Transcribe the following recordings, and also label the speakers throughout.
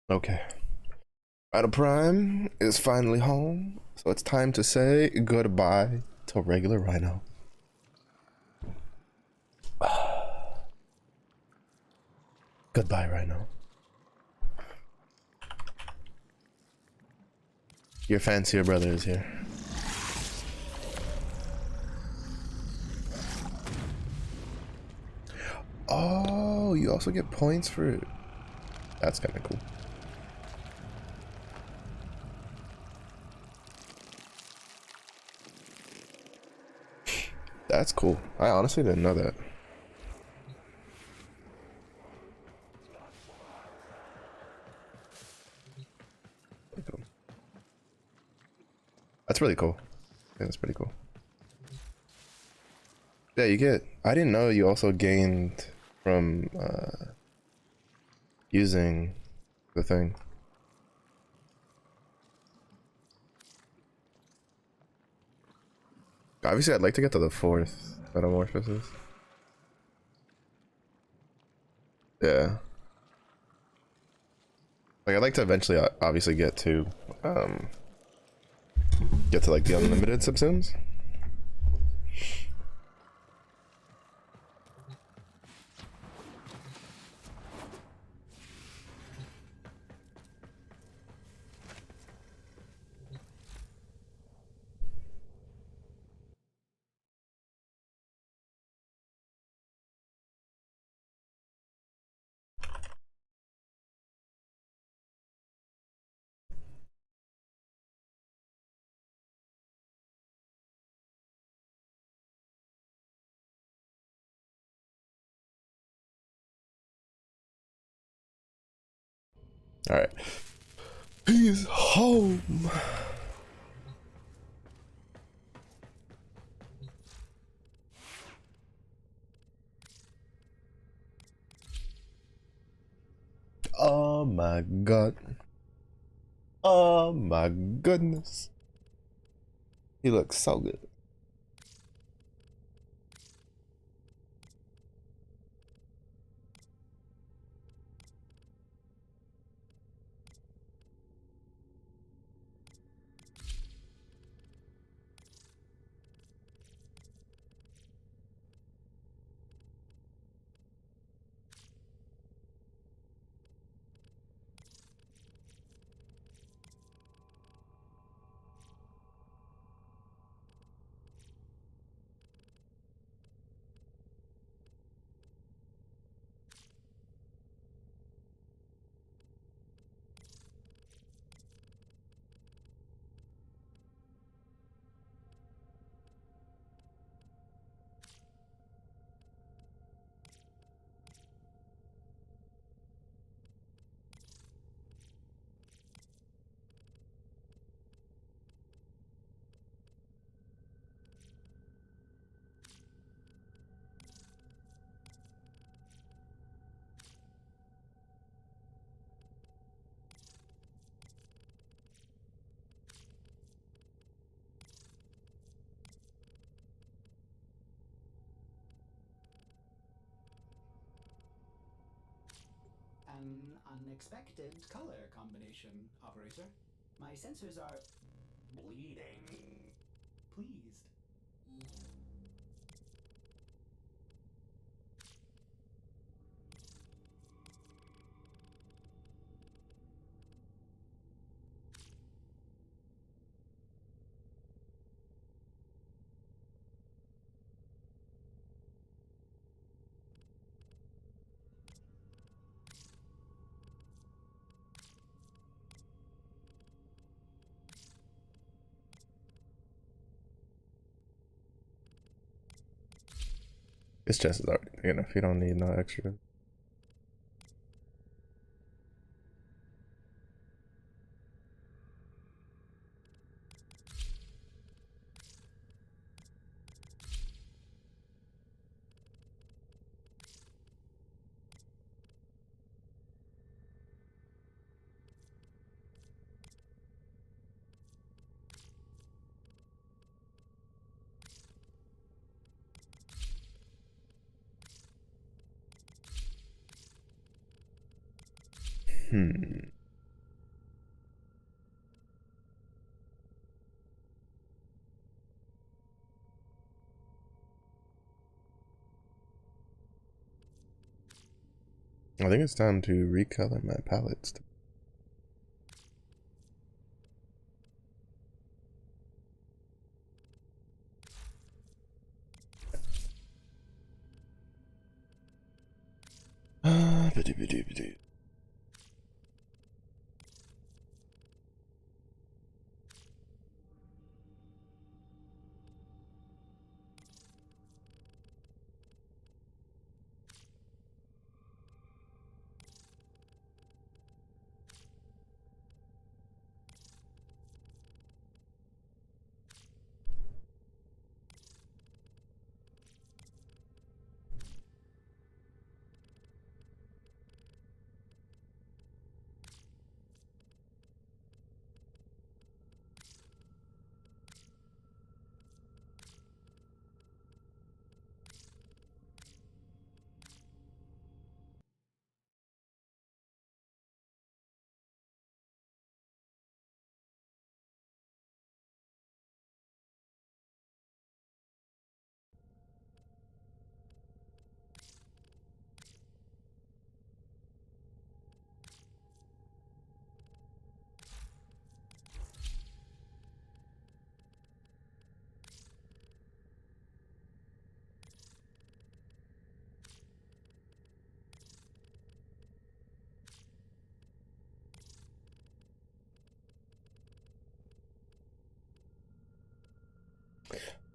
Speaker 1: Okay. Rhino Prime is finally home, so it's time to say goodbye to regular Rhino. Goodbye, Rhino. Your fancier brother is here. Oh, you also get points for it. That's kind of cool. That's cool. I honestly didn't know that. That's really cool. Yeah, that's pretty cool. Yeah, you get. I didn't know you also gained from using the thing. Obviously, I'd like to get to the fourth metamorphosis. Yeah. Like, I'd like to eventually, obviously, um, get to like the unlimited subsumes. All right. He's home. Oh my god. Oh my goodness. He looks so good.
Speaker 2: An unexpected color combination, operator. My sensors are bleeding. Pleased.
Speaker 1: His chest is already big enough. You don't need no extra. Hmm. I think it's time to recolor my palettes. Ba-dee-ba-dee-ba-dee.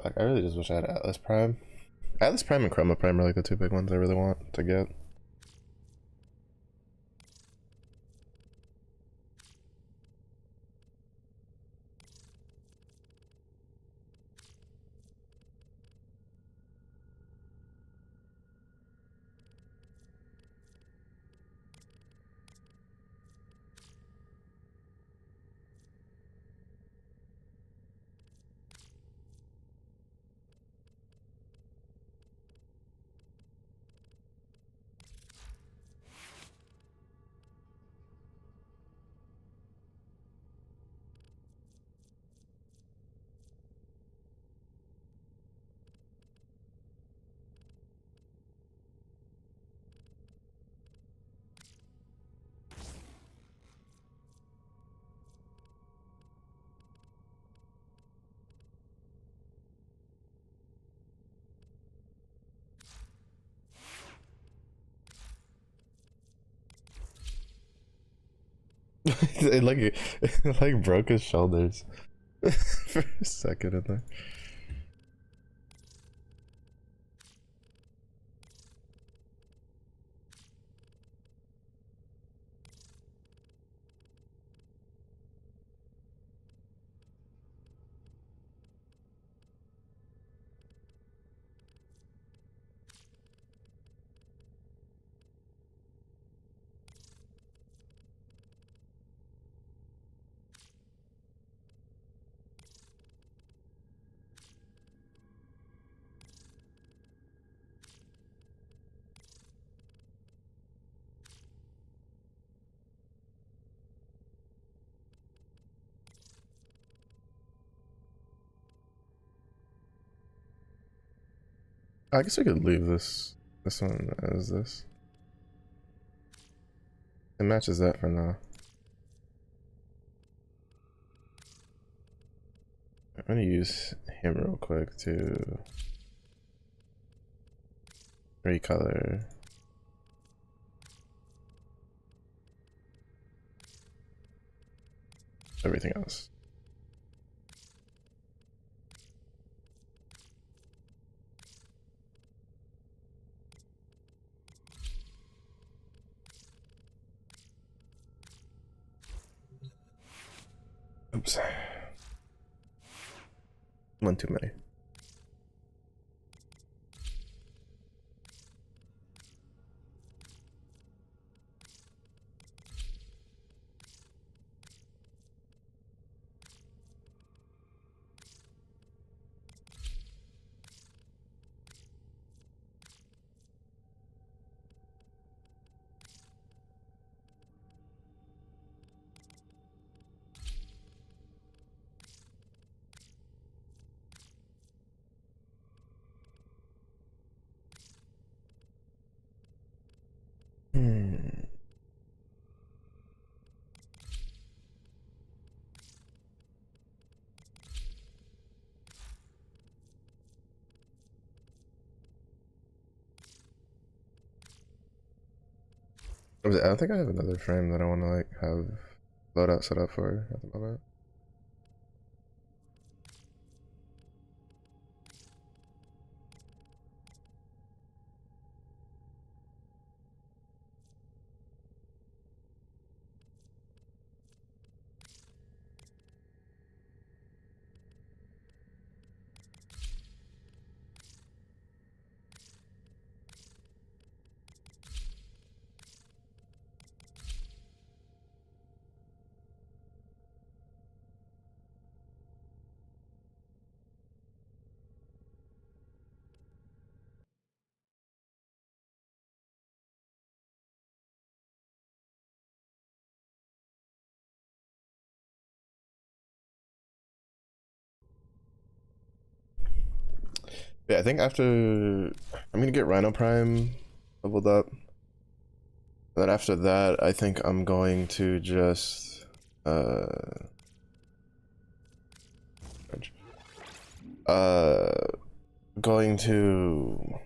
Speaker 1: Like, I really just wish I had Atlas Prime. Atlas Prime and Chroma Prime are like the two big ones I really want to get. It like broke his shoulders for a second in there. I guess I could leave this one as this. It matches that for now. I'm gonna use him real quick to recolor everything else. Oops. One too many. I don't think I have another frame that I want to like have loadout set up for at the moment. Yeah, I think after I'm gonna get Rhino Prime leveled up. Then after that, I think I'm going to just uh uh going to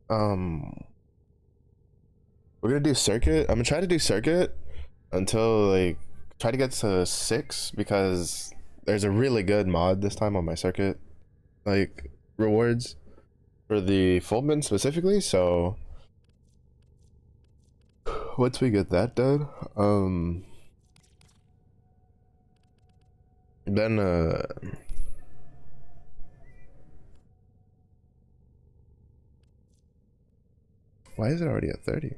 Speaker 1: um we're gonna do circuit. I'm gonna try to do circuit until like try to get to 6 because there's a really good mod this time on my circuit like rewards for the Foldman specifically. So once we get that done, then why is it already at 30?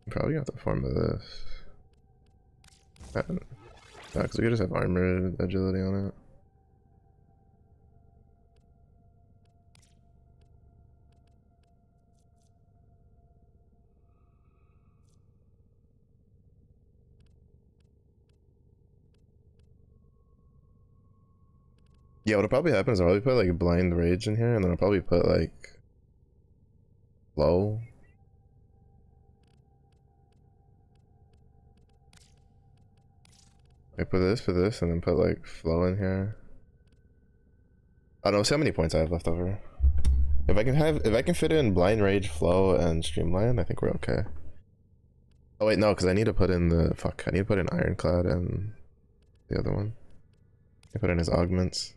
Speaker 1: I'm probably gonna have to farm this. Because we could just have armor agility on it. Yeah, what'll probably happen is I'll probably put like blind rage in here, and then I'll probably put like low. I put this, and then put like flow in here. I don't know, see how many points I have left over. If I can fit in blind rage, flow, and streamline, I think we're okay. Oh wait, no, because I need to put in I need to put in ironclad and the other one. I put in his augments.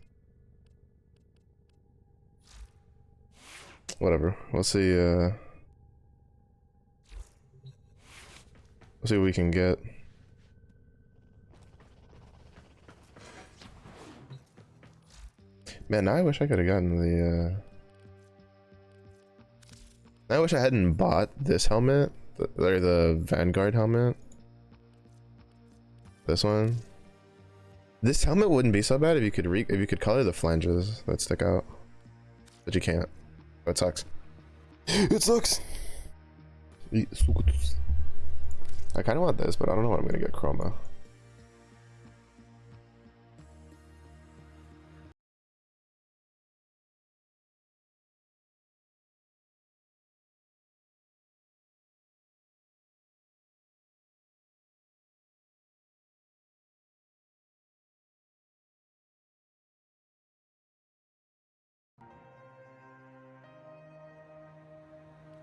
Speaker 1: Whatever. We'll see. We'll see what we can get. Man, now I wish I could have gotten the. I wish I hadn't bought this helmet, or the Vanguard helmet. This one. This helmet wouldn't be so bad if you could color the flanges that stick out, but you can't. That sucks. It sucks. I kind of want this, but I don't know what I'm gonna get chroma.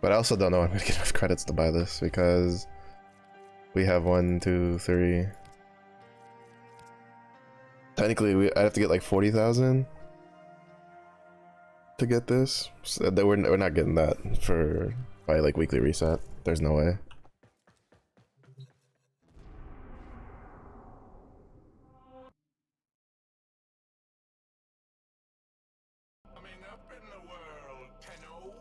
Speaker 1: But I also don't know if I'm gonna get enough credits to buy this because we have 1, 2, 3. Technically, I have to get like 40,000 to get this. So that we're not getting that for Probably like weekly reset. There's no way.
Speaker 3: Coming up in the world, Tenno.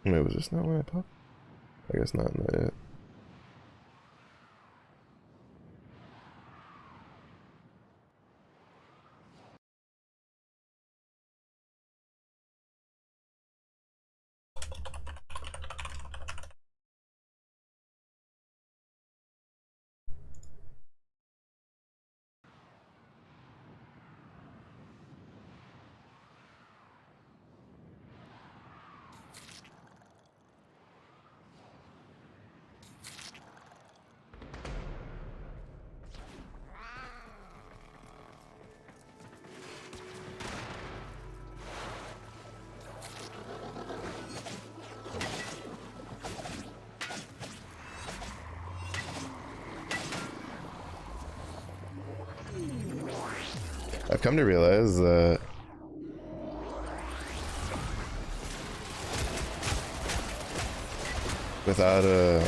Speaker 1: Wait, was this not when I popped? I guess not yet. I've come to realize that without a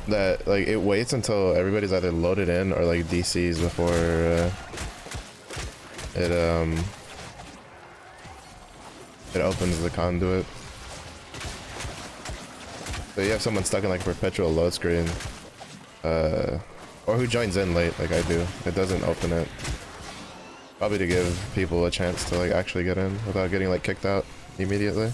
Speaker 1: that like it waits until everybody's either loaded in or like DCs before it opens the conduit. So you have someone stuck in like a perpetual load screen, or who joins in late like I do. It doesn't open it. Probably to give people a chance to like actually get in without getting like kicked out immediately.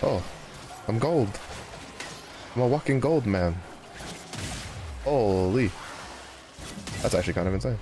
Speaker 1: Oh, I'm gold. I'm a walking gold man. Holy. That's actually kind of insane.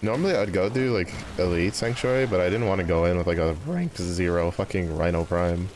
Speaker 1: Normally I'd go do like Elite Sanctuary, but I didn't want to go in with like a ranked 0 fucking Rhino Prime.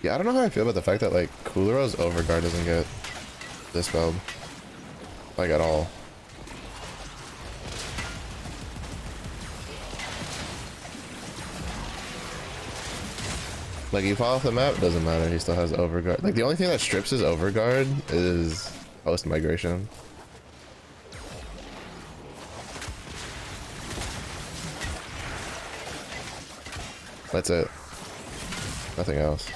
Speaker 1: Yeah, I don't know how I feel about the fact that like Coolero's Overguard doesn't get dispelled. Like at all. Like you fall off the map, doesn't matter, he still has Overguard. Like the only thing that strips his Overguard is post-migration. That's it. Nothing else.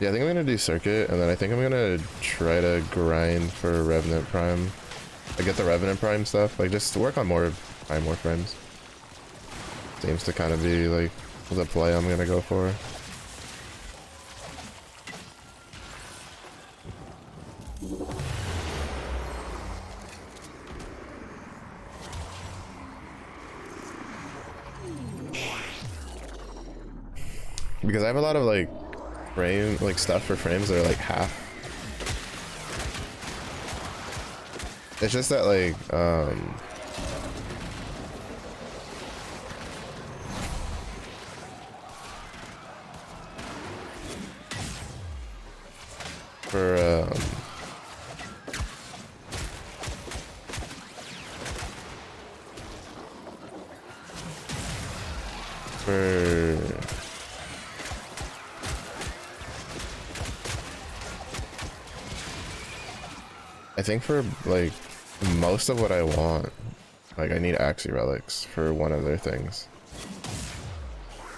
Speaker 1: Yeah, I think I'm gonna do Circuit, and then I think I'm gonna try to grind for Revenant Prime. I get the Revenant Prime stuff, like just work on more Prime Warframes. Seems to kind of be like the play I'm gonna go for. Because I have a lot of like frame, like stuff for frames that are like half. It's just that like, for I think for like most of what I want, like I need Axie relics for one of their things.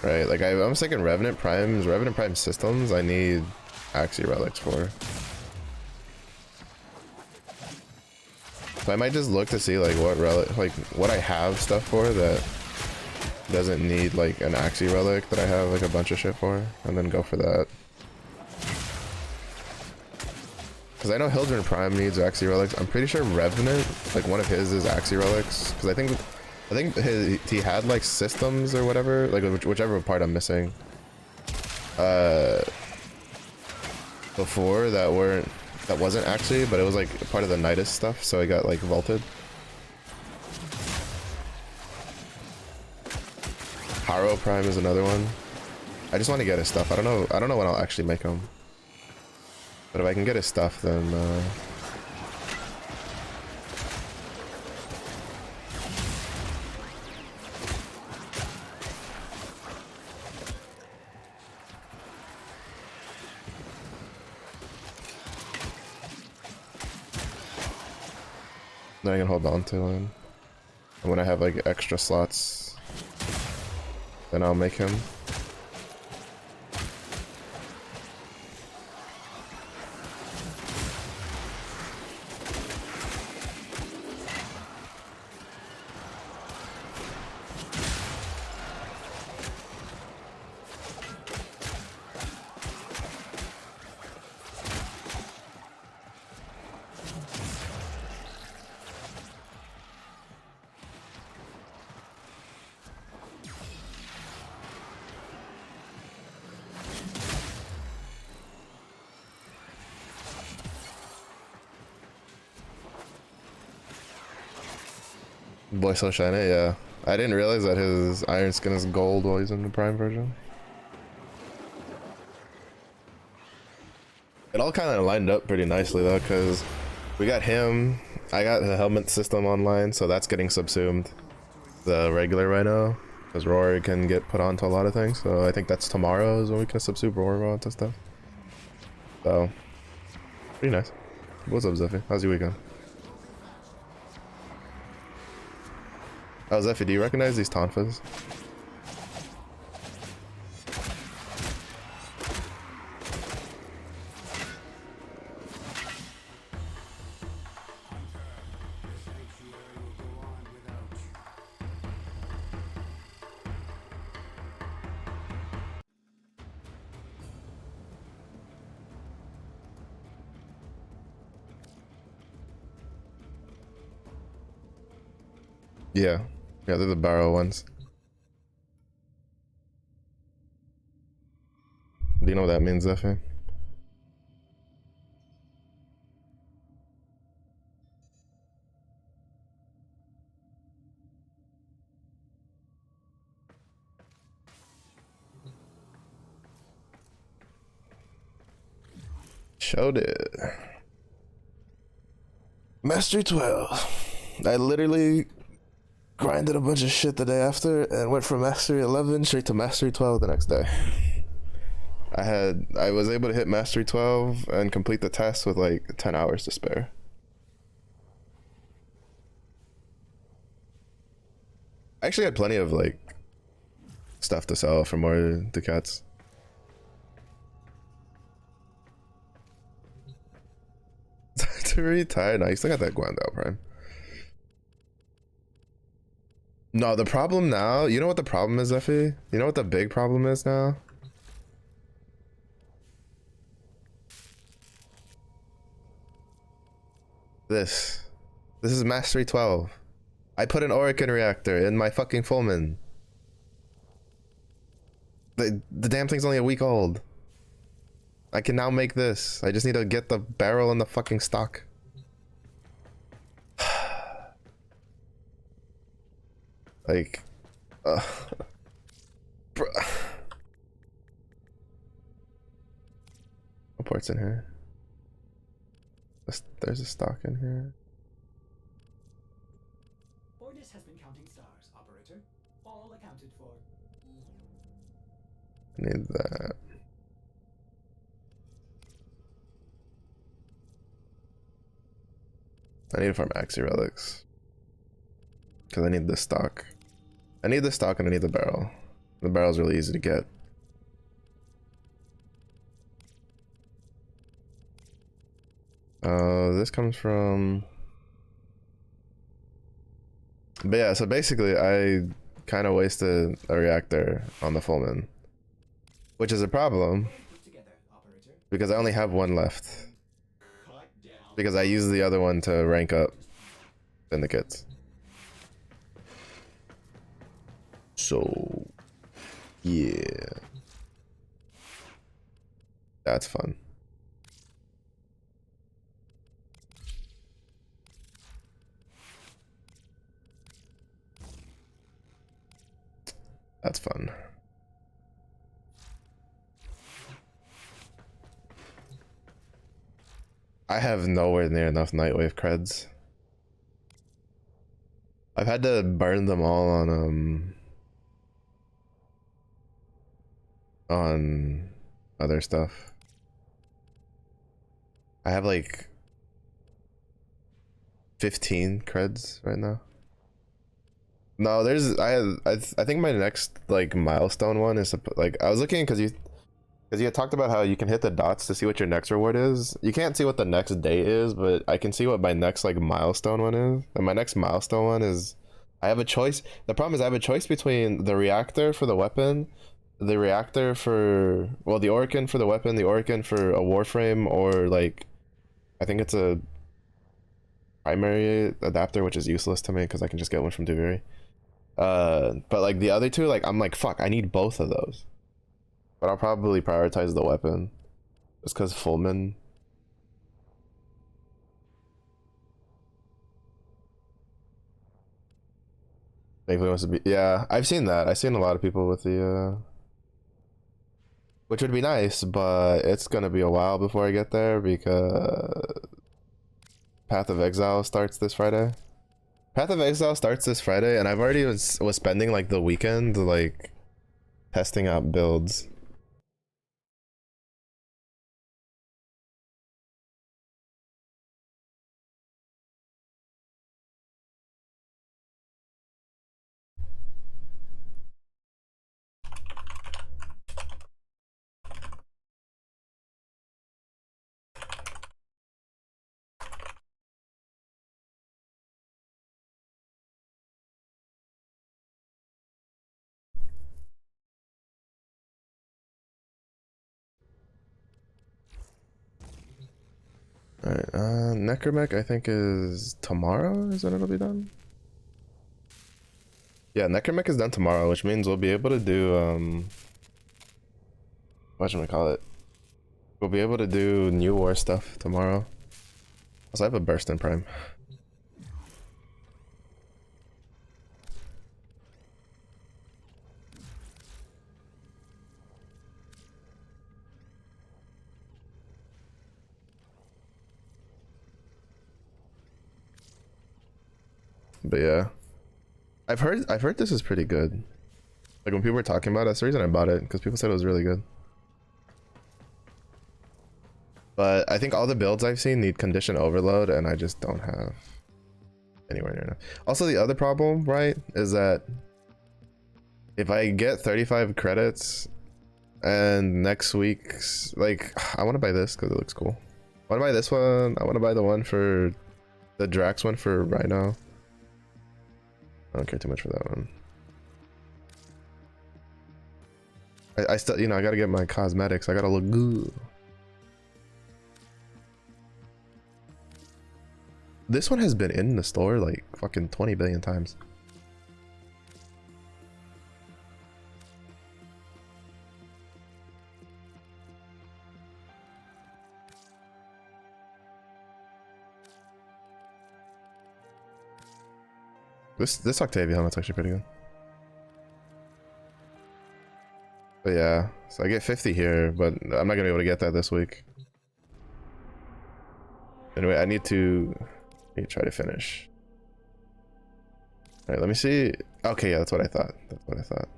Speaker 1: Right, like I'm thinking Revenant Prime systems, I need Axie relics for. So I might just look to see like what relic, like what I have stuff for that doesn't need like an Axie relic that I have like a bunch of shit for, and then go for that. Because I know Hildren Prime needs Axie relics. I'm pretty sure Revenant, like one of his is Axie relics. Because I think he had like systems or whatever, like whichever part I'm missing. Before that wasn't actually, but it was like part of the Nidus stuff, so I got like vaulted. Haro Prime is another one. I just want to get his stuff. I don't know when I'll actually make them. But if I can get his stuff, then then I can hold on to him. And when I have like extra slots, then I'll make him. Boy so shiny, yeah. I didn't realize that his iron skin is gold while he's in the prime version. It all kind of lined up pretty nicely though, because we got him, I got the helmet system online, so that's getting subsumed. The regular Rhino, because Roar can get put onto a lot of things, so I think that's tomorrow is when we can subsume Roar onto stuff. So, pretty nice. What's up, Zephy? How's your weekend? Oh, Zephy, do you recognize these tonfas? Yeah. Yeah, they're the barrel ones. Do you know what that means, Zephy? Showed it. Mastery 12. I literally grinded a bunch of shit the day after and went from Mastery 11 straight to Mastery 12 the next day. I was able to hit Mastery 12 and complete the test with like 10 hours to spare. I actually had plenty of like stuff to sell for more ducats. To retire, no, you still got that Guandao Prime. No, the problem now, you know what the problem is, Effie? You know what the big problem is now? This. This is Mastery 12. I put an Orican reactor in my fucking Fullman. The damn thing's only a week old. I can now make this. I just need to get the barrel and the fucking stock. Like, bruh. What part's in here? There's a stock in here.
Speaker 2: Ordis has been counting stars, operator. All accounted for.
Speaker 1: I need that. I need to farm Axie relics. Because I need this stock. I need the stock and I need the barrel. The barrel's really easy to get. This comes from... But yeah, so basically I kind of wasted a reactor on the Fullman. Which is a problem. Because I only have one left. Because I used the other one to rank up syndicates. So... yeah. That's fun. That's fun. I have nowhere near enough Nightwave creds. I've had to burn them all on other stuff. I have like 15 creds right now. No, there's I think my next like milestone one is like I was looking because you had talked about how you can hit the dots to see what your next reward is. You can't see what the next day is, but I can see what my next like milestone one is. And my next milestone one is I have a choice. The problem is I have a choice between the reactor for the weapon, the reactor for well the Orican for the weapon, the Orican for a warframe, or like I think it's a primary adapter, which is useless to me because I can just get one from Duviri. But like the other two, like I'm like fuck, I need both of those. But I'll probably prioritize the weapon. Just because Fullman. Thankfully wants to be. Yeah, I've seen that. I've seen a lot of people with the. Which would be nice, but it's gonna be a while before I get there because. Path of Exile starts this Friday. Path of Exile starts this Friday, and I've already was spending like the weekend like testing out builds. Alright, Necromech I think is tomorrow, is when it'll be done? Yeah, Necromech is done tomorrow, which means we'll be able to do whatchamacallit? We'll be able to do new war stuff tomorrow. Also, I have a burst in prime. But yeah, I've heard this is pretty good. Like when people were talking about it, that's the reason I bought it, because people said it was really good. But I think all the builds I've seen need condition overload, and I just don't have anywhere near enough. Also, the other problem, right, is that if I get 35 credits and next week's, like, I want to buy this because it looks cool. I want to buy this one. I want to buy the one for the Drax one for Rhino. I don't care too much for that one. I still, you know, I gotta get my cosmetics. I gotta look good. This one has been in the store like fucking 20 billion times. This Octavia helmet's actually pretty good. But yeah, so I get 50 here, but I'm not gonna be able to get that this week. Anyway, I need to try to finish. All right, let me see. Okay, yeah, that's what I thought. That's what I thought.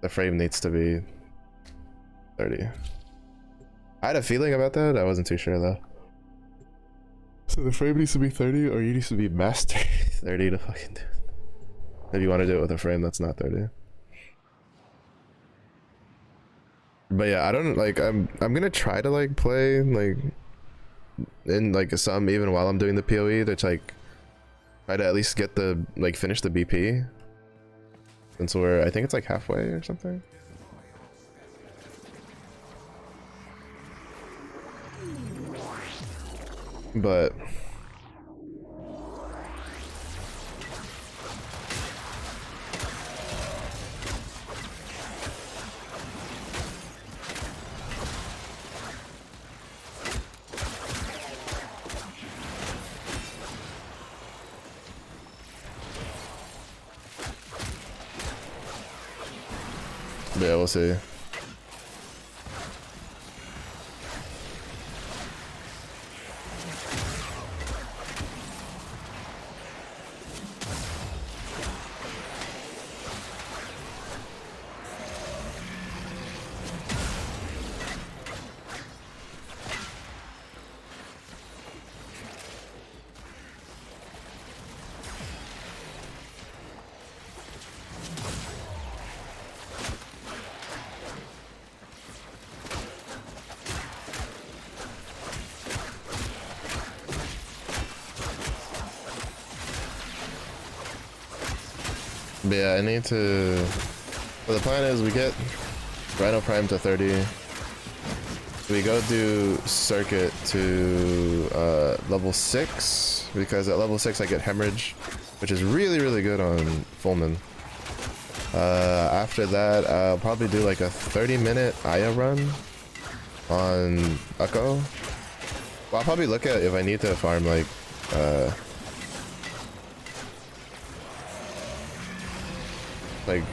Speaker 1: The frame needs to be 30. I had a feeling about that. I wasn't too sure though. So the frame needs to be 30, or you need to be master 30 to fucking do it. If you want to do it with a frame that's not 30. But yeah, I don't like. I'm gonna try to like play like in like some even while I'm doing the PoE. That's like try to at least get the like finish the BP. Since I think it's like halfway or something. But yeah, we'll see. But yeah, I need to. Well, the plan is we get Rhino Prime to 30. We go do Circuit to level 6, because at level 6 I get Hemorrhage, which is really, really good on Fullman. After that, I'll probably do like a 30-minute Aya run on Ukko. Well, I'll probably look at if I need to farm like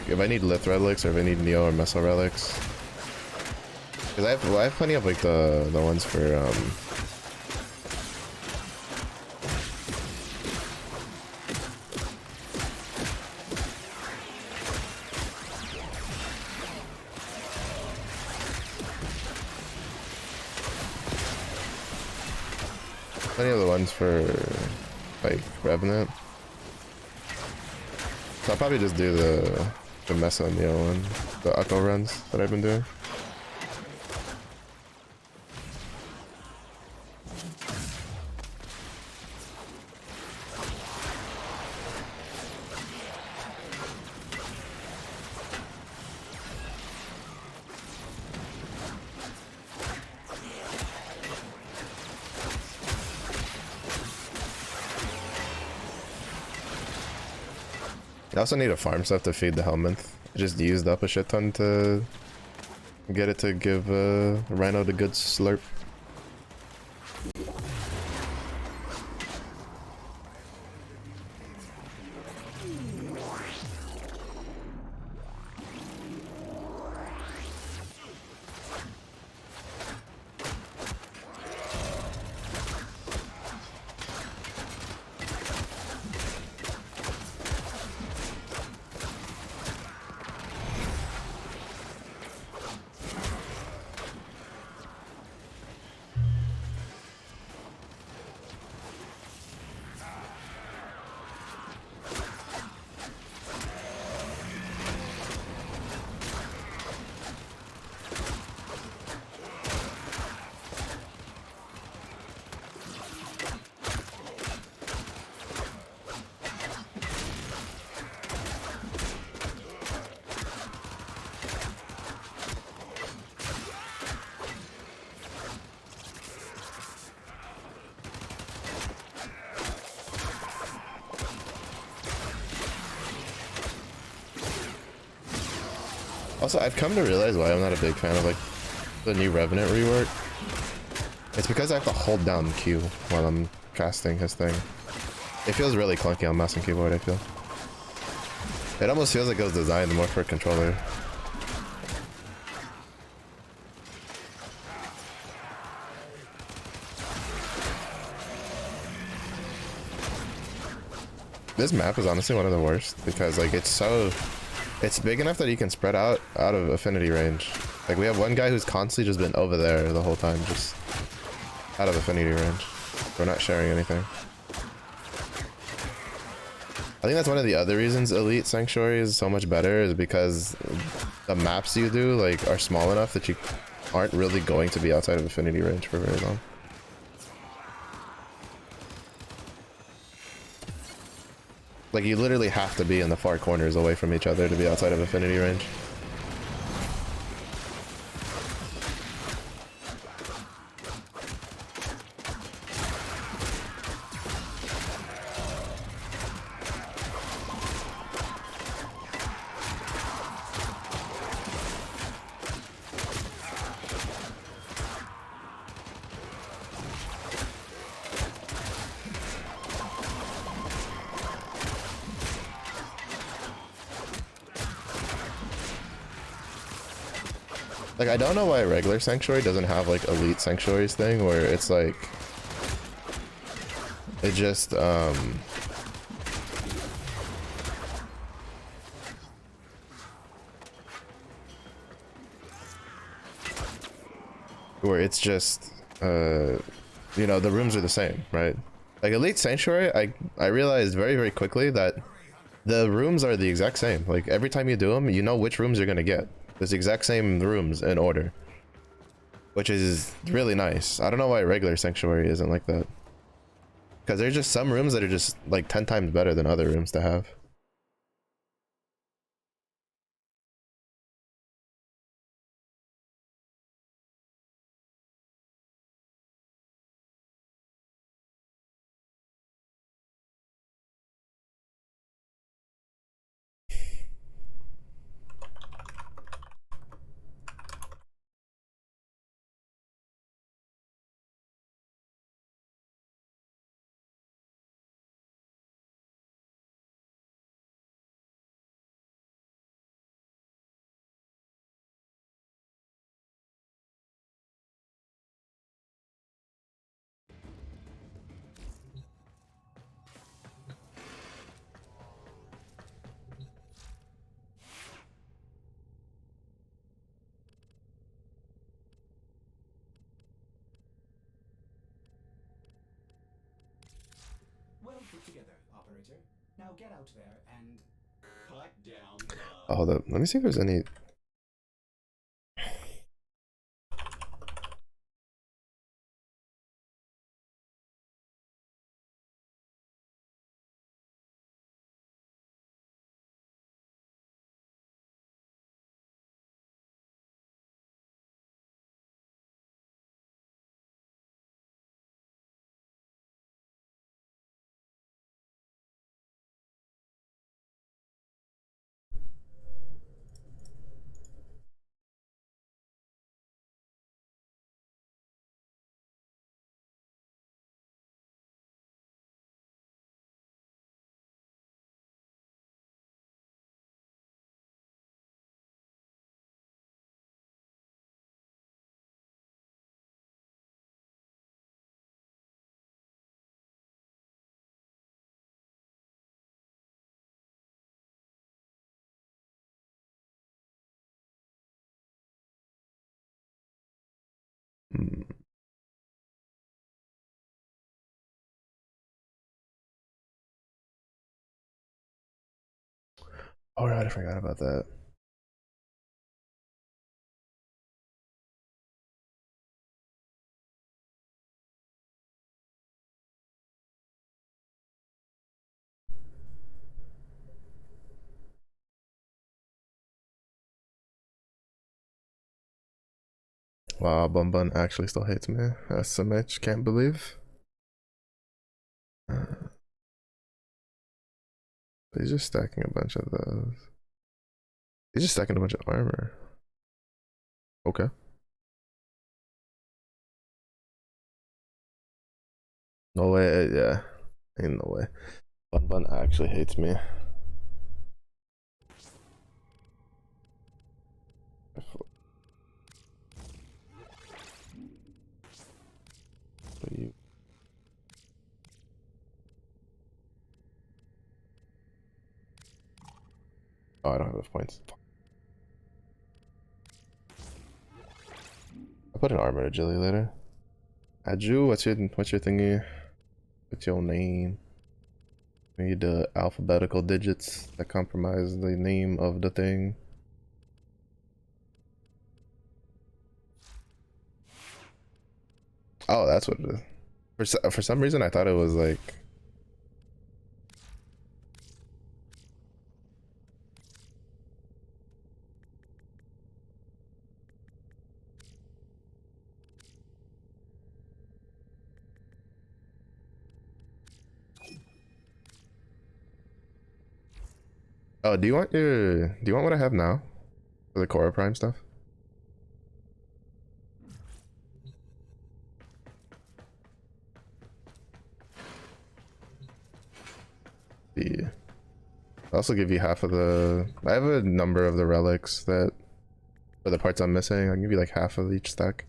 Speaker 1: if I need Lith relics or if I need Neo or Meso relics. Because I have plenty of like the ones for plenty of the ones for like Revenant. So I'll probably just do the Meso and Neo one, the Ukko runs that I've been doing. I also need to farm stuff to feed the Helminth. I just used up a shit ton to get it to give Rhino the good slurp. Also, I've come to realize why I'm not a big fan of like the new Revenant rework. It's because I have to hold down Q while I'm casting his thing. It feels really clunky on mouse and keyboard, I feel. It almost feels like it was designed more for a controller. This map is honestly one of the worst because like it's big enough that you can spread out of affinity range. Like we have one guy who's constantly just been over there the whole time, just out of affinity range. We're not sharing anything. I think that's one of the other reasons Elite Sanctuary is so much better, is because the maps you do like are small enough that you aren't really going to be outside of affinity range for very long. Like you literally have to be in the far corners away from each other to be outside of affinity range. Like, I don't know why regular Sanctuary doesn't have, like, Elite Sanctuaries thing, where it's, like... It just, where it's just, you know, the rooms are the same, right? Like, Elite Sanctuary, I realized very, very quickly that the rooms are the exact same. Like, every time you do them, you know which rooms you're gonna get. It's the exact same rooms in order. Which is really nice. I don't know why regular Sanctuary isn't like that. Because there's just some rooms that are just like 10 times better than other rooms to have.
Speaker 2: Well put together, operator. Now get out there and cut down the...
Speaker 1: Oh, hold up. Let me see if there's any Oh right, I forgot about that. Wow, Bun Bun actually still hates me. That's so much, can't believe. He's just stacking a bunch of those. He's just stacking a bunch of armor. Okay. No way, yeah. Ain't no way. Bun Bun actually hates me. You... Oh, I don't have enough points. I'll put an armor agility later. Aju, what's your thingy? What's your name? We need the alphabetical digits that comprise the name of the thing. Oh, that's what it is. For some reason, I thought it was like. Oh, do you want what I have now for the Cora Prime stuff? The I'll also give you half of the. I have a number of the relics that for the parts I'm missing. I'll give you like half of each stack.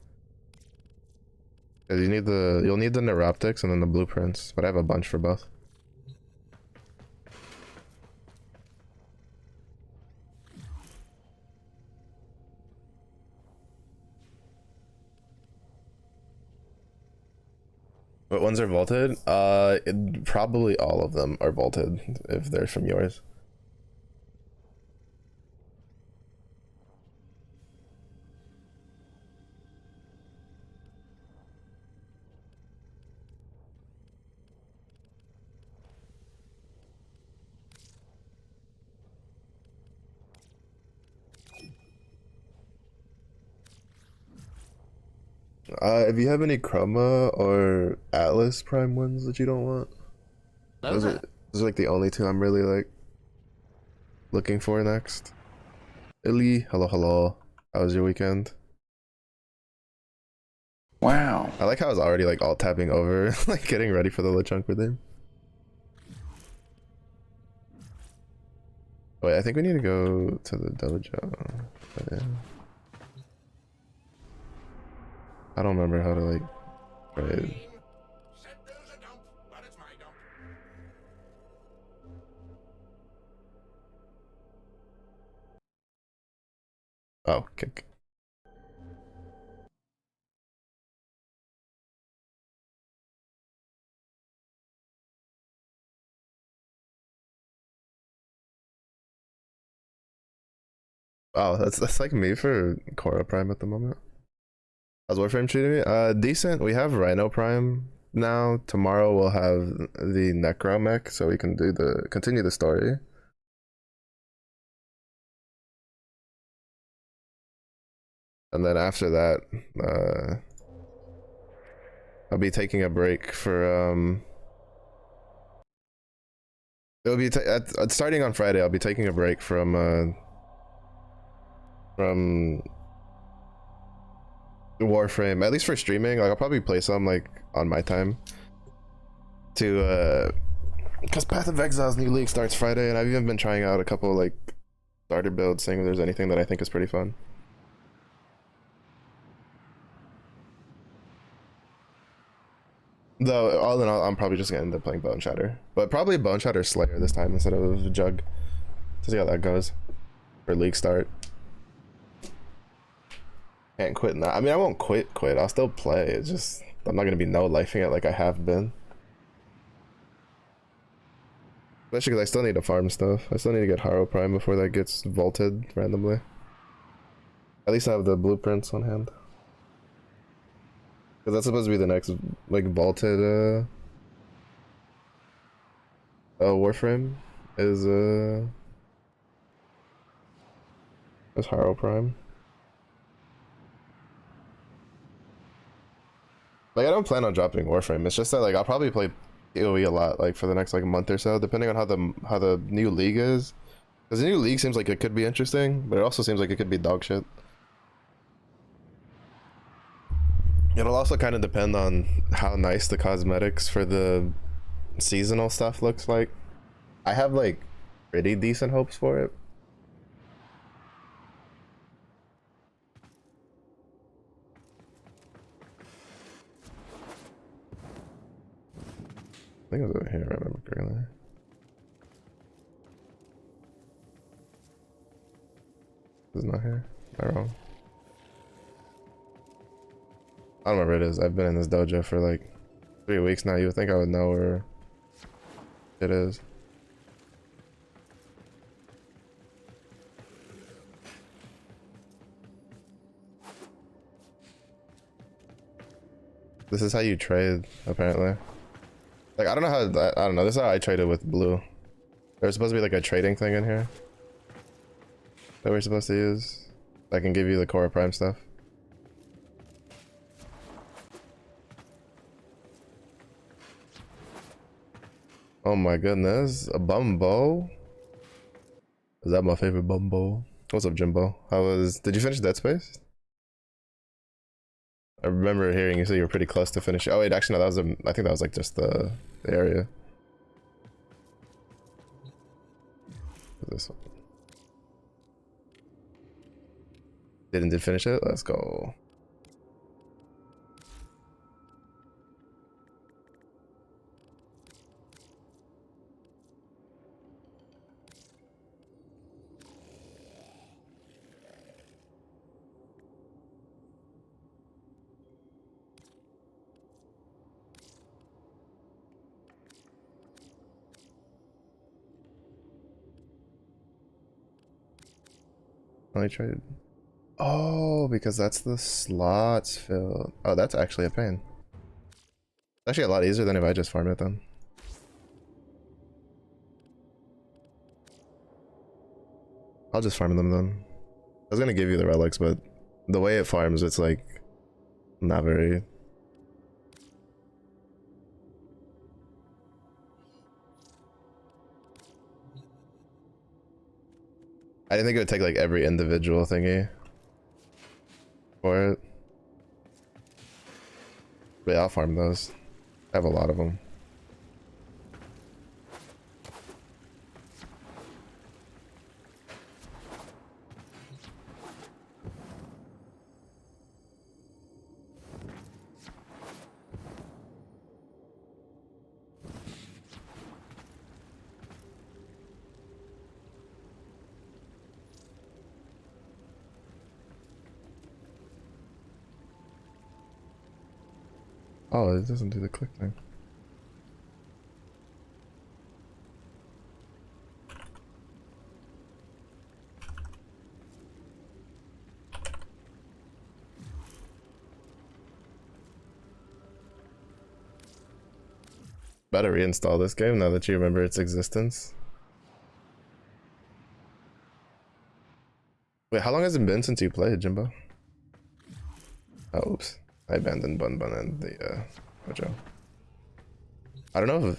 Speaker 1: Cause you'll need the neuroptics and then the blueprints, but I have a bunch for both. What ones are vaulted? Probably all of them are vaulted if they're from yours. If you have any Chroma or Atlas Prime ones that you don't want, those are like the only two I'm really like looking for next. Illy, hello, hello. How was your weekend?
Speaker 4: Wow.
Speaker 1: I like how I was already like all tapping over, like getting ready for the Lechonk with him. Wait, I think we need to go to the dojo. But yeah. I don't remember how to like trade.
Speaker 3: Said there's a dump, but it's my dump.
Speaker 1: Oh, kick. Wow, that's like me for Cora Prime at the moment. How's Warframe treating me? Decent. We have Rhino Prime now. Tomorrow we'll have the Necro mech, so we can continue the story. And then after that, I'll be taking a break for it'll be starting on Friday. I'll be taking a break from Warframe, at least for streaming. Like I'll probably play some like on my time to because Path of Exile's new league starts Friday, and I've even been trying out a couple like starter builds, seeing if there's anything that I think is pretty fun. Though all in all, I'm probably just gonna end up playing Bone Shatter, but probably Bone Shatter Slayer this time instead of Jug, to see how that goes for league start. Can't quit now. I mean, I won't quit. I'll still play. It's just I'm not gonna be no lifing it like I have been. Especially because I still need to farm stuff. I still need to get Haro Prime before that gets vaulted randomly. At least I have the blueprints on hand. Because that's supposed to be the next, like, vaulted, Warframe is Haro Prime. Like, I don't plan on dropping Warframe. It's just that, like, I'll probably play PoE a lot, like, for the next, like, month or so, depending on how the new league is. Because the new league seems like it could be interesting, but it also seems like it could be dog shit. It'll also kind of depend on how nice the cosmetics for the seasonal stuff looks like. I have, like, pretty decent hopes for it. I think it was over here, if I remember correctly. It's not here. Am I wrong? I don't remember where it is. I've been in this dojo for like 3 weeks now. You would think I would know where it is. This is how you trade, apparently. Like, I don't know how, I don't know. This is how I traded with Blue. There's supposed to be like a trading thing in here that we're supposed to use. That can give you the Core Prime stuff. Oh my goodness, a bumbo? Is that my favorite bumbo? What's up, Jimbo? Did you finish Dead Space? I remember hearing you say you were pretty close to finish. Oh wait, actually no, I think that was like just the area. This one. Did finish it? Let's go. I tried. Oh, because that's the slots filled. Oh, that's actually a pain. It's actually a lot easier than if I just farm it then. I'll just farm them then. I was gonna give you the relics, but the way it farms, it's like not very. I didn't think it would take like every individual thingy for it. But yeah, I'll farm those. I have a lot of them. Oh, it doesn't do the click thing. Better reinstall this game now that you remember its existence. Wait, how long has it been since you played, Jimbo? Oh, oops. I abandoned Bun Bun and the Mojo. I don't know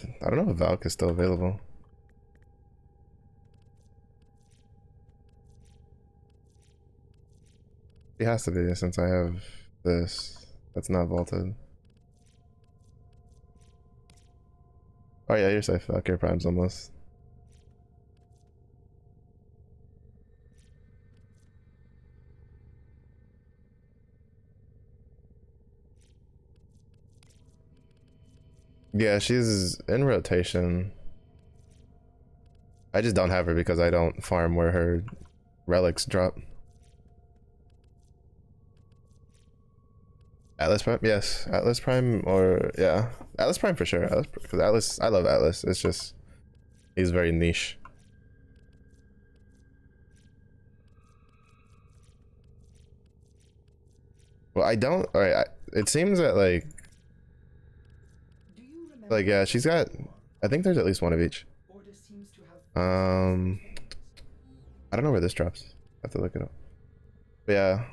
Speaker 1: if Valk is still available. He has to be since I have this that's not vaulted. Oh yeah, you're safe. Valkyrie Prime's almost. Yeah, she's in rotation. I just don't have her because I don't farm where her relics drop. Atlas Prime? Yes. Atlas Prime or yeah. Atlas Prime for sure. Atlas, because Atlas, I love Atlas. It's just He's very niche. Well, I don't. All right. It seems that
Speaker 2: Do you remember
Speaker 1: yeah, she's got. I think there's at least one of each.
Speaker 2: Order seems to have
Speaker 1: Um, I don't know where this drops. I have to look it up. But yeah,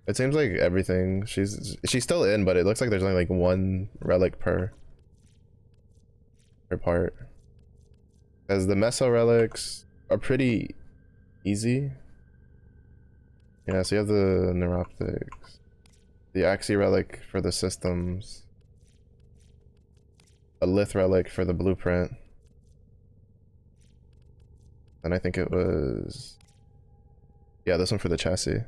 Speaker 1: it seems like everything. She's still in, but it looks like there's only like one relic per part. Because the meso relics are pretty easy. Yeah, so you have the neuroptics, the axi relic for the systems, a lith relic for the blueprint, and I think it was, yeah, this one for the chassis.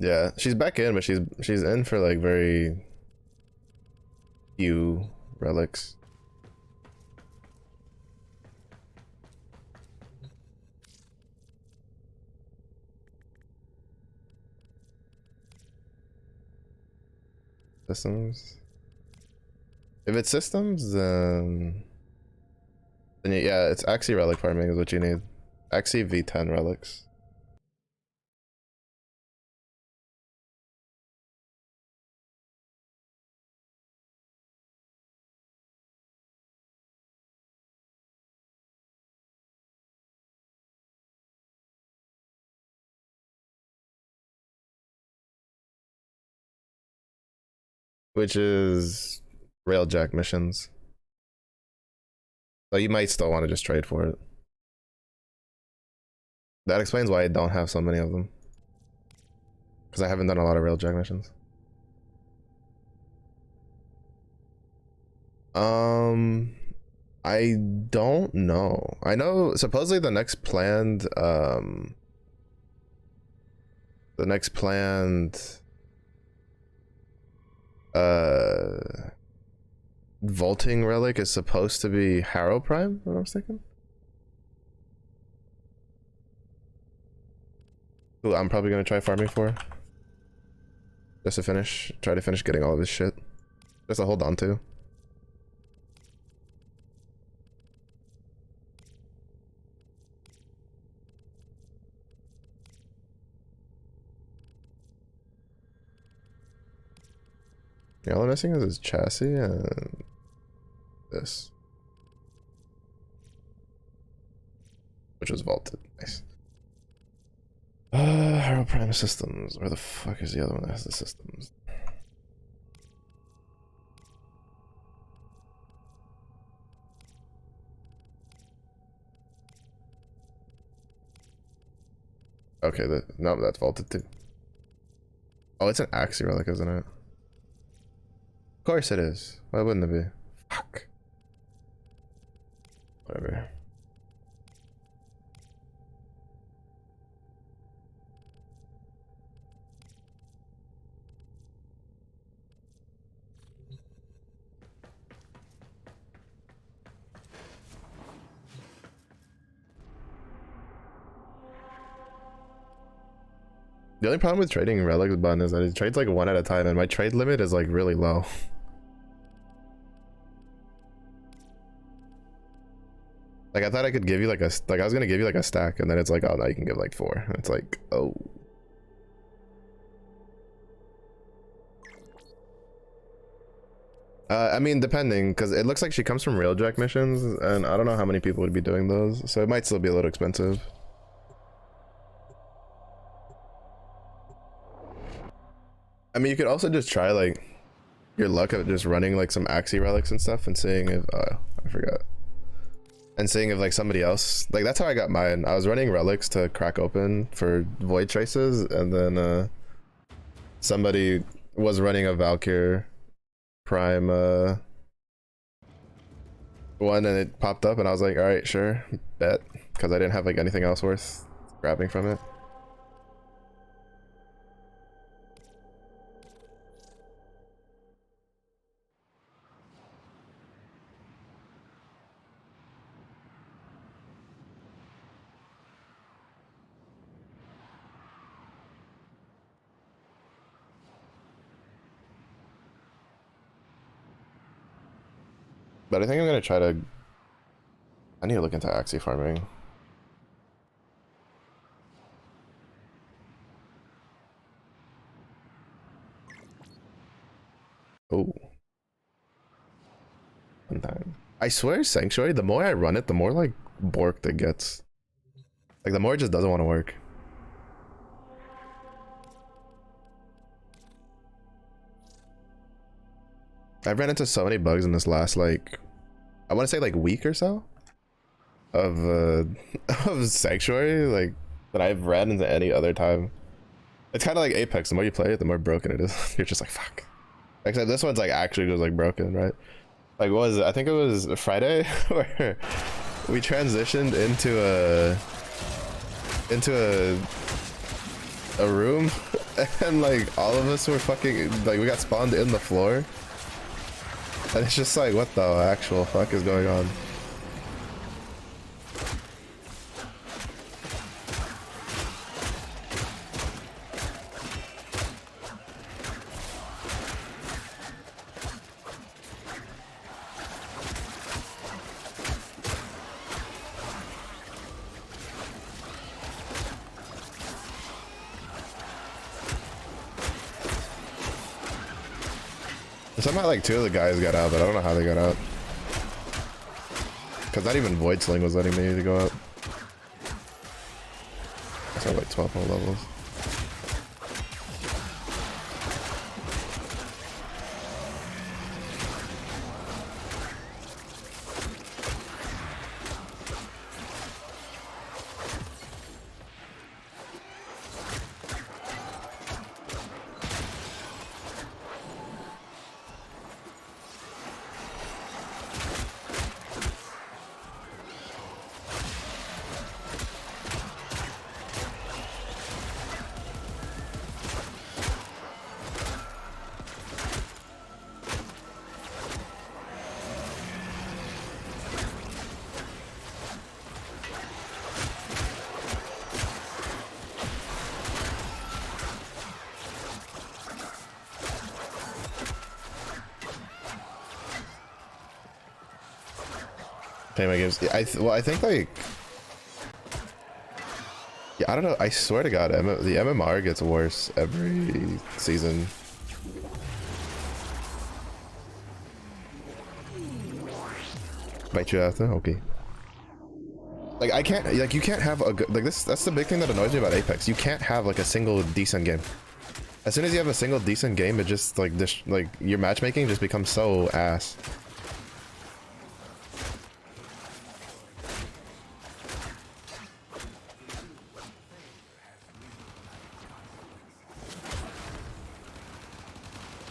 Speaker 1: Yeah, she's back in, but she's in for like very few relics. Systems. If it's systems, then yeah, it's Axie relic farming is what you need. Axie V10 relics. Which is railjack missions. So you might still want to just trade for it. That explains why I don't have so many of them. Because I haven't done a lot of railjack missions. Um, I don't know. I know supposedly the next planned uh vaulting relic is supposed to be Harrow Prime, what I was thinking. Who I'm probably gonna try farming for. Just to try to finish getting all of his shit. Just to hold on to. Yeah, all I'm missing is his chassis and this. Which was vaulted. Nice. Harrow Prime Systems. Where the fuck is the other one that has the systems? Okay, no, that's vaulted too. Oh, it's an Axie relic, isn't it? Of course it is. Why wouldn't it be? Fuck. Whatever. The only problem with trading relics button is that it trades like one at a time, and my trade limit is like really low. Like I thought I could give you like I was gonna give you like a stack, and then it's like, oh no, you can give like 4. It's like, oh. I mean, depending, because it looks like she comes from railjack missions, and I don't know how many people would be doing those, so it might still be a little expensive. I mean, you could also just try like your luck of just running like some Axie relics and stuff, and seeing if I forgot, and seeing if like somebody else, like that's how I got mine. I was running relics to crack open for void traces, and then somebody was running a Valkyr Prime one, and it popped up, and I was like, all right, sure, bet, because I didn't have like anything else worth grabbing from it. But I think I'm gonna try to. I need to look into Axie farming. Oh. One time. I swear, Sanctuary, the more I run it, the more like borked it gets. Like the more it just doesn't want to work. I've ran into so many bugs in this last like, I want to say like week or so of of Sanctuary, like that I've ran into any other time. It's kind of like Apex. The more you play it, the more broken it is. You're just like fuck. Except this one's like actually just like broken, right? Like what was it? I think it was Friday where we transitioned into a room and like all of us were fucking like we got spawned in the floor. And it's just like, what the actual fuck is going on? Somehow like two of the guys got out, but I don't know how they got out. Cause not even Void Sling was letting me to go out. So like 12 more levels. Play my games. Yeah, well, I think like, yeah, I don't know. I swear to God, the MMR gets worse every season. Bite you after, okay. Like I can't, like you can't have a good, like this. That's the big thing that annoys me about Apex. You can't have like a single decent game. As soon as you have a single decent game, it just like this, like your matchmaking just becomes so ass.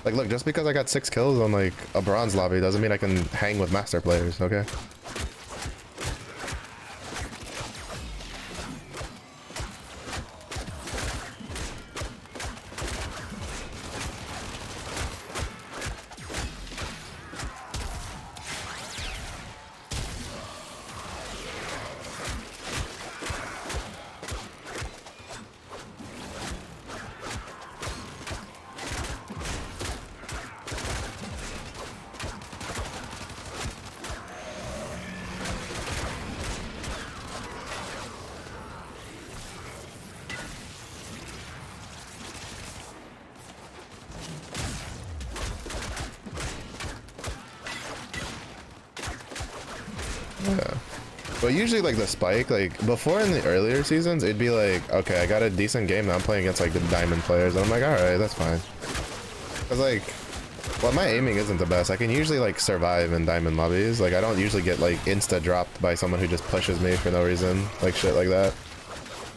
Speaker 1: Like, look, just because I got 6 kills on, like, a bronze lobby doesn't mean I can hang with master players, okay? Yeah. But usually like the spike, like before in the earlier seasons, it'd be like, okay, I got a decent game, now I'm playing against like the diamond players. And I'm like, alright, that's fine. Cause like, well, my aiming isn't the best. I can usually like survive in diamond lobbies. Like I don't usually get like insta dropped by someone who just pushes me for no reason, like shit like that.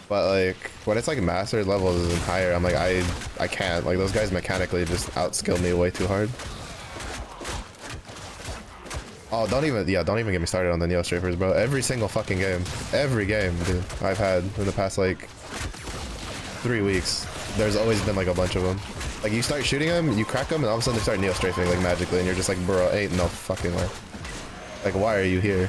Speaker 1: But like when it's like master levels and higher, I'm like, I can't. Like those guys mechanically just outskill me way too hard. Oh, don't even get me started on the Neo Strafers, bro. Every single fucking game, dude, I've had in the past like 3 weeks, there's always been like a bunch of them. Like you start shooting them, you crack them, and all of a sudden they start Neo Strafing like magically, and you're just like, bro, ain't no fucking way. Like, why are you here?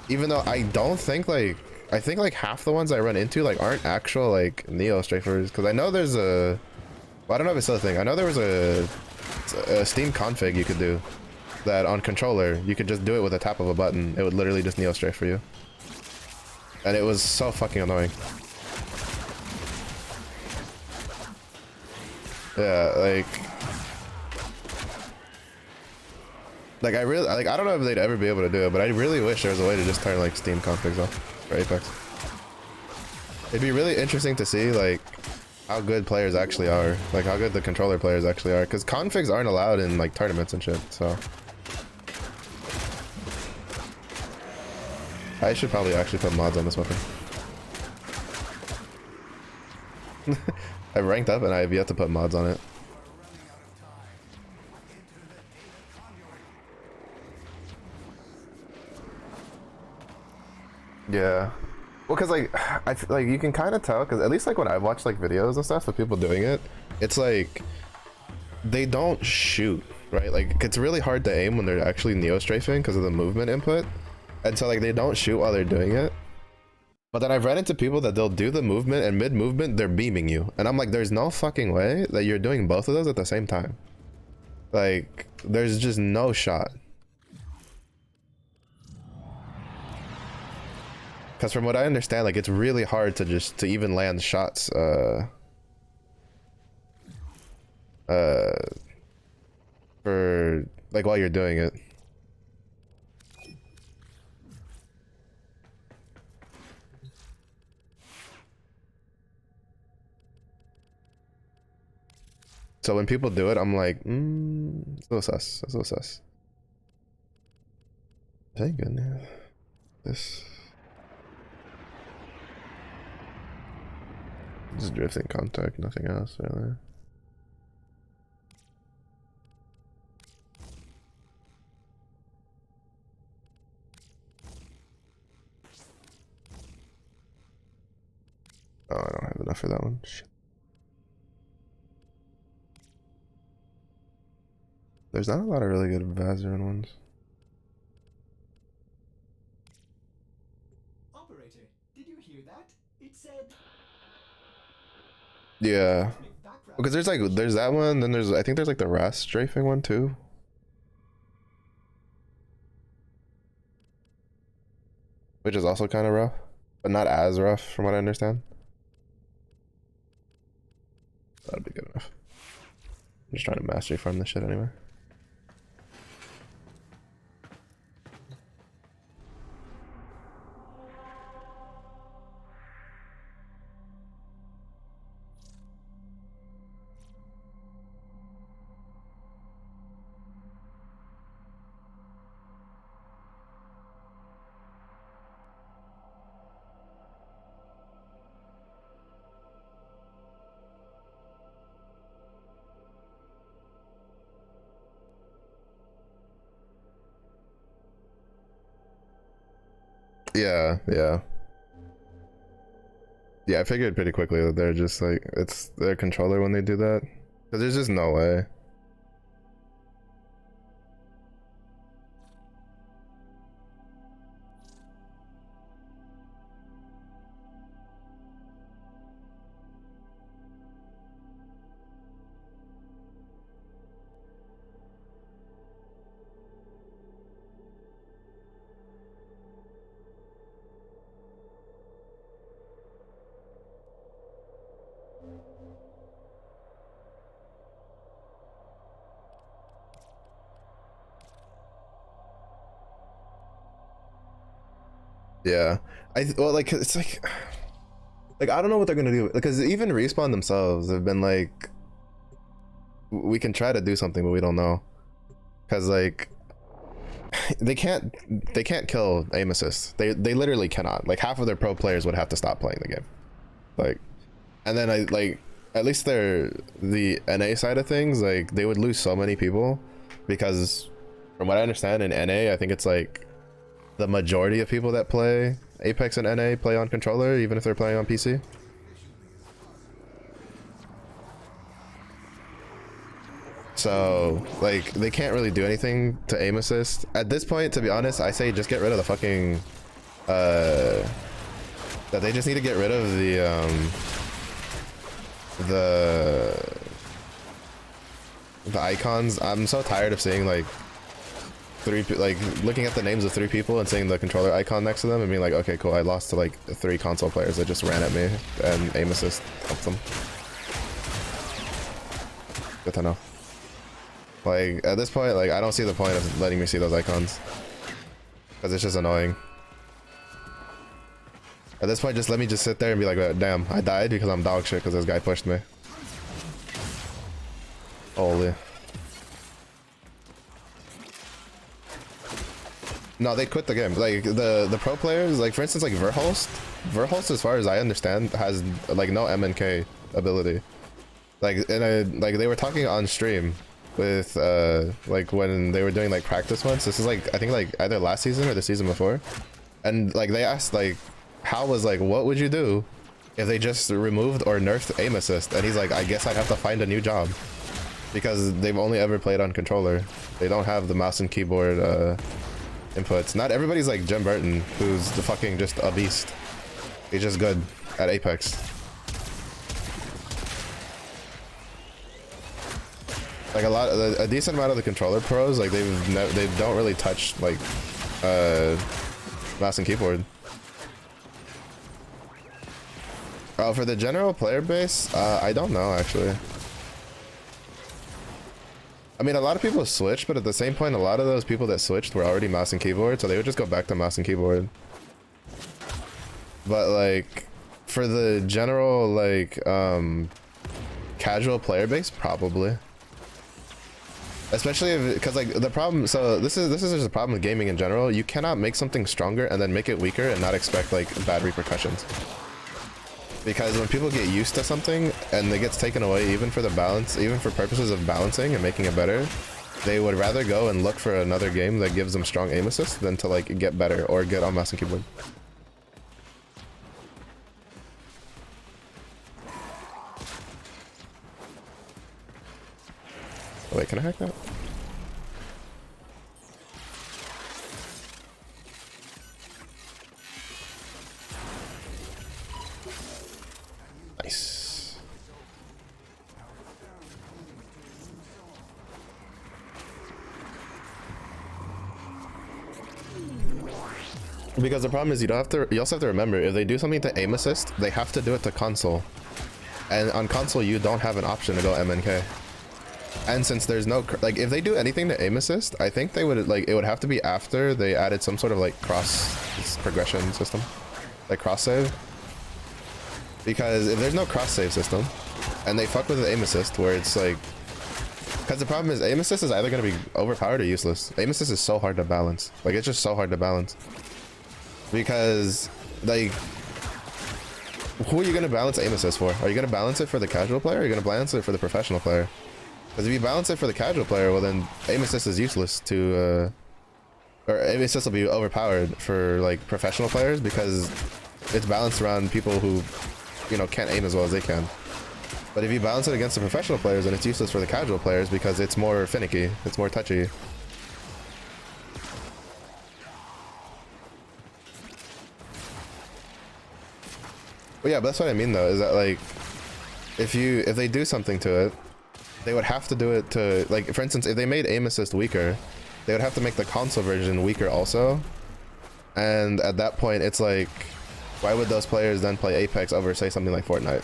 Speaker 1: Even though I don't think like, I think like half the ones I run into like aren't actual like Neo Strafers, because I know there's a, well, I don't know if it's still a thing. I know there was a Steam config you could do that on controller you could just do it with a tap of a button. It would literally just Neo strafe for you. And it was so fucking annoying. Yeah, like I really, like, I don't know if they'd ever be able to do it, but I really wish there was a way to just turn like Steam configs off for Apex. It'd be really interesting to see like how good players actually are, like how good the controller players actually are, because configs aren't allowed in like tournaments and shit. So I should probably actually put mods on this weapon. I've ranked up and I have yet to put mods on it. Yeah. Well, because like I feel like you can kind of tell, because at least like when I've watched like videos and stuff of people doing it, it's like they don't shoot, right? Like it's really hard to aim when they're actually neo strafing because of the movement input, and so like they don't shoot while they're doing it. But then I've run into people that they'll do the movement and mid movement they're beaming you, and I'm like, there's no fucking way that you're doing both of those at the same time. Like there's just no shot. Because from what I understand, like it's really hard to just to even land shots for like while you're doing it. So when people do it, I'm like, it's a little sus. It's a little sus. Thank goodness. This. Just drifting contact, nothing else really. Oh, I don't have enough for that one. Shit. There's not a lot of really good Vazarin ones.
Speaker 2: Operator, did you hear that? It said.
Speaker 1: Yeah. Because there's that one, then I think there's like the Rast strafing one too. Which is also kind of rough, but not as rough from what I understand. That'd be good enough. I'm just trying to mastery farm this shit anyway. Yeah, yeah. Yeah, I figured pretty quickly that they're just like, it's their controller when they do that. Because there's just no way. Yeah, well, like it's like I don't know what they're gonna do, because even Respawn themselves have been like, we can try to do something but we don't know, because like they can't kill aim assist. They literally cannot. Like half of their pro players would have to stop playing the game, like, and then at least the NA side of things, like they would lose so many people, because from what I understand in NA, I think it's like the majority of people that play Apex and NA play on controller, even if they're playing on PC. So like they can't really do anything to aim assist at this point. To be honest, I say just get rid of the fucking that they just need to get rid of the icons. I'm so tired of seeing like like looking at the names of 3 people and seeing the controller icon next to them and being like, okay, cool, I lost to like 3 console players that just ran at me and aim assist helped them. Good to know. Like at this point, like I don't see the point of letting me see those icons because it's just annoying. At this point, just let me just sit there and be like, damn, I died because I'm dog shit because this guy pushed me. Holy. No, they quit the game. Like the pro players, like for instance, like Verholst, as far as I understand, has like no MNK ability. Like like they were talking on stream with like when they were doing like practice ones. This is like I think like either last season or the season before, and like they asked like Hal was like, what would you do if they just removed or nerfed aim assist? And he's like, I guess I'd have to find a new job because they've only ever played on controller. They don't have the mouse and keyboard inputs. Not everybody's like Jim Burton, who's the fucking just a beast. He's just good at Apex. Like a decent amount of the controller pros, like they don't really touch like mouse and keyboard. Oh, for the general player base, I don't know actually. I mean, a lot of people switched, but at the same point, a lot of those people that switched were already mouse and keyboard, so they would just go back to mouse and keyboard. But like, for the general like casual player base, probably. Especially because like the problem, so this is just a problem with gaming in general. You cannot make something stronger and then make it weaker and not expect like bad repercussions. Because when people get used to something and it gets taken away, even for the balance, even for purposes of balancing and making it better, they would rather go and look for another game that gives them strong aim assist than to like get better or get on mouse and keyboard. Oh, wait, can I hack that? Nice. Because the problem is you also have to remember, if they do something to aim assist, they have to do it to console. And on console, you don't have an option to go MNK. And since there's no, like, if they do anything to aim assist, I think they would, like, it would have to be after they added some sort of, like, cross progression system. Like, cross save. Because if there's no cross save system, and they fuck with the aim assist, where it's, like, because the problem is aim assist is either going to be overpowered or useless. Aim assist is so hard to balance. Like, it's just so hard to balance. Because, like, who are you going to balance aim assist for? Are you going to balance it for the casual player, or are you going to balance it for the professional player? Because if you balance it for the casual player, well then aim assist is useless to, or aim assist will be overpowered for like professional players because it's balanced around people who, you know, can't aim as well as they can. But if you balance it against the professional players, then it's useless for the casual players because it's more finicky, it's more touchy. But yeah, but that's what I mean though, is that like, if they do something to it, they would have to do it to, like, for instance, if they made aim assist weaker, they would have to make the console version weaker also. And at that point, it's like, why would those players then play Apex over, say, something like Fortnite?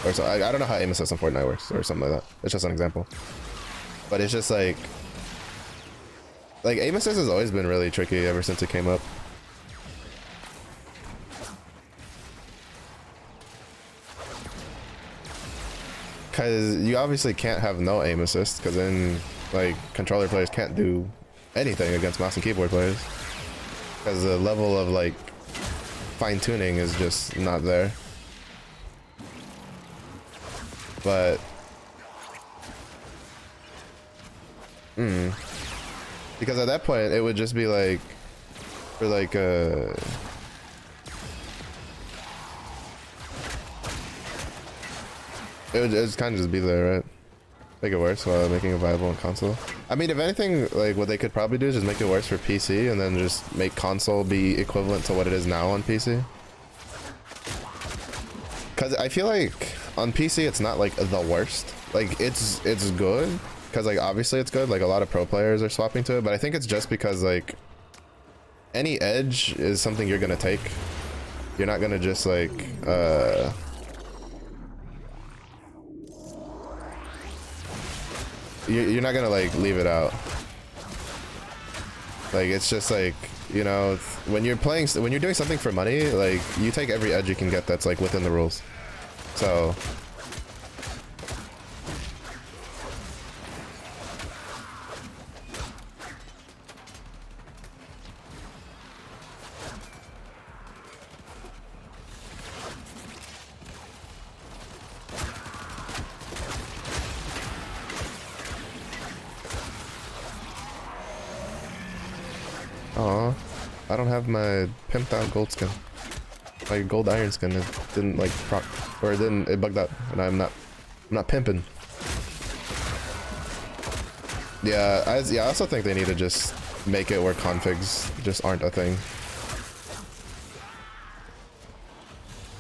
Speaker 1: Or so, I don't know how aim assist in Fortnite works, or something like that. It's just an example. But it's just like aim assist has always been really tricky ever since it came up. Because you obviously can't have no aim assist, because then, like, controller players can't do anything against mouse and keyboard players. Because the level of, like, fine-tuning is just not there. But... Because at that point, it would just be, like, for, like, it would just kind of just be there, right? Make it worse while making it viable on console. I mean, if anything, like, what they could probably do is just make it worse for PC and then just make console be equivalent to what it is now on PC. Because I feel like on PC, it's not, like, the worst. Like, it's good, because like obviously it's good. Like a lot of pro players are swapping to it, but I think it's just because like any edge is something you're gonna take. You're not gonna just like you're not gonna like leave it out. Like it's just like, you know, when you're doing something for money, like you take every edge you can get that's like within the rules. So aw, I don't have my pimped out gold skin. My gold iron skin, it didn't like proc, or it bugged out, and I'm not pimping. Yeah, I also think they need to just make it where configs just aren't a thing.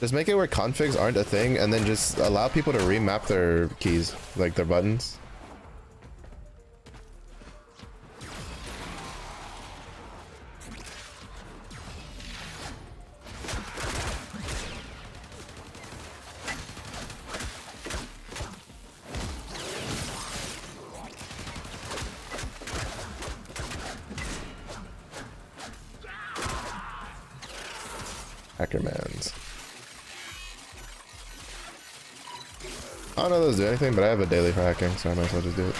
Speaker 1: Just make it where configs aren't a thing, and then just allow people to remap their keys, like their buttons. Hackermans. I don't know if those do anything, but I have a daily for hacking, so I might as well just do it.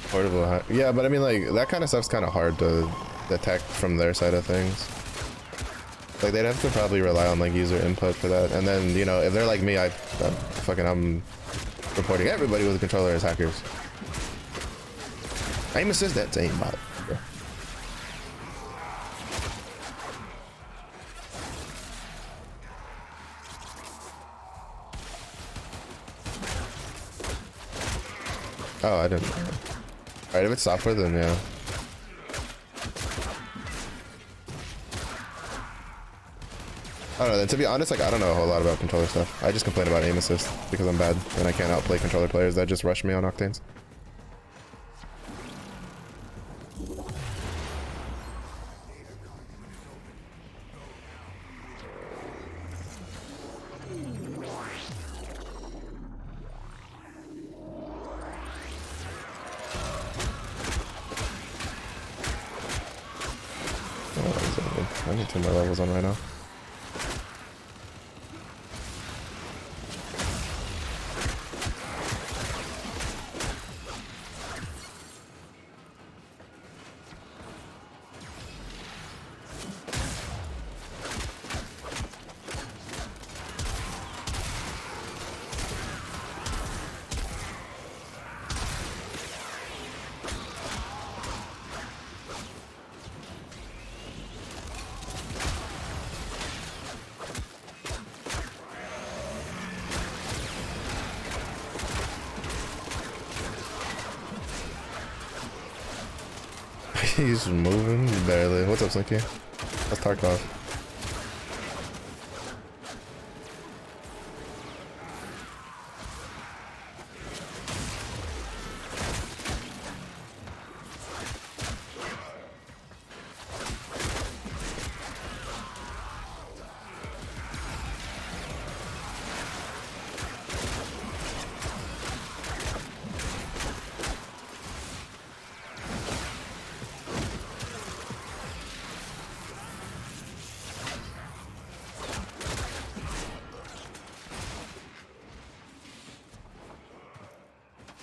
Speaker 1: Portable hack. Yeah, but I mean, like, that kind of stuff's kind of hard to detect from their side of things. Like, they'd have to probably rely on, like, user input for that. And then, you know, if they're like me, I'm reporting everybody with a controller as hackers. Aim assist, that's aimbot. Bro. Oh, I didn't. Alright, if it's software, then yeah. I don't know, then to be honest, like, I don't know a whole lot about controller stuff. I just complain about aim assist because I'm bad and I can't outplay controller players that just rush me on octanes. Oh, I need 2 more levels on Rhino. He's moving barely. What's up, Slinky? That's Tarkov.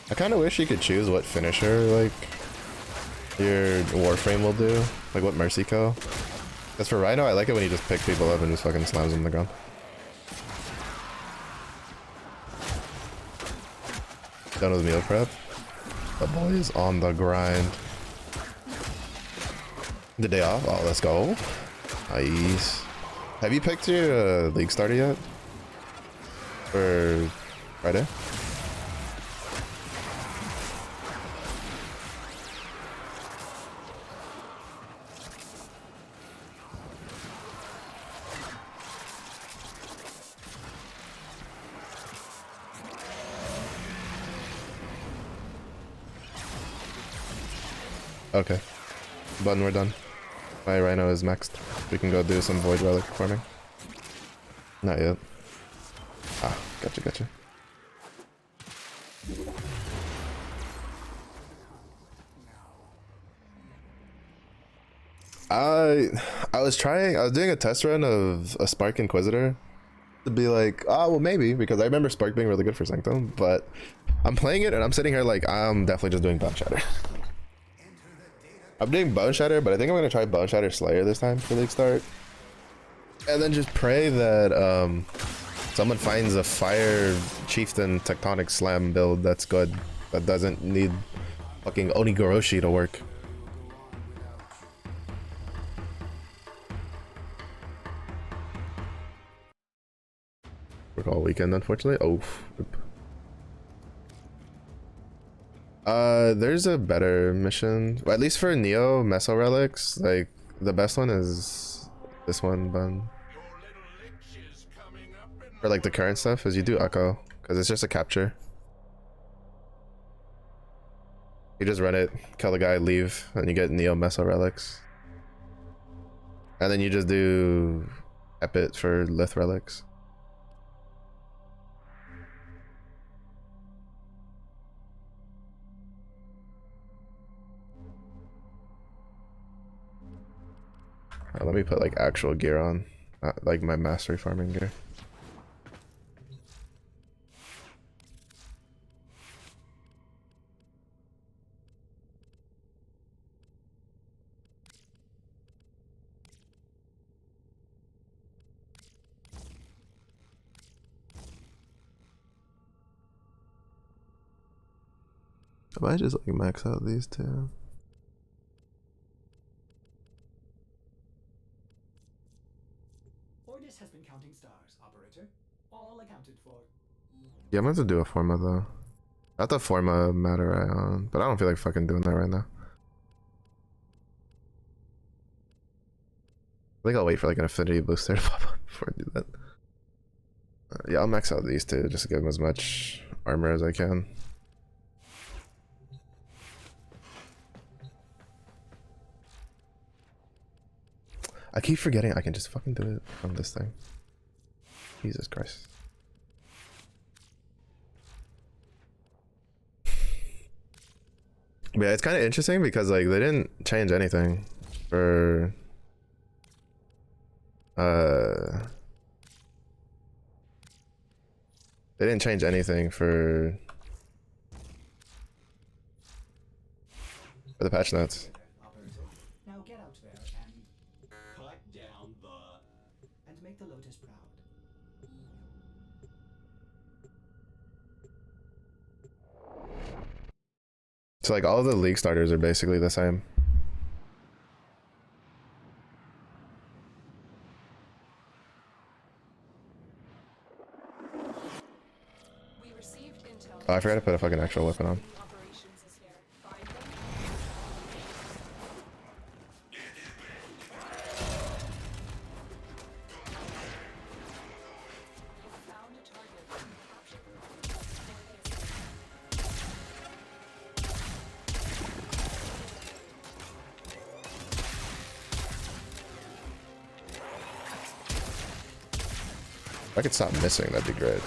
Speaker 1: I kind of wish you could choose what finisher, like, your Warframe will do. Like, what Mercy Co. As for Rhino, I like it when you just pick people up and just fucking slams them on the ground. Done with meal prep. The boy is on the grind. The day off? Oh, let's go. Nice. Have you picked your league starter yet? For Friday? Okay. Button, we're done. My Rhino is maxed. We can go do some Void Relic farming. Not yet. Ah, gotcha. I was doing a test run of a Spark Inquisitor to be like, oh well maybe, because I remember Spark being really good for Sanctum, but I'm playing it and I'm sitting here like I'm definitely just doing Bone Shatter. I'm doing Bone Shatter, but I think I'm gonna try Bone Shatter Slayer this time for League Start. And then just pray that someone finds a Fire Chieftain Tectonic Slam build that's good, that doesn't need fucking Onigoroshi to work. Work all weekend, unfortunately. Oh. There's a better mission. Well, at least for Neo Meso Relics, like the best one is this one, but for like the current stuff is you do Echo, because it's just a capture. You just run it, kill the guy, leave, and you get Neo Meso Relics. And then you just do Epit for Lith Relics. Let me put like actual gear on, like my mastery farming gear. I might just like max out these two.
Speaker 2: Ordis has been counting stars, operator. All accounted for.
Speaker 1: Yeah, I'm gonna have to do a Forma though. Not the Forma matter Ion, but I don't feel like fucking doing that right now. I think I'll wait for like an affinity booster to pop up before I do that. Yeah, I'll max out these two just to give them as much armor as I can. I keep forgetting I can just fucking do it from this thing. Jesus Christ. But yeah, it's kind of interesting because like they didn't change anything for they didn't change anything for the patch notes.
Speaker 2: Now get out there and cut down the and make the Lotus proud.
Speaker 1: So like all of the league starters are basically the same. Oh, I forgot to put a fucking actual weapon on. If I could stop missing, that'd be great.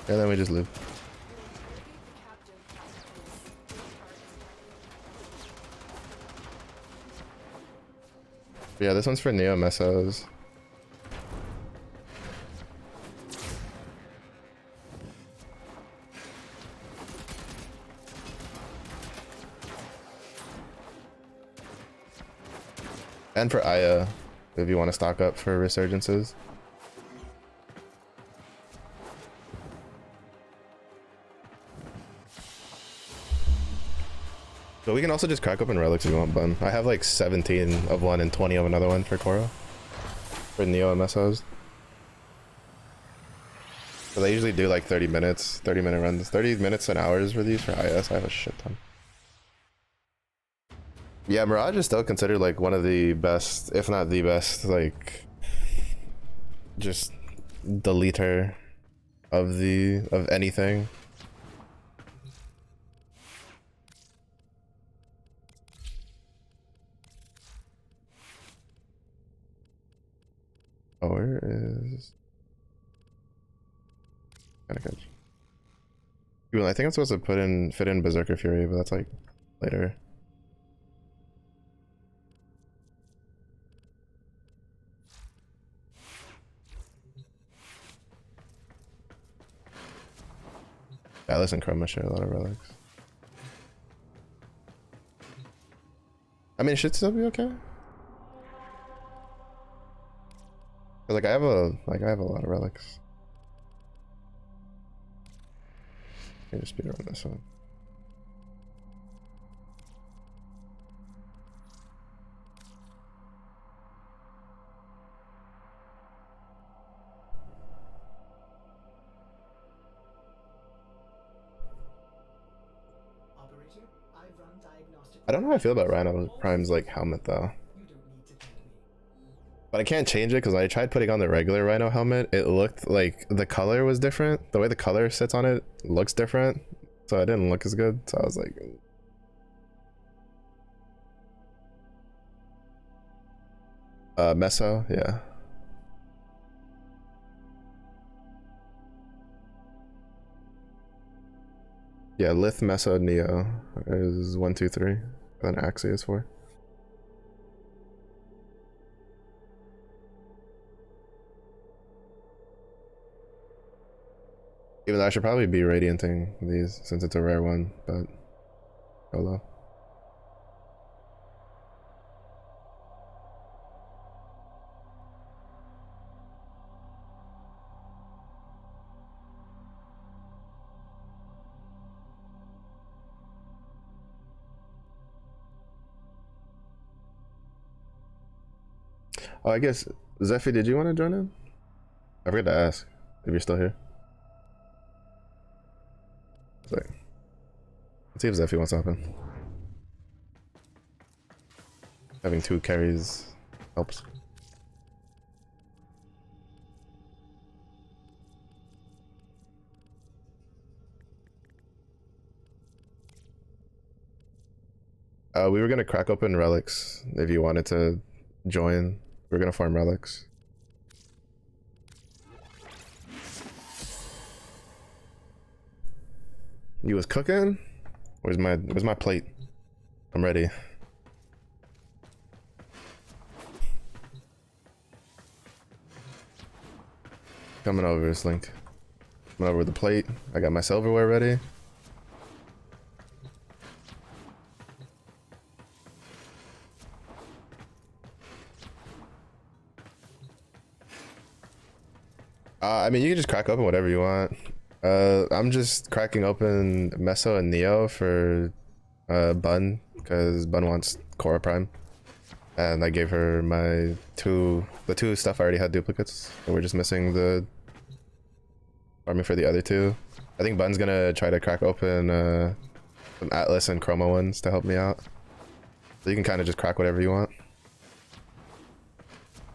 Speaker 1: And then we just live. Yeah, this one's for Neo Mesos. And for Aya, if you want to stock up for resurgences. But we can also just crack open relics if you want, Bun. I have like 17 of one and 20 of another one for Koro. For Neo and Mesos. So they usually do like 30 minutes, 30-minute runs. 30 minutes and hours for these for IS. I have a shit ton. Yeah, Mirage is still considered like one of the best, if not the best, like just deleter of anything. Oh, where is kind of good. Well, I think I'm supposed to fit in Berserker Fury, but that's like later. Atlas and Chroma share a lot of relics. I mean, it should still be okay. Like I have a lot of relics. Let me just speed around this one.
Speaker 2: Operator, I've run diagnostic.
Speaker 1: I don't know how I feel about Rhino Prime's like helmet though.
Speaker 2: You don't need to thank me.
Speaker 1: But I can't change it because I tried putting on the regular Rhino helmet. It looked like the color was different. The way the color sits on it looks different. So it didn't look as good. So I was like... Meso, yeah. Yeah, Lith, Meso, Neo is 1, 2, 3. Then Axie is 4. Even though I should probably be radianting these since it's a rare one, but hello. Oh, I guess Zephy, did you want to join in? I forgot to ask if you're still here. It's like, let's see if Zephy wants to hop in. Having 2 carries helps. We were gonna crack open relics if you wanted to join. We're gonna farm relics. You was cooking? Where's my plate? I'm ready. Coming over, Slink. Coming over with the plate. I got my silverware ready. I mean, you can just crack open whatever you want. I'm just cracking open Meso and Neo for Bun, because Bun wants Cora Prime. And I gave her my the two stuff I already had duplicates. And we're just missing the army for the other 2. I think Bun's gonna try to crack open some Atlas and Chroma ones to help me out. So you can kind of just crack whatever you want.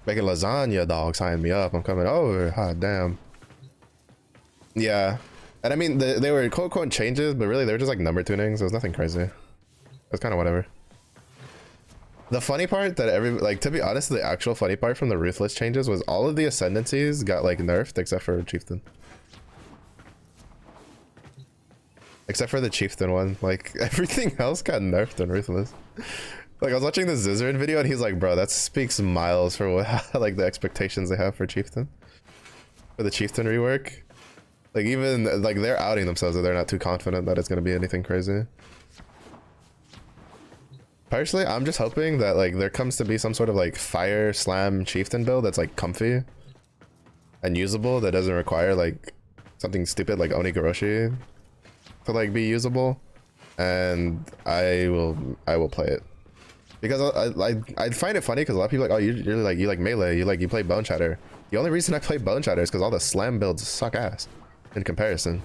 Speaker 1: Making lasagna, dog, sign me up. I'm coming over. Hot damn. Yeah. And I mean, they were quote-unquote changes, but really they were just like number tunings. It was nothing crazy. It was kind of whatever. The funny part that to be honest, the actual funny part from the Ruthless changes was all of the ascendancies got like nerfed except for Chieftain. Except for the Chieftain one. Like everything else got nerfed in Ruthless. Like I was watching the Zizarin video and he's like, bro, that speaks miles for what like the expectations they have for Chieftain. For the Chieftain rework. Like even like they're outing themselves that they're not too confident that it's gonna be anything crazy. Personally, I'm just hoping that like there comes to be some sort of like fire slam Chieftain build that's like comfy and usable, that doesn't require like something stupid like Onigoroshi to like be usable, and I will play it. Because I find it funny because a lot of people are like, oh, you like melee, you play Bone Shatter. The only reason I play Bone Shatter is because all the slam builds suck ass in comparison.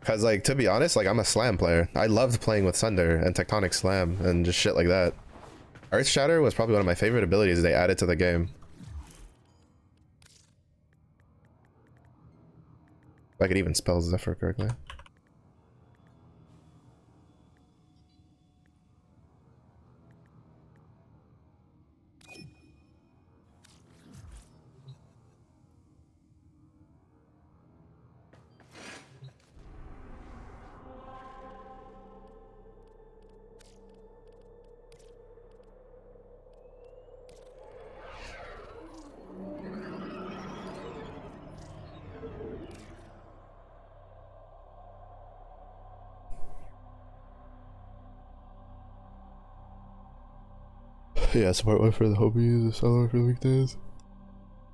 Speaker 1: Because like, to be honest, like I'm a slam player. I loved playing with Sunder and Tectonic Slam and just shit like that. Earth Shatter was probably one of my favorite abilities they added to the game. If I could even spell Zephyr correctly. Yeah, support one for the homies, solo for the weekdays.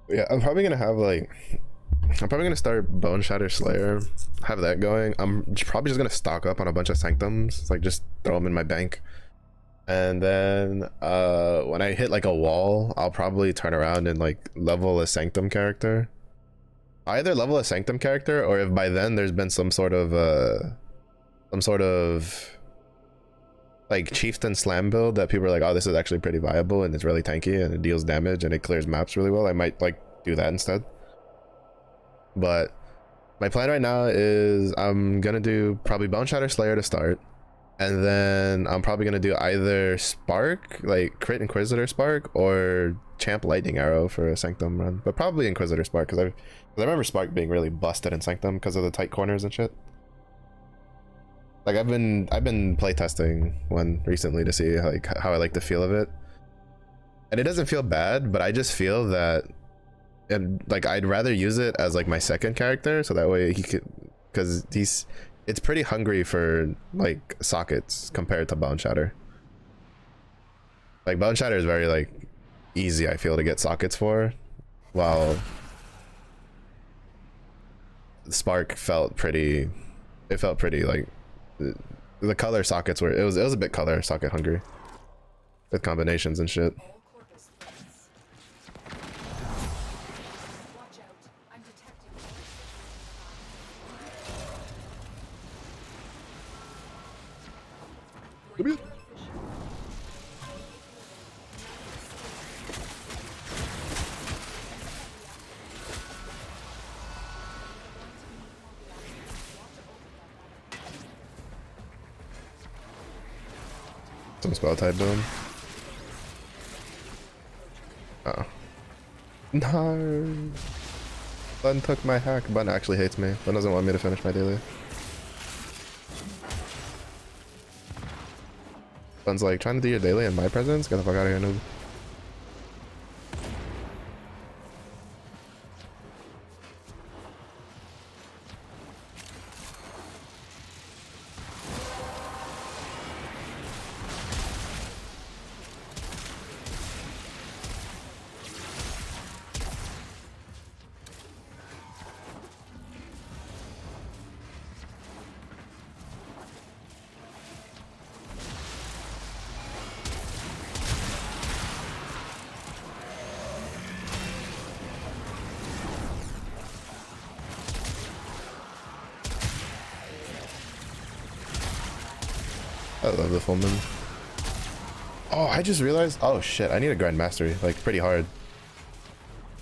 Speaker 1: Yeah, I'm probably gonna have like, I'm probably gonna start Bone Shatter Slayer, have that going. I'm probably just gonna stock up on a bunch of Sanctums, like just throw them in my bank. And then when I hit like a wall, I'll probably turn around and like level a Sanctum character. Either level a Sanctum character, or if by then there's been some sort of like Chieftain Slam build that people are like, oh, this is actually pretty viable and it's really tanky and it deals damage and it clears maps really well, I might like do that instead. But my plan right now is I'm gonna do probably Bone Shatter Slayer to start, and then I'm probably gonna do either Spark, like Crit Inquisitor Spark, or Champ Lightning Arrow for a Sanctum run, but probably Inquisitor Spark because I remember Spark being really busted in Sanctum because of the tight corners and shit. Like I've been playtesting one recently to see like how I like the feel of it, and it doesn't feel bad, but I just feel that, and like I'd rather use it as like my second character, so that way he could, because it's pretty hungry for like sockets compared to Bone Shatter. Like Bone Shatter is very like easy, I feel, to get sockets for, while Spark felt pretty, it felt pretty like the color sockets were, it was a bit color socket hungry with combinations and shit. Some spell type build. Uh oh. No. Bun took my hack. Bun actually hates me. Bun doesn't want me to finish my daily. Bun's like, trying to do your daily in my presence? Get the fuck out of here, noob. I love the full moon. Oh, I just realized, oh shit, I need a grind mastery, like pretty hard.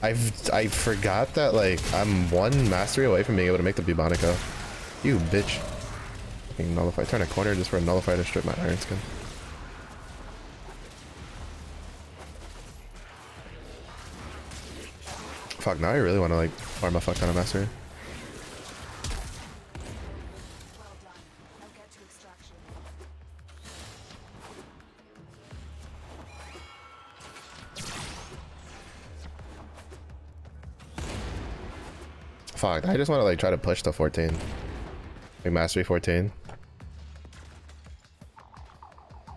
Speaker 1: I forgot that like I'm one mastery away from being able to make the Bubonica. You bitch. Fucking nullify. Turn a corner just for a nullify to strip my iron skin. Fuck, now I really want to like farm a fuck ton of mastery. Fuck, I just want to like try to push to 14. Like mastery 14.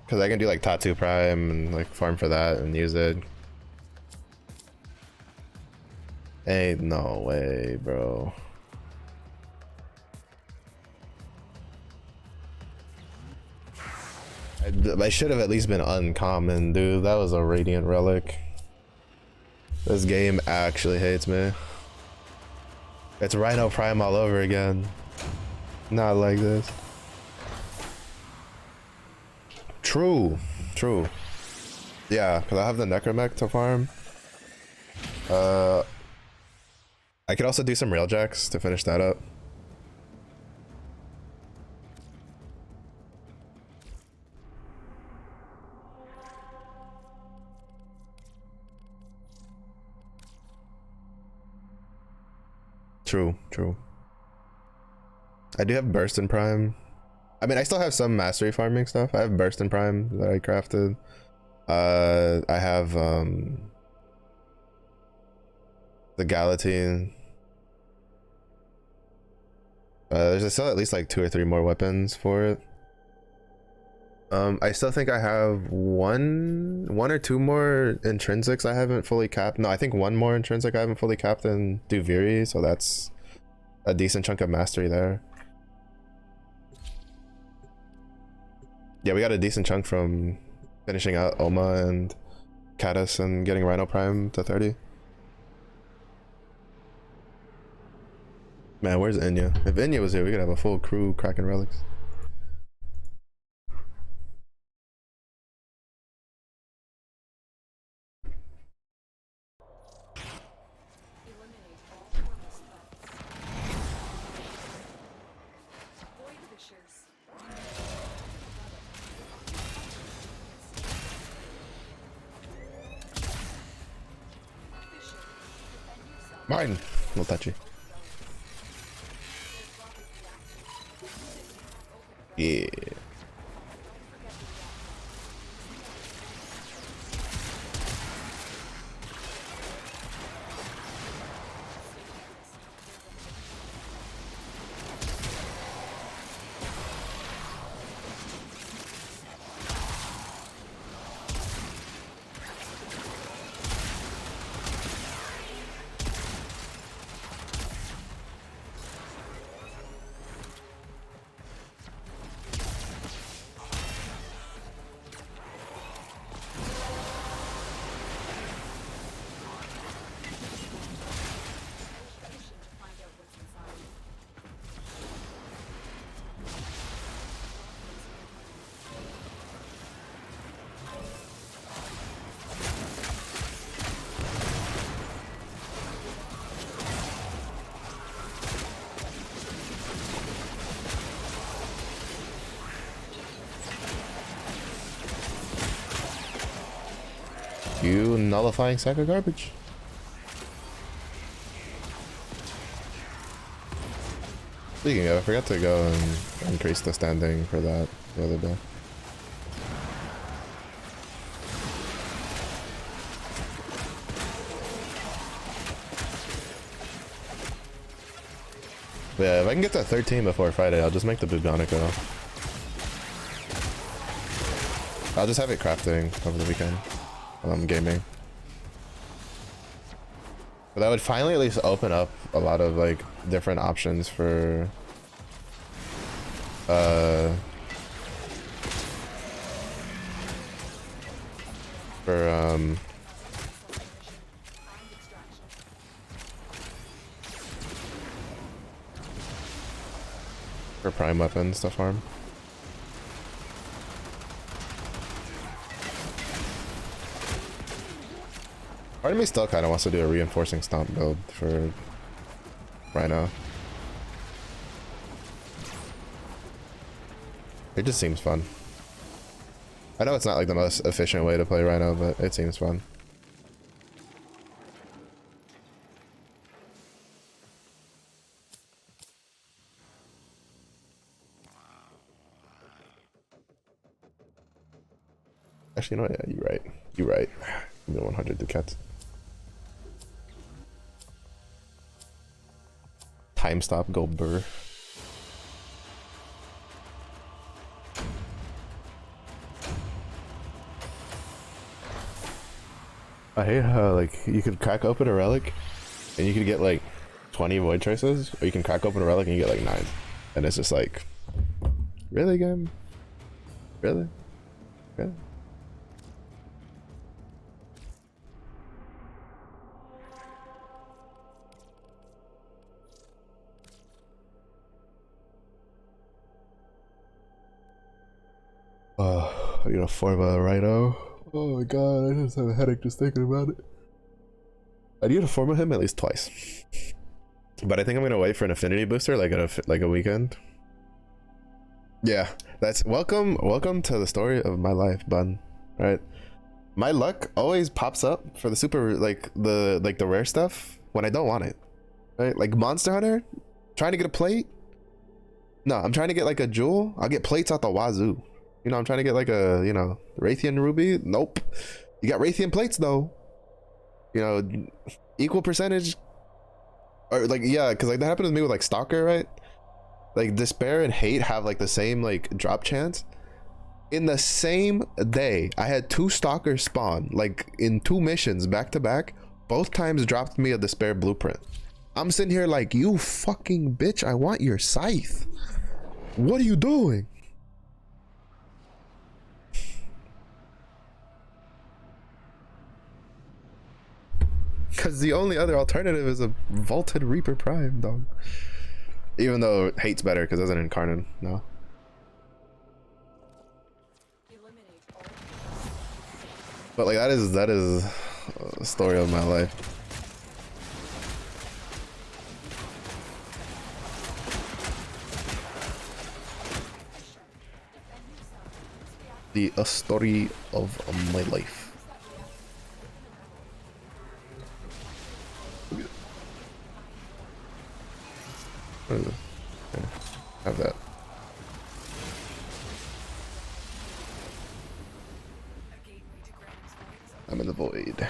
Speaker 1: Cause I can do like Tattoo Prime and like farm for that and use it. Ain't no way, bro. I should have at least been uncommon, dude. That was a Radiant Relic. This game actually hates me. It's Rhino Prime all over again. Not like this. True. True. Yeah, because I have the necromech to farm. Uh, I could also do some railjacks to finish that up. True, true. I do have burst in prime. I mean, I still have some mastery farming stuff. I have burst in prime that I crafted. I have the Galatine. There's still at least like 2 or 3 more weapons for it. I still think I have one or two more intrinsics I haven't fully capped. No, I think one more intrinsic I haven't fully capped in Duviri, so that's a decent chunk of mastery there. Yeah, we got a decent chunk from finishing out Oma and Caddis and getting Rhino Prime to 30. Man, where's Inya? If Inya was here, we could have a full crew cracking relics. Mine! No touchy. Yeah. You nullifying sack of garbage. Speaking of, I forgot to go and increase the standing for that the other day. But yeah, if I can get to 13 before Friday, I'll just make the Bubonico. I'll just have it crafting over the weekend while I'm gaming. But that would finally at least open up a lot of like different options for for prime weapons to farm. Part of me still kind of wants to do a reinforcing stomp build for Rhino. It just seems fun. I know it's not like the most efficient way to play Rhino, but it seems fun. Actually, you know what? Yeah, you're right. You're right. Give me 100 ducats. Time stop, go burr. I hate how like you could crack open a relic and you could get like 20 void traces, or you can crack open a relic and you get like 9. And it's just like, really, game? Really? Really? I gotta form a Rhino. Oh my god, I just have a headache just thinking about it. I need to farm him at least twice. But I think I'm gonna wait for an affinity booster like a weekend. Yeah, that's welcome to the story of my life, bun. Right? My luck always pops up for the super the rare stuff when I don't want it. Right? Like Monster Hunter, trying to get a plate. No, I'm trying to get like a jewel. I'll get plates out the wazoo. You know, I'm trying to get like a, you know, Raytheon ruby. Nope. You got Raytheon plates though. You know, equal percentage. Or like, yeah, because like that happened to me with like Stalker, right? Like Despair and Hate have like the same like drop chance. In the same day, I had 2 Stalkers spawn, like in 2 missions back to back. Both times dropped me a Despair blueprint. I'm sitting here like, you fucking bitch, I want your scythe. What are you doing? Because the only other alternative is a vaulted Reaper Prime, dog. Even though Hate's better because it doesn't incarnate, no. But like that is a story of my life. A story of my life. What is it? Okay. Have that. I'm in the void.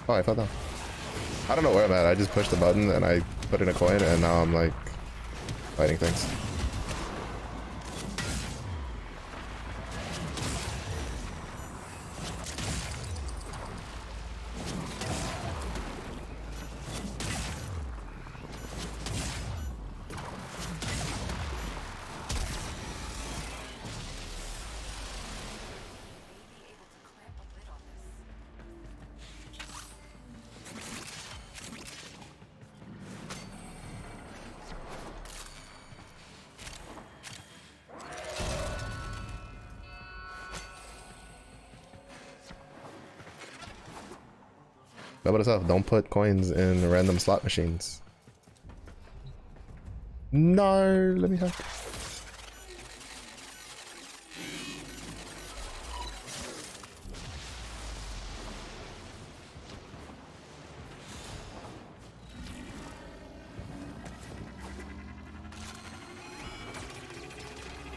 Speaker 1: Oh, I fell down. I don't know where I'm at. I just pushed the button and I put in a coin and now I'm like fighting things. About yourself, don't put coins in random slot machines. No, let me have.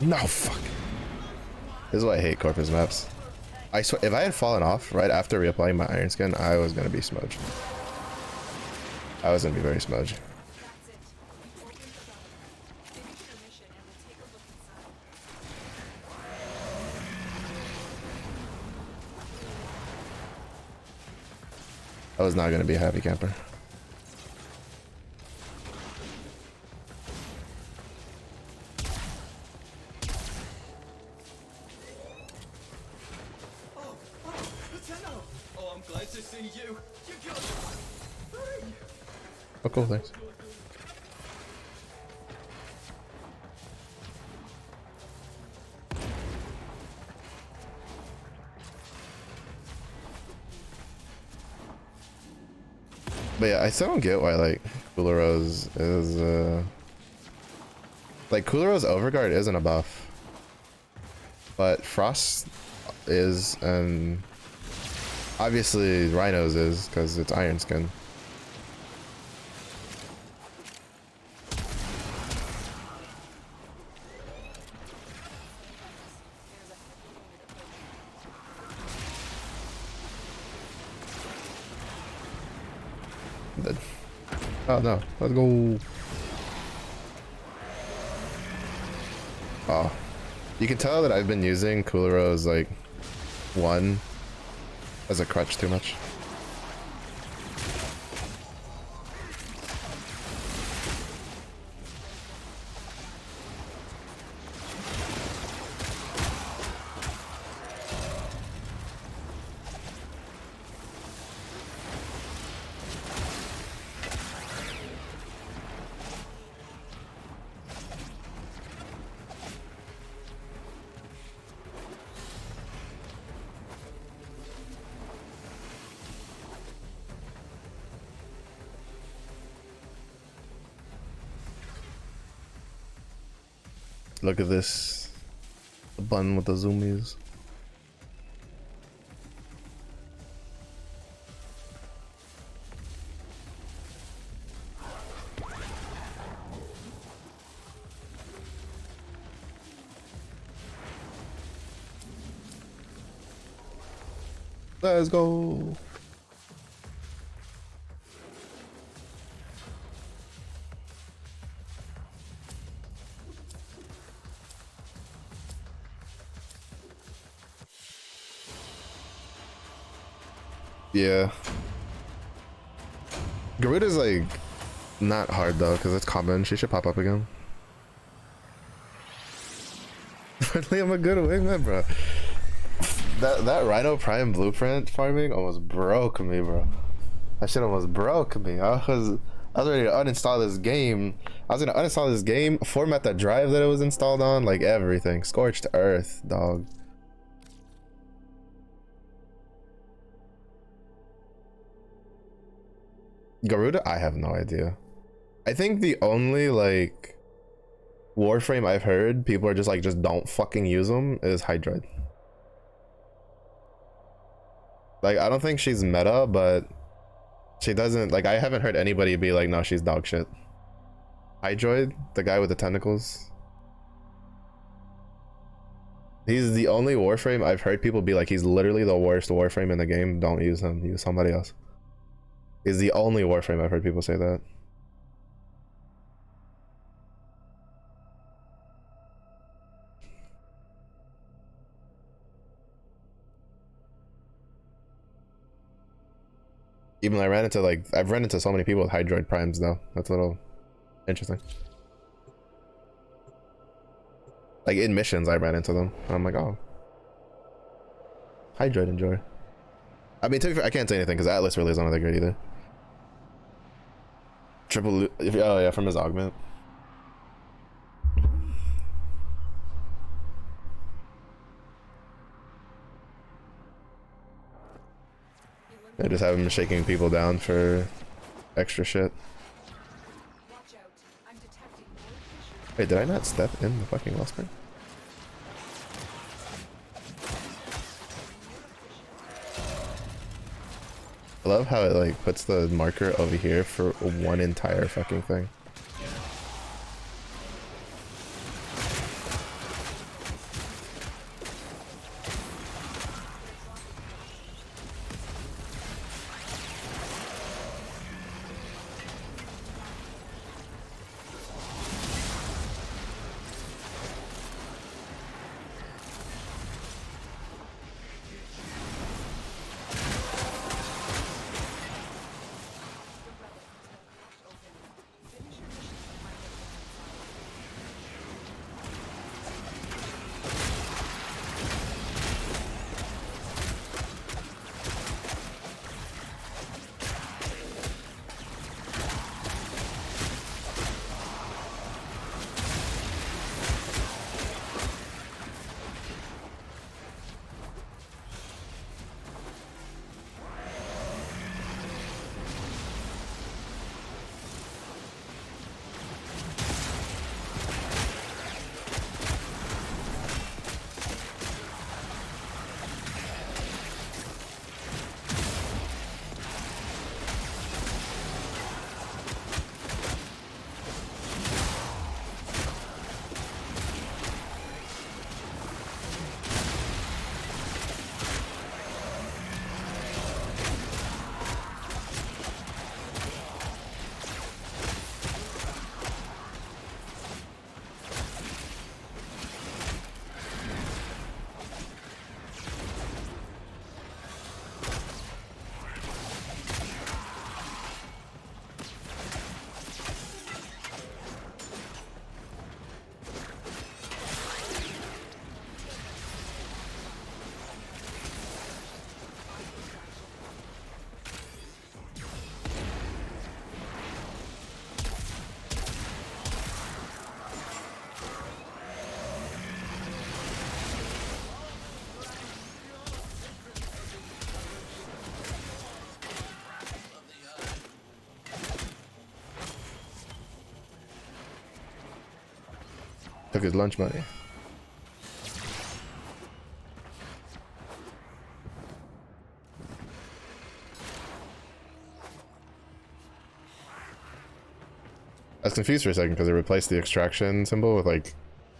Speaker 1: No, fuck. This is why I hate Corpus maps. I swear, if I had fallen off right after reapplying my iron skin, I was gonna be smudged. I was gonna be very smudged. I was not gonna be a happy camper. Oh, cool, thanks. But yeah, I still don't get why like Cooleros is like Cooleros Overguard isn't a buff, but Frost is, and obviously Rhino's is because it's iron skin. Oh no, let's go. Oh, you can tell that I've been using Coolero's like 1 as a crutch too much. Look at this. The bun with the zoomies. Let's go. Yeah. Garuda's like not hard though, because it's common. She should pop up again. Finally, I'm a good wingman, bro. That Rhino Prime blueprint farming almost broke me, bro. That shit almost broke me. I was ready to uninstall this game. I was gonna uninstall this game, format that drive that it was installed on, like everything. Scorched earth, dog. Garuda? I have no idea. I think the only like Warframe I've heard people are just like, just don't fucking use them is Hydroid. Like, I don't think she's meta, but she doesn't, like, I haven't heard anybody be like, no, she's dog shit. Hydroid, the guy with the tentacles. He's the only Warframe I've heard people be like, he's literally the worst Warframe in the game. Don't use him, use somebody else. He's the only Warframe I've heard people say that. Even I ran into like, I've run into so many people with Hydroid primes though. That's a little interesting. Like in missions I ran into them. And I'm like, oh. Hydroid enjoy. I mean, I can't say anything because Atlas really is not that great either. Triple, oh yeah, from his augment. I just have him shaking people down for extra shit. Wait, did I not step in the fucking wellspring? I love how it like puts the marker over here for one entire fucking thing. Took his lunch money. I was confused for a second because they replaced the extraction symbol with like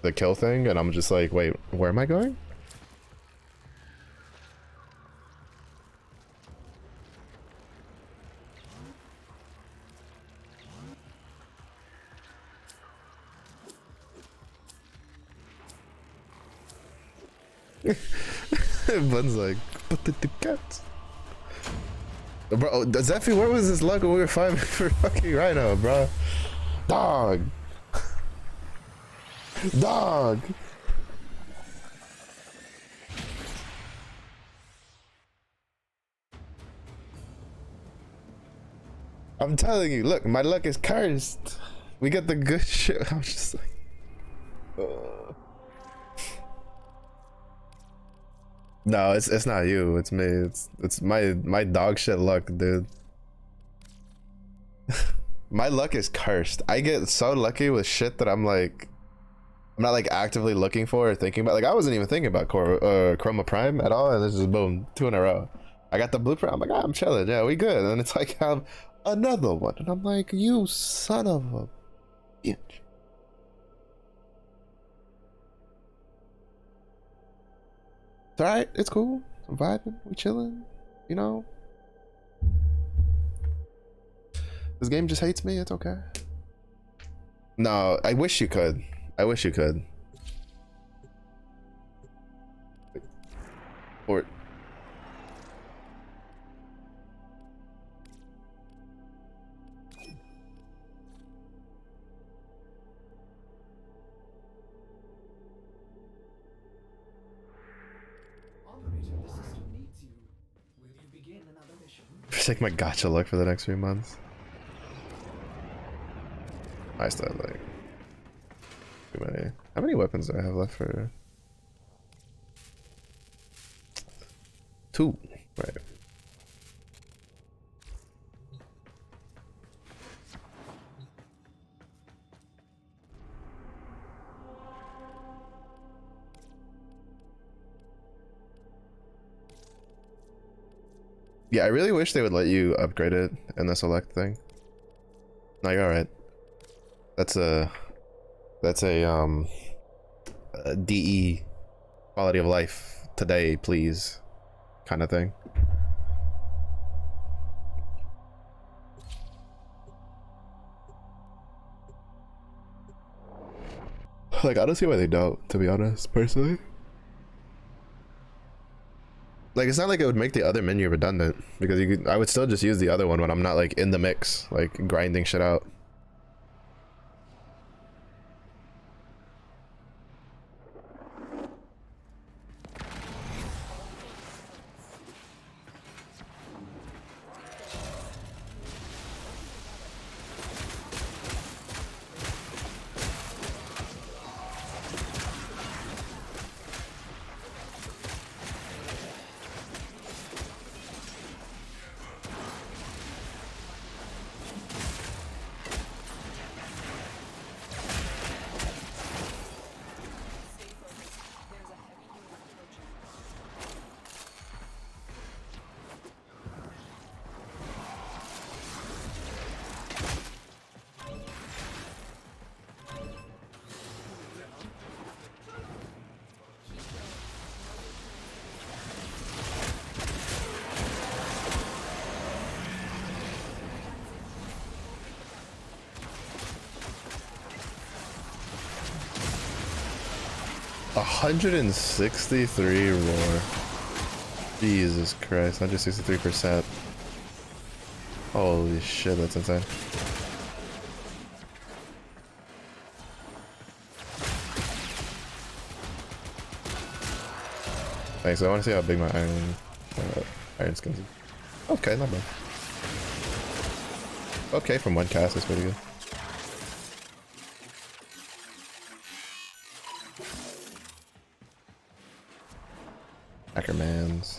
Speaker 1: the kill thing, and I'm just like, wait, where am I going? Bun's like, but the cat. Bro, Zephy, where was this luck when we were fighting for fucking Rhino, bro? Dog. Dog. I'm telling you, look, my luck is cursed. We get the good shit. I'm just like, no, it's not you. It's me. It's my dog shit luck, dude. My luck is cursed. I get so lucky with shit that I'm not like actively looking for or thinking about. Like I wasn't even thinking about Chroma Prime at all, and this is boom, 2 in a row. I got the blueprint. I'm like, I'm chilling. Yeah, we good. And it's like, I have another one, and I'm like, you son of a bitch. It's alright. It's cool. I'm vibing. We chilling. You know. This game just hates me. It's okay. No, I wish you could. I wish you could. Or
Speaker 2: Operator, the system needs you. Will you begin another mission?
Speaker 1: just like my gotcha luck for the next 3 months. I still have like too many. How many weapons do I have left for? 2, right? Yeah, I really wish they would let you upgrade it in the select thing. No, you're alright. That's a DE, quality of life today, please, kind of thing. Like, I don't see why they don't, to be honest, personally. Like, it's not like it would make the other menu redundant, because I would still just use the other one when I'm not like in the mix, like grinding shit out. $163 roar. Jesus Christ, 163%. Holy shit, that's insane. Thanks, I want to see how big my iron skins are. Okay, not bad. Okay, from one cast, that's pretty good. Ackermans.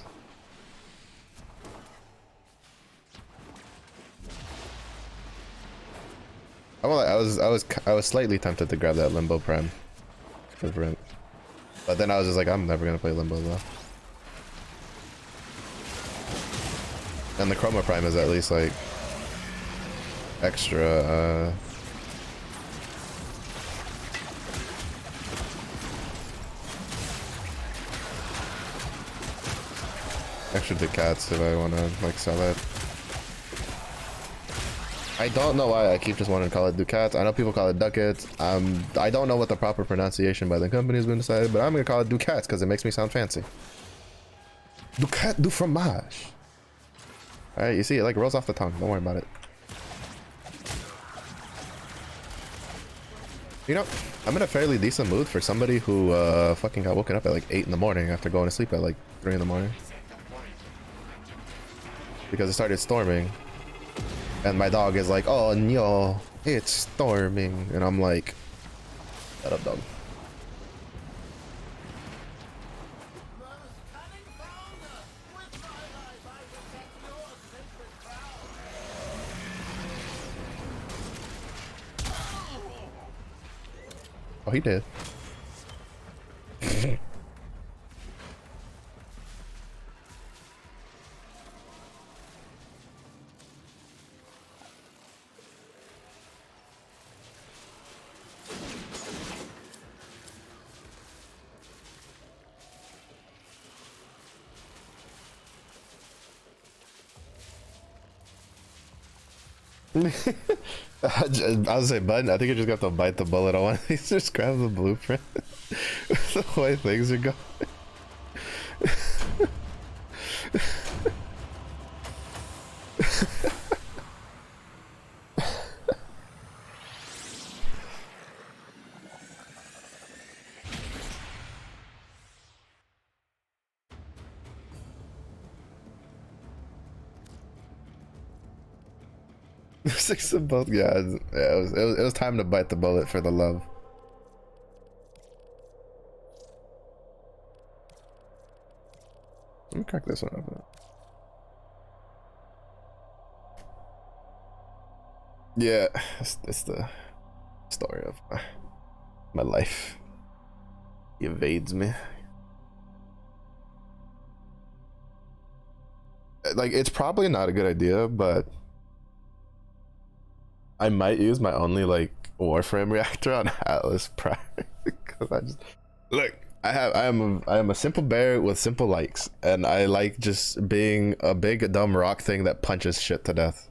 Speaker 1: I was slightly tempted to grab that Limbo Prime. different. But then I was just like, I'm never gonna play Limbo though. And the Chroma Prime is at least like extra extra Ducats if I wanna like sell it. I don't know why I keep just wanting to call it Ducats. I know people call it Ducats. I don't know what the proper pronunciation by the company has been decided, but I'm gonna call it Ducats because it makes me sound fancy. Ducat du fromage. Alright, you see it like rolls off the tongue. Don't worry about it. You know, I'm in a fairly decent mood for somebody who fucking got woken up at like 8 in the morning after going to sleep at like 3 in the morning. Because it started storming. And my dog is like, oh no, it's storming. And I'm like, shut up, dog. Oh, he did. I was say button. I think you just got to bite the bullet on one of these. Just grab the blueprint. The way things are going. Six of both. Yeah, it was time to bite the bullet for the love. Let me crack this one open. Yeah, it's the story of my life. He evades me. Like, it's probably not a good idea, but I might use my only like Warframe reactor on Atlas Prime because I just look. I am a simple bear with simple likes, and I like just being a big dumb rock thing that punches shit to death.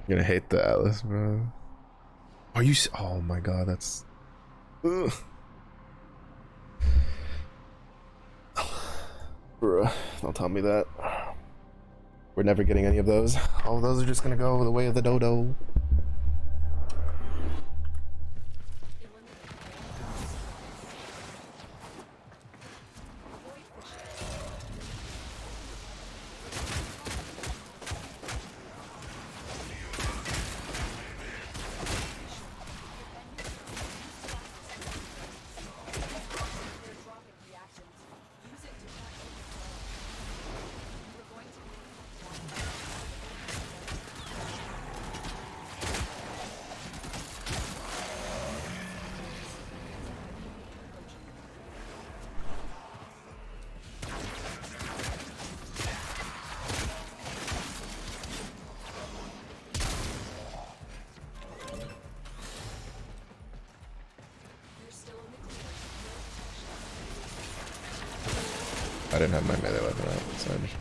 Speaker 1: You're gonna hate the Atlas, bro. Are you? Oh my god, that's. Ugh. Bruh, don't tell me that. We're never getting any of those. All of those are just gonna go the way of the dodo. I didn't have my melee weapon out, so I just...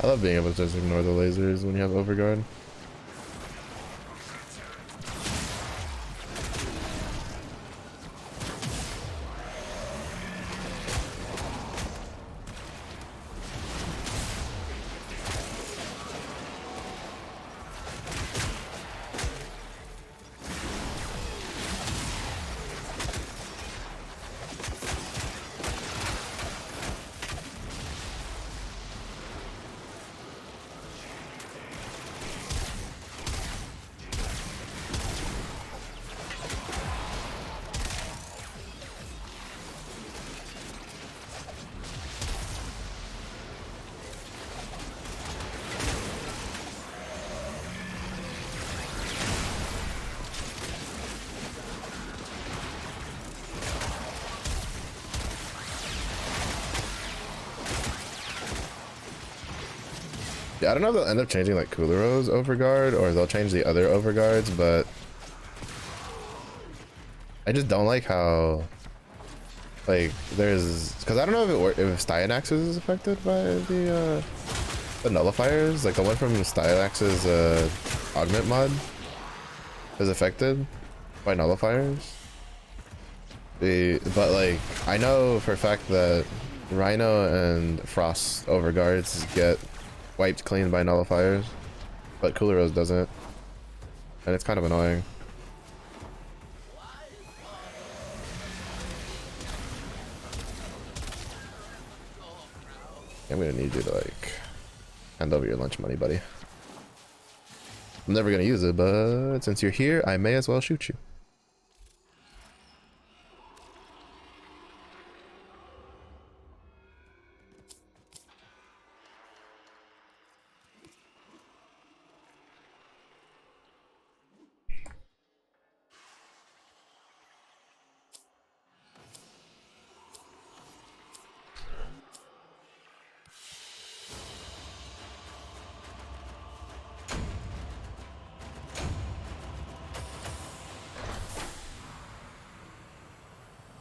Speaker 1: I love being able to just ignore the lasers when you have overguard. Yeah, I don't know if they'll end up changing like Kulero's overguard or they'll change the other overguards, but I just don't like how like there's because I don't know if Styanax's is affected by the nullifiers. Like the one from Styanax's augment mod is affected by nullifiers. But like I know for a fact that Rhino and Frost overguards get wiped clean by nullifiers, but Kulero's doesn't, and it's kind of annoying. I'm gonna need you to like hand over your lunch money, buddy. I'm never gonna use it, but since you're here, I may as well shoot you.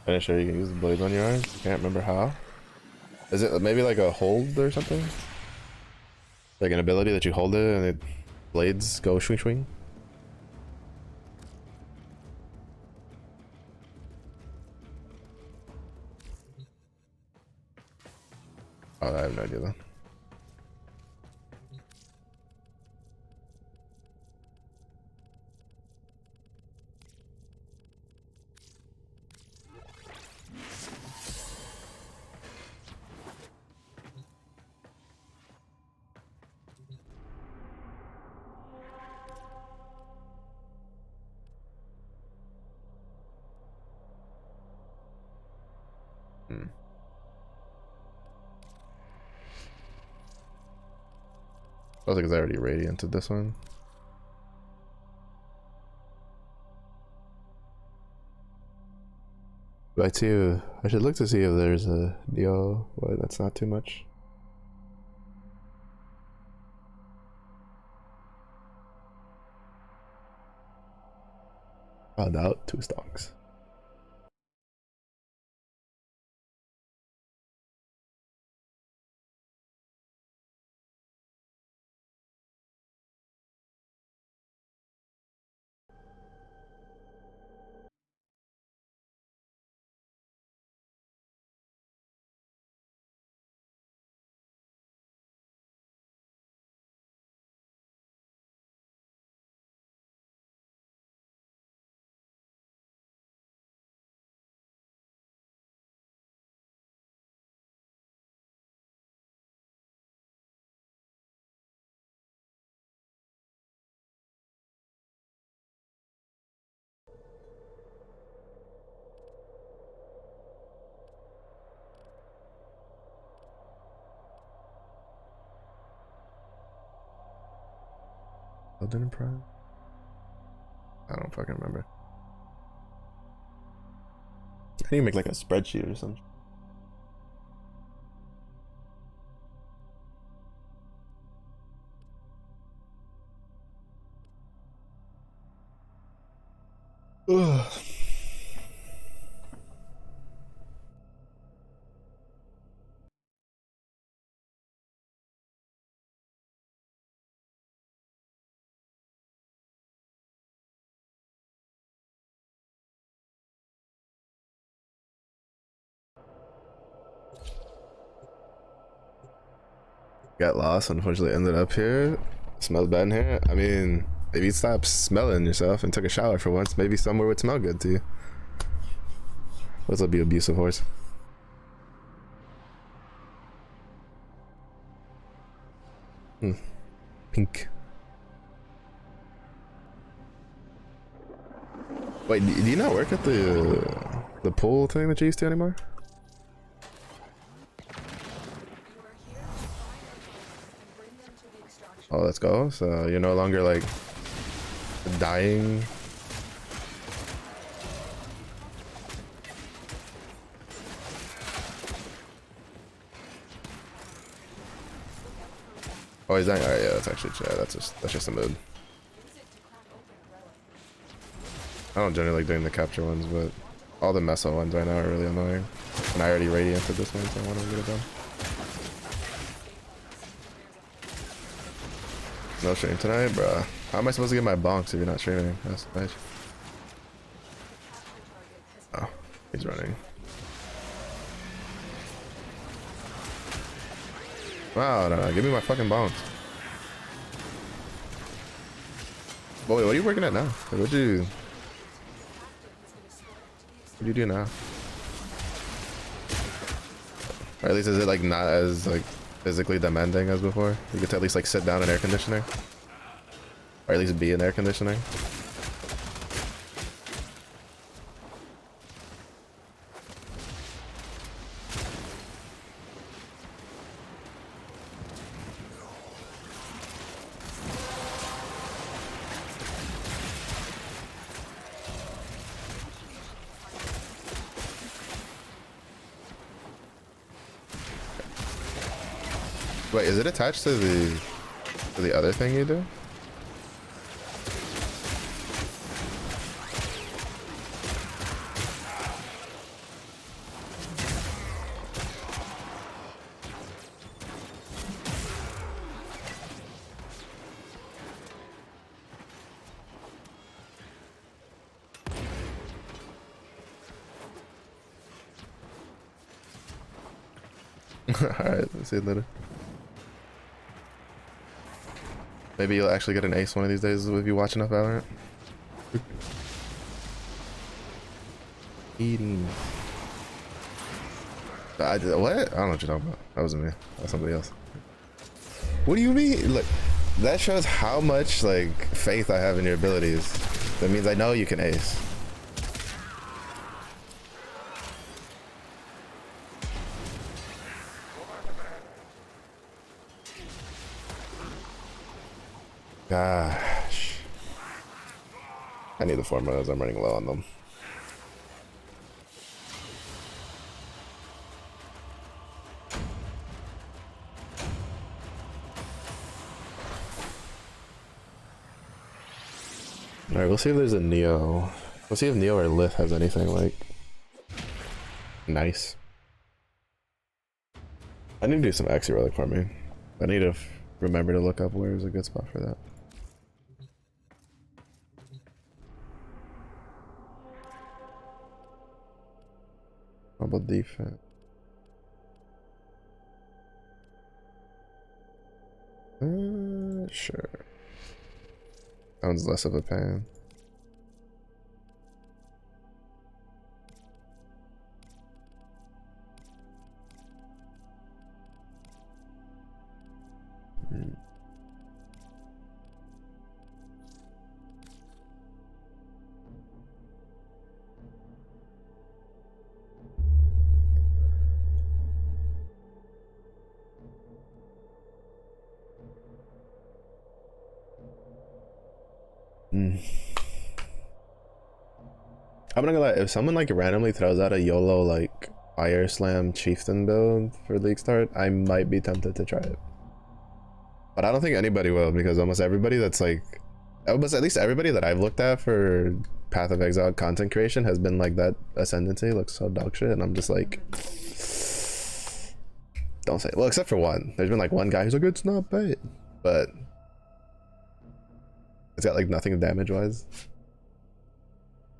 Speaker 1: Pretty sure you can use the blades on your arms. Can't remember how. Is it maybe like a hold or something? Like an ability that you hold it and it blades go swing swing? Oh, I have no idea though. Hmm. I was like, I already radianted this one. But too, I should look to see if there's a deal. Well, that's not too much. Found out 2 stocks. Golden Prime? I don't fucking remember. I need to make like a spreadsheet or something. Ugh. Got lost, unfortunately ended up here. Smells bad in here. I mean, if you stop smelling yourself and took a shower for once, maybe somewhere would smell good to you. What's up, you abusive horse? Pink. Wait, do you not work at the pool thing that you used to anymore? Oh, let's go. So you're no longer like dying. Oh, he's dying. All right, yeah, that's actually that's just a mood. I don't generally like doing the capture ones, but all the meso ones right now are really annoying. And I already radianted this one, so I want to get it done. No stream tonight, bruh. How am I supposed to get my bonks if you're not streaming? That's nice. Oh, he's running. Wow, no, give me my fucking bonks. Boy, what are you working at now? Like, what do you do now? Or at least is it like not as like physically demanding as before? You get to at least like sit down in air conditioning? Or at least be in air conditioning? Wait, is it attached to the other thing you do? Alright, let's see it later. Maybe you'll actually get an ace one of these days if you watch enough Valorant. Eating. What? I don't know what you're talking about. That wasn't me. That was somebody else. What do you mean? Like, that shows how much like faith I have in your abilities. That means I know you can ace. Gosh. I need the formulas. I'm running low on them. Alright, we'll see if there's a Neo. We'll see if Neo or Lith has anything like nice. I need to do some Axie relic farming. I need to remember to look up where is a good spot for that. How about defense? Sure. That one's less of a pain. I'm not gonna lie, if someone like randomly throws out a YOLO like Fire Slam Chieftain build for League Start, I might be tempted to try it. But I don't think anybody will, because almost everybody that's like, almost at least everybody that I've looked at for Path of Exile content creation has been like that Ascendancy looks so dog shit, and I'm just like, don't say it. Well, except for one. There's been like one guy who's like, it's not bad, but it's got like nothing damage wise.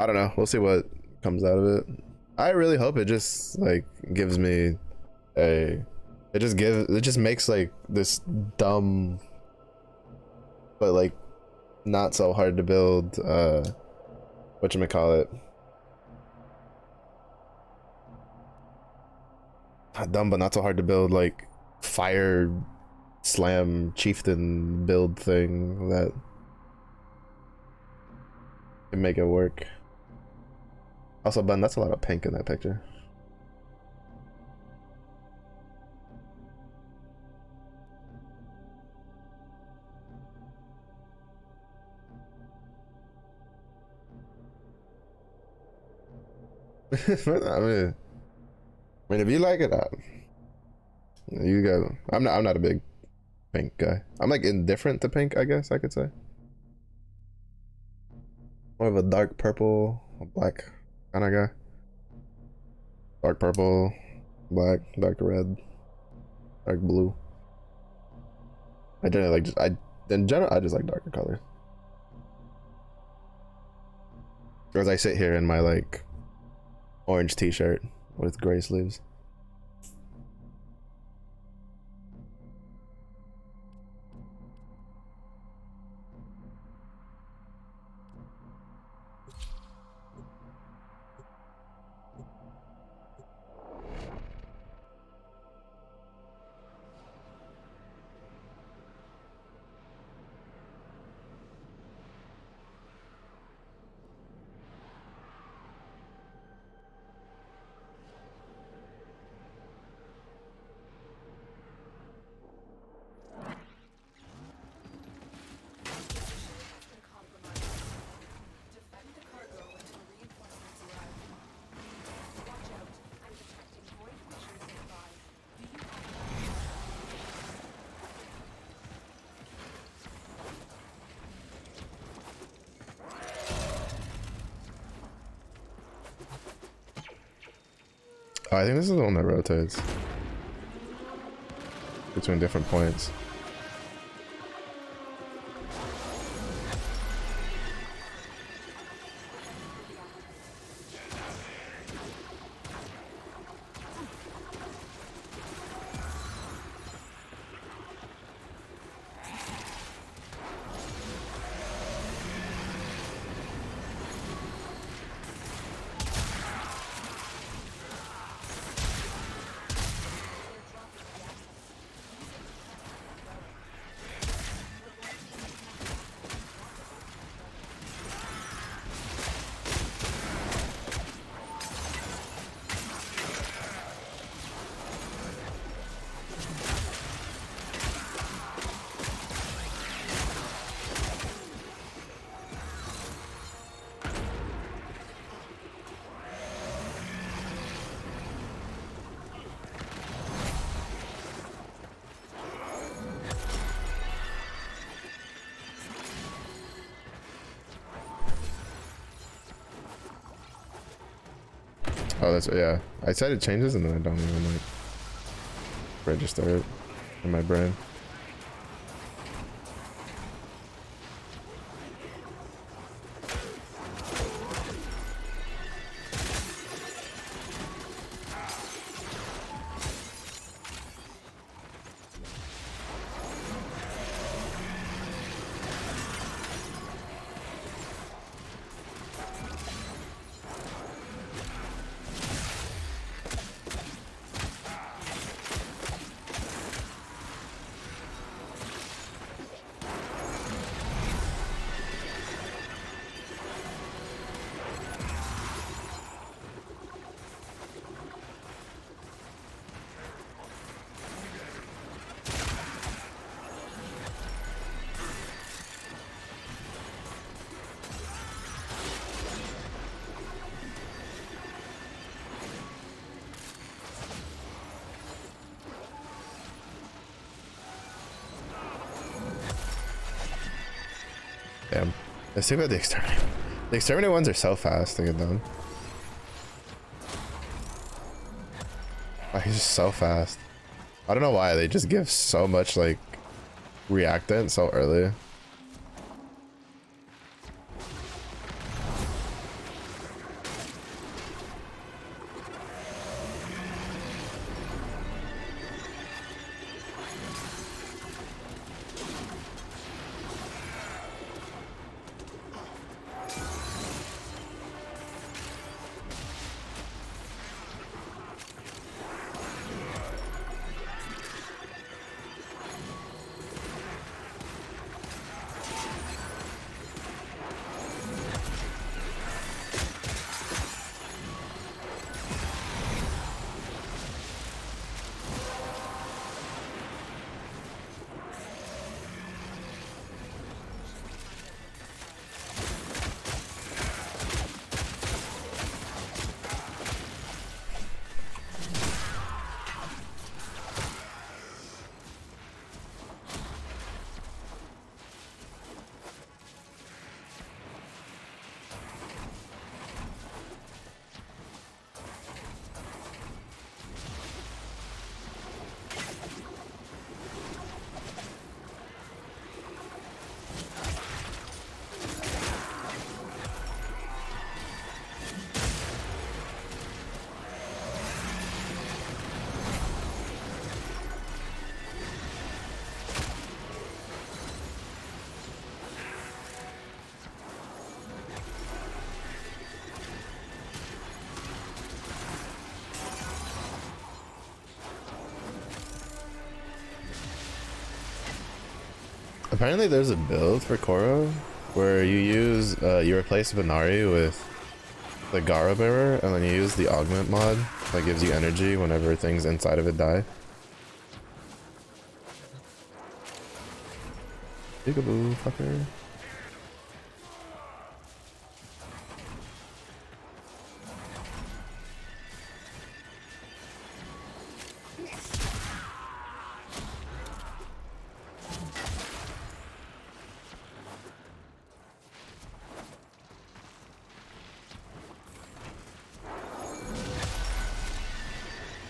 Speaker 1: I don't know. We'll see what comes out of it. I really hope it just like gives me a It just makes like this dumb but like not so hard to build whatchamacallit. Not dumb but not so hard to build like fire slam chieftain build thing that can make it work. Also, Ben, that's a lot of pink in that picture. I mean, if you like it, you go. I'm not a big pink guy. I'm like indifferent to pink, I guess I could say. More of a dark purple, black kind of guy. Dark purple, black, dark red, dark blue. I generally in general I just like darker colors. As I sit here in my like orange t-shirt with gray sleeves. Oh, I think this is the one that rotates between different points. Oh, that's, yeah. I said it changes and then I don't even like register it in my brain. Damn. Let's see about the exterminate. The exterminate ones are so fast to get done. Oh, he's just so fast. I don't know why, they just give so much like reactant so early. Apparently there's a build for Koro where you replace Venari with the Gara Bearer and then you use the augment mod that gives you energy whenever things inside of it die. Peekaboo, fucker.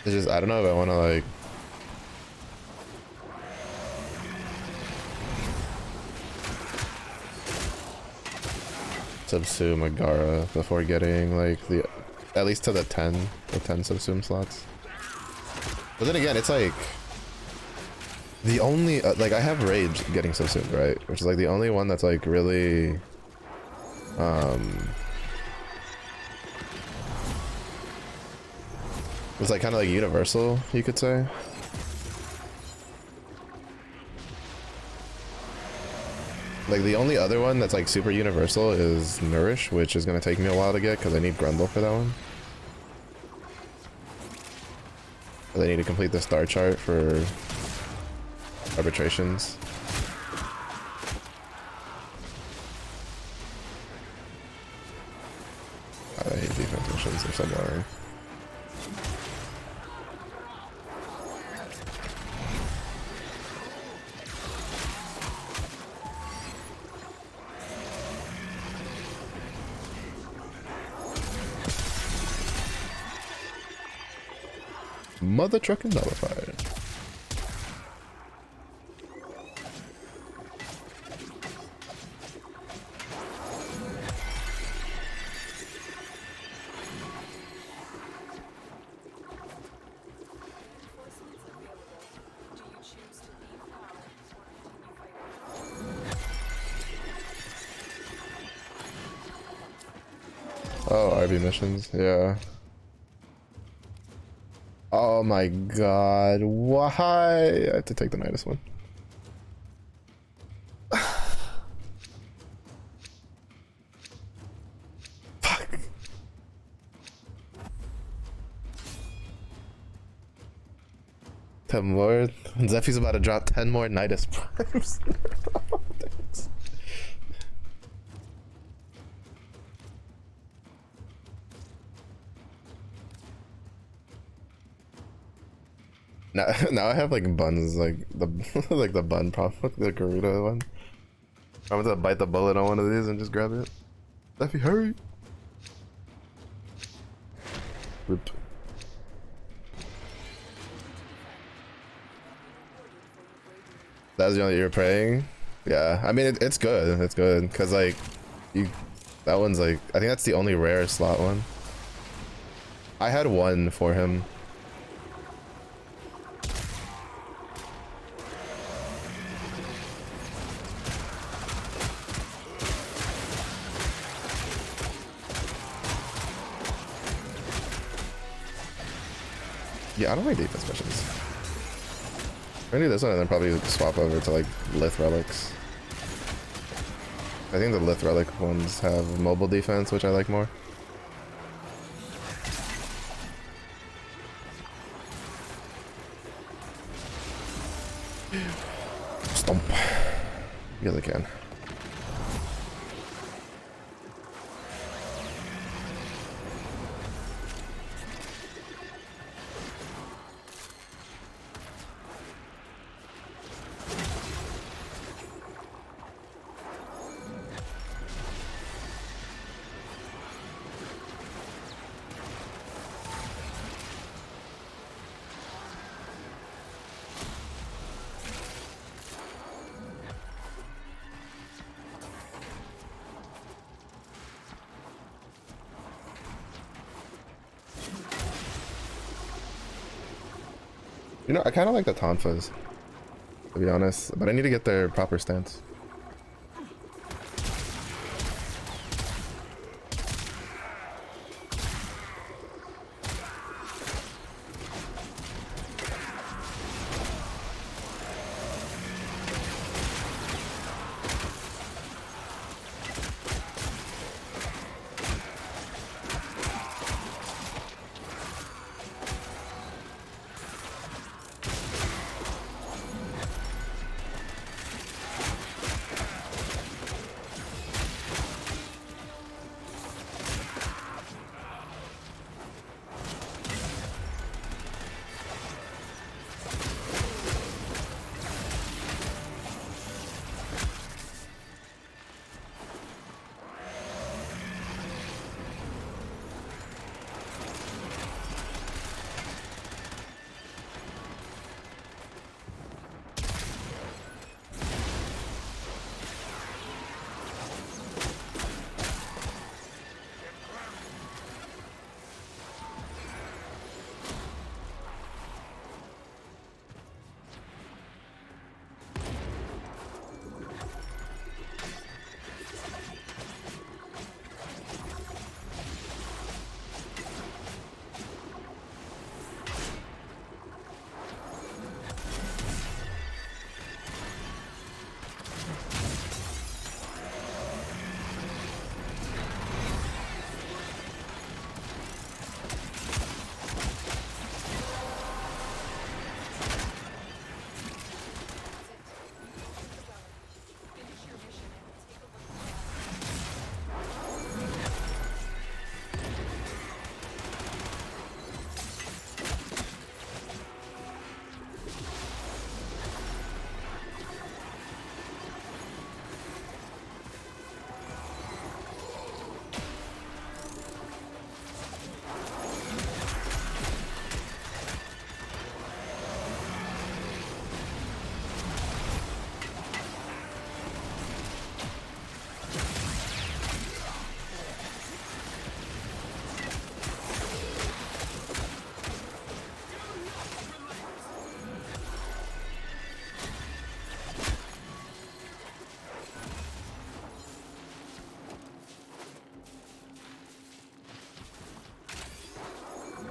Speaker 1: It's just, I don't know if I want to like subsume a Gara before getting like the, at least to the 10 subsume slots. But then again, it's like the only, like I have Rage getting subsumed, right? Which is like the only one that's like really, it's like kind of like universal, you could say. Like the only other one that's like super universal is Nourish, which is gonna take me a while to get because I need Grundle for that one. I need to complete the star chart for arbitrations. I hate defense missions, they're so boring. Mother trucking nullified. Oh, RB missions, yeah. Oh my god, why? I have to take the Nidus one. Fuck. 10 more? Zephy's about to drop 10 more Nidus primes. Thanks. Now I have like buns, like the like the bun problem with the Garuda one. I'm gonna bite the bullet on one of these and just grab it. Zephy, hurry! Rip. That's the only you're praying? Yeah, I mean it's good. It's good because like that one's like I think that's the only rare slot one. I had one for him. Yeah, I don't like defense missions. I'm gonna do this one and then probably swap over to like Lith Relics. I think the Lith Relic ones have mobile defense, which I like more. Stomp. Yes, I can. You know, I kind of like the Tonfas, to be honest, but I need to get their proper stance.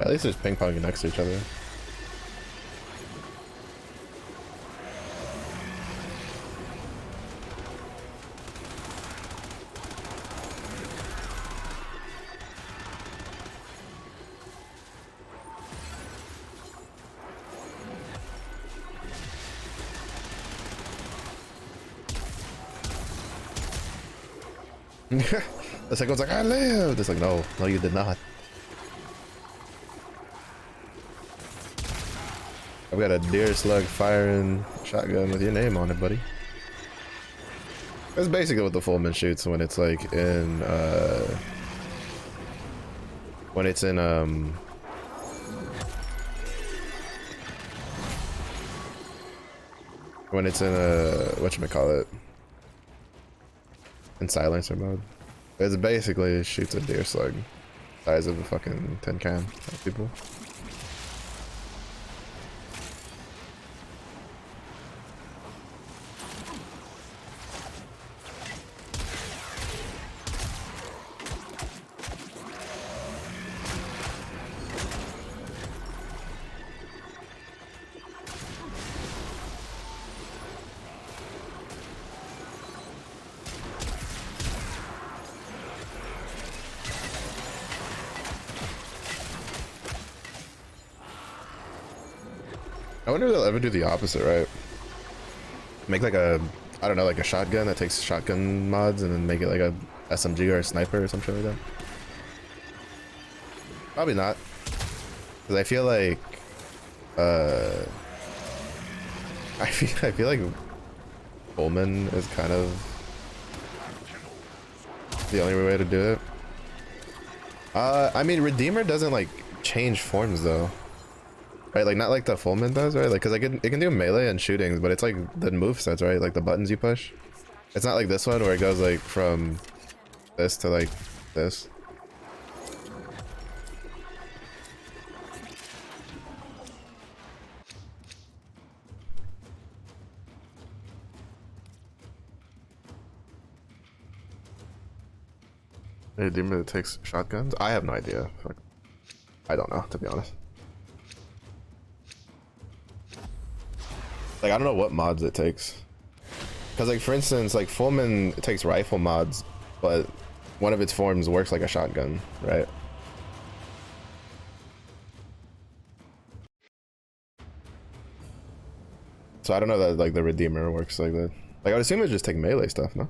Speaker 1: At least there's ping ponging next to each other. The second one's like, I lived. It's like, no, you did not. I've got a deer slug firing shotgun with your name on it, buddy. That's basically what the Fullman shoots when it's like in when it's in whatchamacallit, in silencer mode. It's basically shoots a deer slug size of a fucking tin can at people. I wonder if they'll ever do the opposite, right? Make like a, I don't know, like a shotgun that takes shotgun mods and then make it like a SMG or a sniper or something like that. Probably not. Because I feel like, I feel like Pullman is kind of the only way to do it. I mean, Redeemer doesn't like change forms though. Right, like not like the Fullman does, right? Like, cause it can do melee and shootings, but it's like the move sets, right? Like the buttons you push. It's not like this one where it goes like from this to like this. Hey, demon that takes shotguns? I have no idea. I don't know, to be honest. Like, I don't know what mods it takes. Because, like, for instance, like, Fullman takes rifle mods, but one of its forms works like a shotgun, right? So I don't know that, like, the Redeemer works like that. Like, I would assume it would just take melee stuff, no?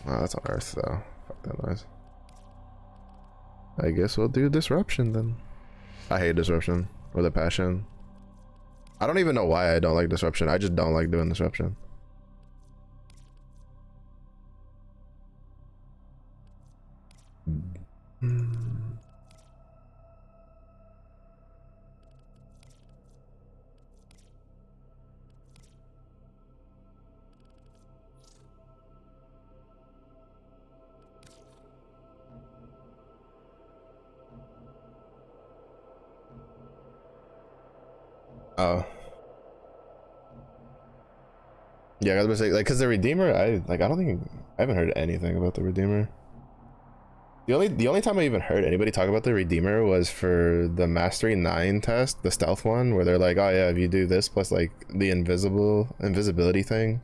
Speaker 1: Oh, that's on Earth, though. Fuck that noise. I guess we'll do Disruption, then. I hate Disruption with a passion. I don't even know why I don't like Disruption. I just don't like doing Disruption. Oh. Yeah, I was gonna say, like, cause the Redeemer, I don't think, I haven't heard anything about the Redeemer. The only time I even heard anybody talk about the Redeemer was for the Mastery 9 test, the stealth one, where they're like, oh yeah, if you do this plus like the invisibility thing,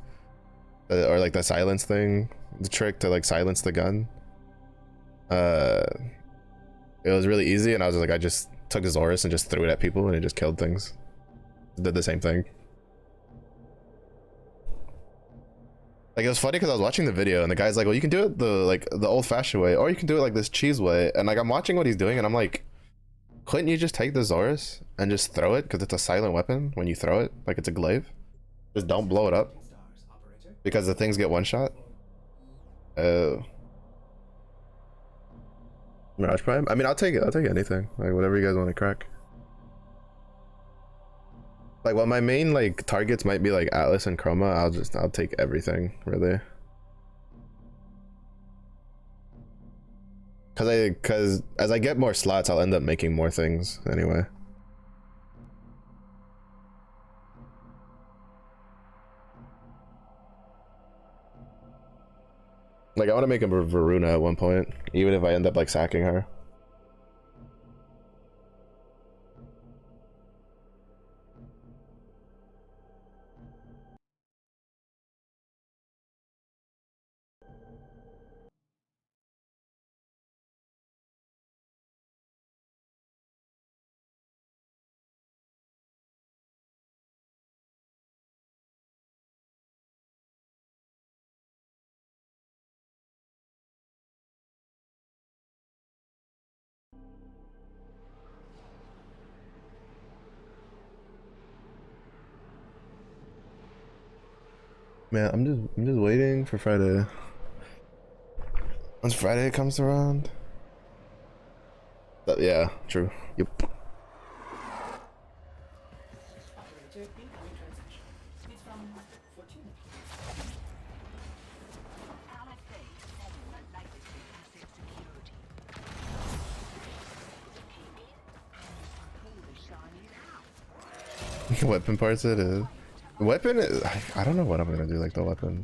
Speaker 1: or like the silence thing, the trick to like silence the gun. It was really easy, and I was like, I just took Zorus and just threw it at people, and it just killed things. Did the same thing. Like, it was funny because I was watching the video and the guy's like, well, you can do it the old-fashioned way, or you can do it like this cheese way. And like, I'm watching what he's doing and I'm like, couldn't you just take the Zorus and just throw it? Because it's a silent weapon when you throw it, like it's a glaive. Just don't blow it up. Because the things get one shot. Mirage Prime? I mean, I'll take it. I'll take anything. Like, whatever you guys want to crack. Like, while my main like targets might be like Atlas and Chroma, I'll take everything, really. Cause as I get more slots, I'll end up making more things anyway. Like I want to make a Varuna at one point, even if I end up like sacking her. Man, I'm just waiting for Friday. Once Friday comes around. Yeah, true. Yep.
Speaker 2: Operator, incoming transaction. It's from Fortuna.
Speaker 1: Weapon parts it is. Weapon is, I don't know what I'm gonna do like the weapon.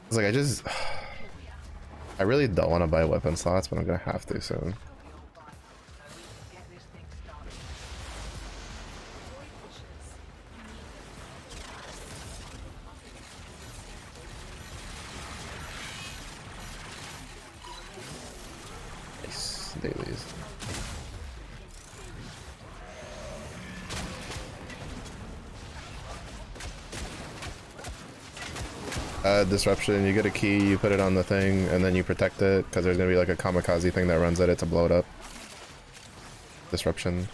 Speaker 1: It's like I really don't want to buy weapon slots, but I'm gonna have to soon. Nice dailies. Disruption, you get a key, you put it on the thing, and then you protect it, because there's gonna be like a kamikaze thing that runs at it to blow it up. Disruption.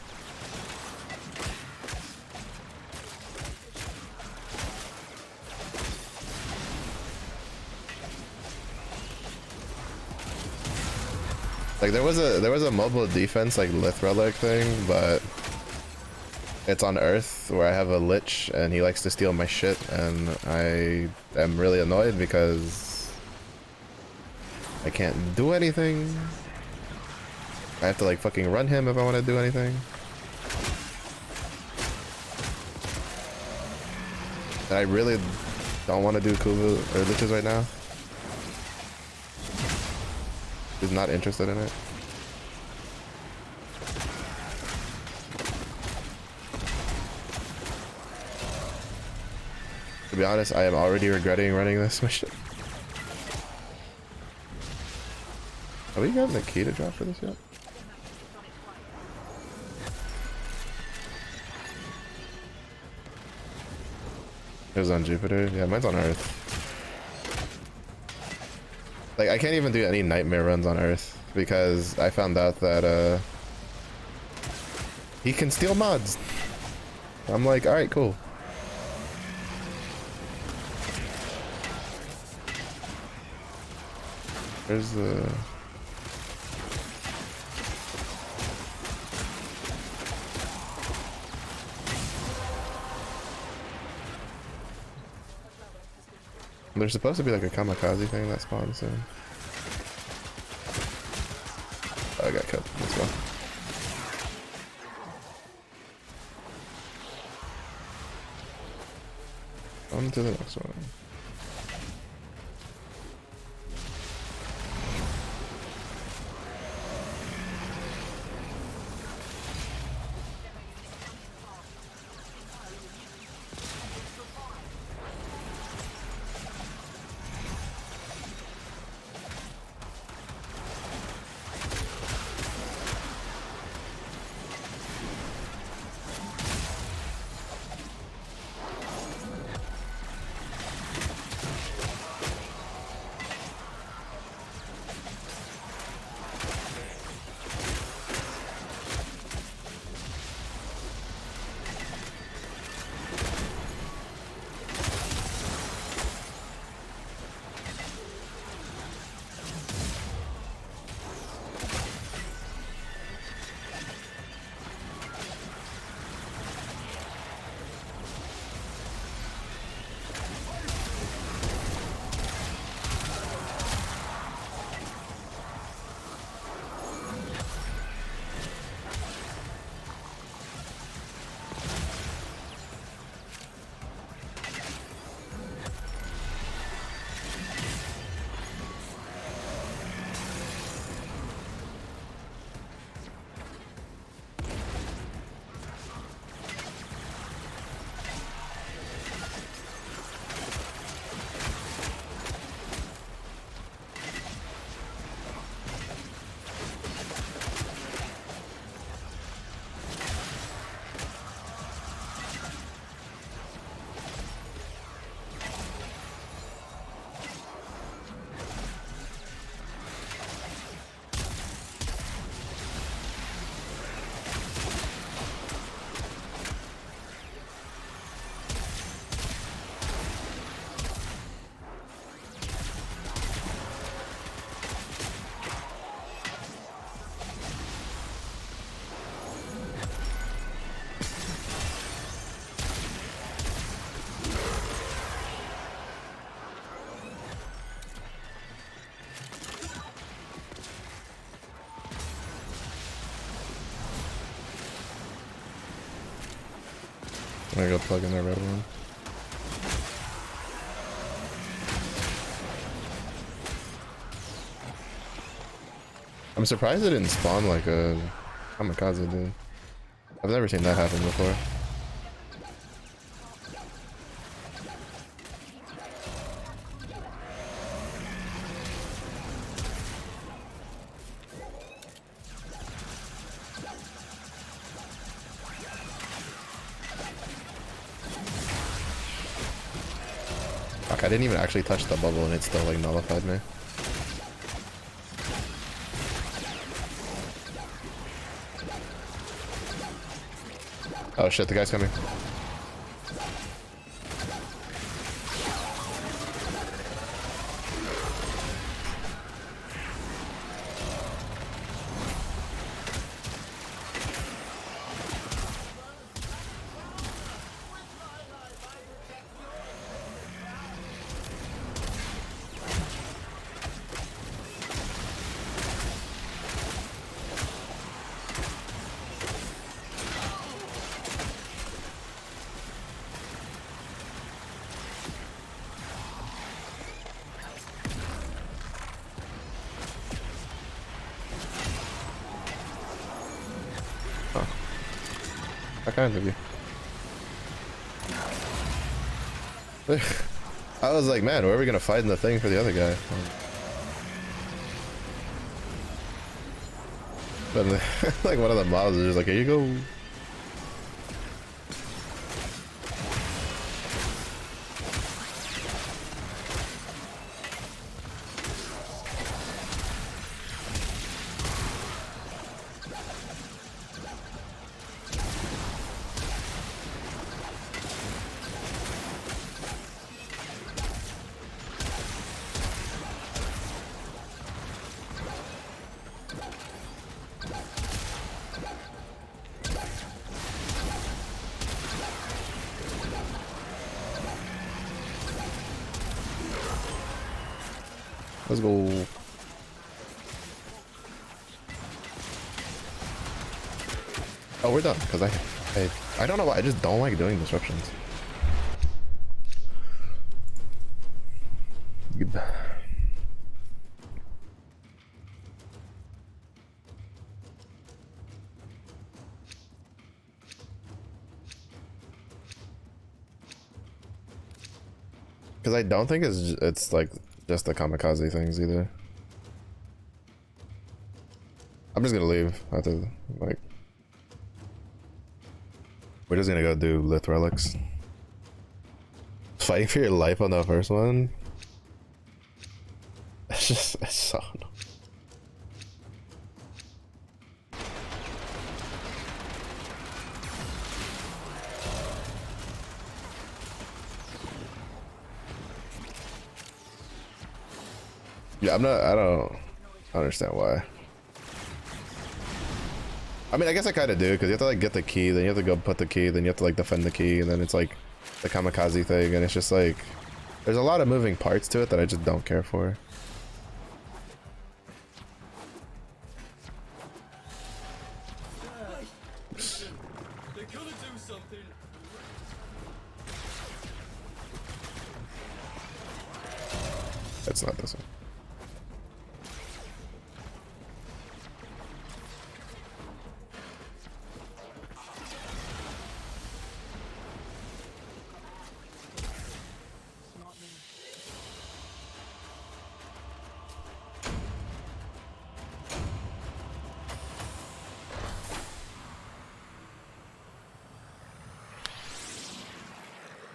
Speaker 1: Like there was a mobile defense like Lith Relic thing, but it's on Earth where I have a Lich and he likes to steal my shit, and I am really annoyed because I can't do anything. I have to like fucking run him if I want to do anything. And I really don't want to do Kuvu or Liches right now. He's not interested in it. To be honest, I am already regretting running this mission. Have we gotten the key to drop for this yet? It was on Jupiter. Yeah, mine's on Earth. Like, I can't even do any nightmare runs on Earth because I found out that he can steal mods. I'm like, alright, cool. There's the... There's supposed to be like a kamikaze thing that spawns soon. Oh, I got killed. Let's go. On to the next one. I'm gonna go plug in the red one. I'm surprised it didn't spawn like a kamikaze, dude. I've never seen that happen before. Fuck, I didn't even actually touch the bubble and it still like nullified me. Oh shit, the guy's coming. How kind of you. I was like, man, where are we gonna fight in the thing for the other guy? But like one of the mobs is just like, here you go. Let's go. Oh, we're done. Because I don't know why. I just don't like doing disruptions. Good. Because I don't think it's like just the kamikaze things either. I'm just gonna leave after, like, we're just gonna go do Lith Relics. Fighting for your life on the first one. It's so annoying. Yeah, I don't understand why. I mean, I guess I kind of do, because you have to like get the key, then you have to go put the key, then you have to like defend the key, and then it's like the kamikaze thing, and it's just like, there's a lot of moving parts to it that I just don't care for.
Speaker 4: They're gonna do something.
Speaker 1: It's not this one.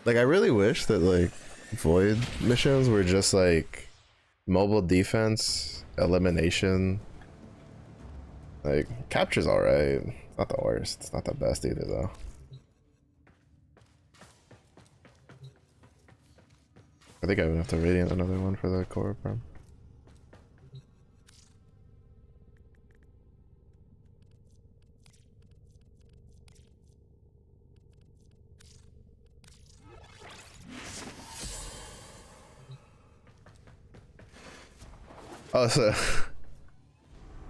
Speaker 1: Like, I really wish that like void missions were just like mobile defense, elimination. Like, capture's alright. It's not the worst. It's not the best either though. I think I would have to radiant another one for the core prem. Oh, so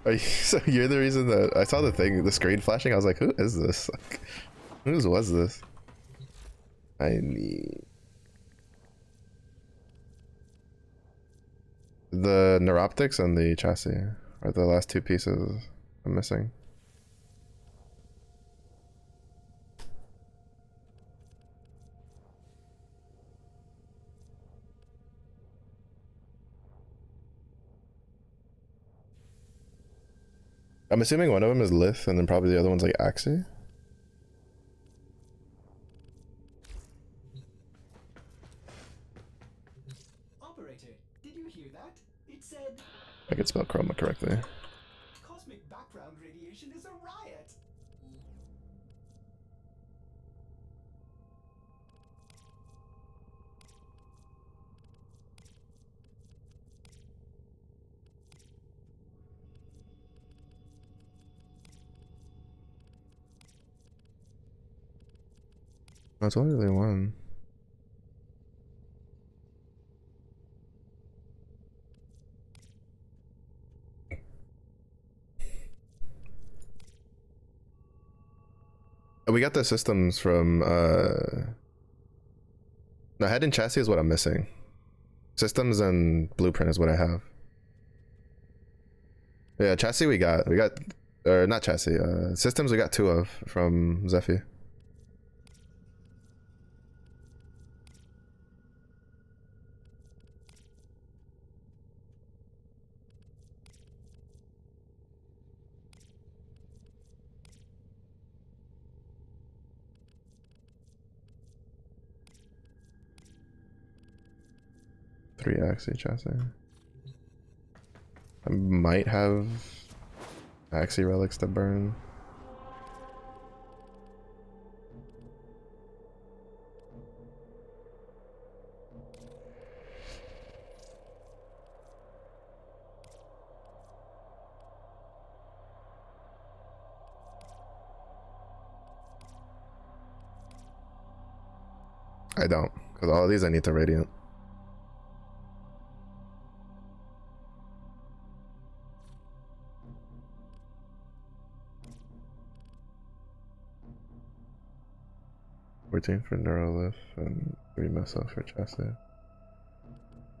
Speaker 1: are you, so you're the reason that I saw the thing, the screen flashing. I was like, who is this? Like, whose was this? I need the neuroptics and the chassis are the last two pieces I'm missing. I'm assuming one of them is lith and then probably the other one's like axi.
Speaker 2: Operator, did you hear that? It said
Speaker 1: I could spell chroma correctly.
Speaker 2: cosmic background radiation is a riot.
Speaker 1: No, it's only really one. We got the systems from no, head and chassis is what I'm missing. Systems and blueprint is what I have. Yeah, chassis we got or not chassis, systems we got 2 of from Zephy. Three axis chassis. I might have axis relics to burn. I don't, because all of these I need to radiant. $14 for neurolith and 3 meso for chassis.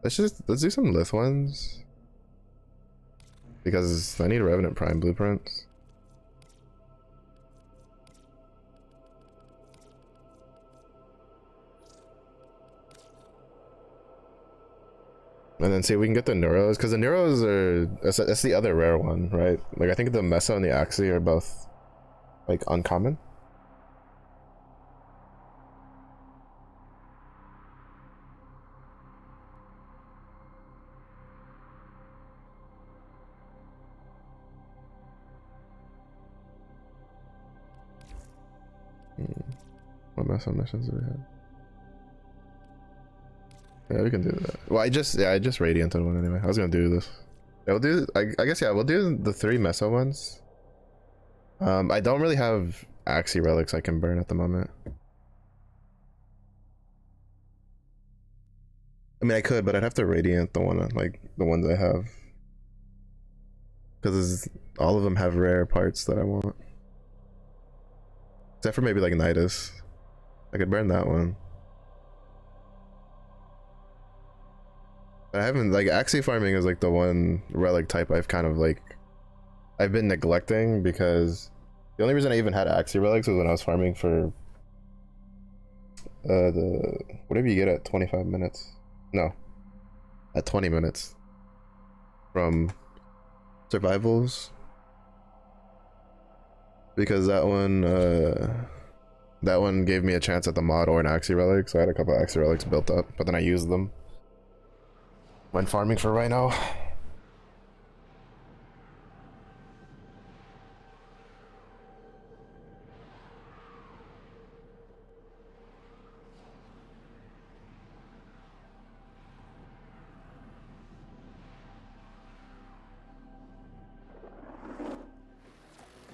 Speaker 1: Let's do some lith ones. Because I need Revenant Prime blueprints. And then see if we can get the neuros, because the neuros are that's the other rare one, right? Like I think the meso and the axi are both like uncommon. What meso missions do we have? Yeah, we can do that. Well, I just radianted one anyway. I was gonna do this. Yeah, we'll do. I guess yeah, we'll do the 3 meso ones. I don't really have axi relics I can burn at the moment. I mean, I could, but I'd have to radiant the one, like the ones I have, because all of them have rare parts that I want, except for maybe like Nidus. I could burn that one. I haven't, like, axi farming is like the one relic type I've been neglecting, because the only reason I even had axi relics was when I was farming for the whatever you get at 25 minutes. No, at 20 minutes from survivals, because that one gave me a chance at the mod or an axi relic, so I had a couple of axi relics built up, but then I used them when farming for Rhino.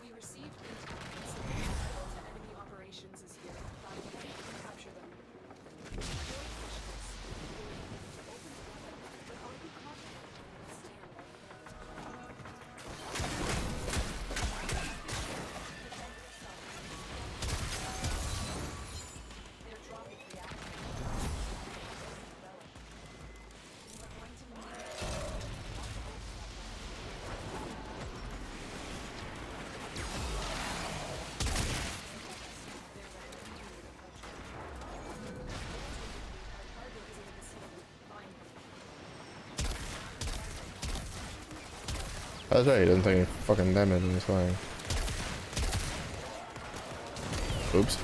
Speaker 5: We received intelligence that the title to enemy operations is here. Find them and capture them. Your officials believe to open the weapon, but are you confident?
Speaker 1: That's right, he doesn't take any fucking damage when he's flying. Oops.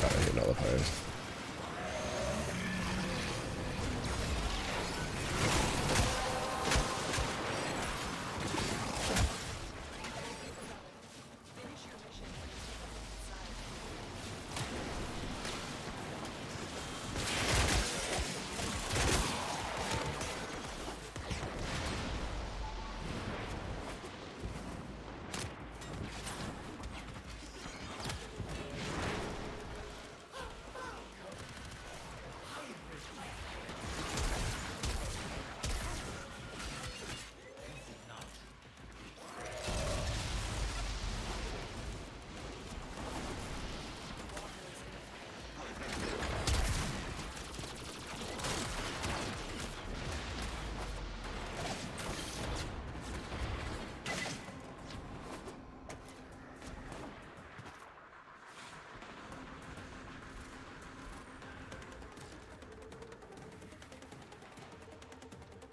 Speaker 1: I get nullifiers.
Speaker 5: Finish your mission and step inside.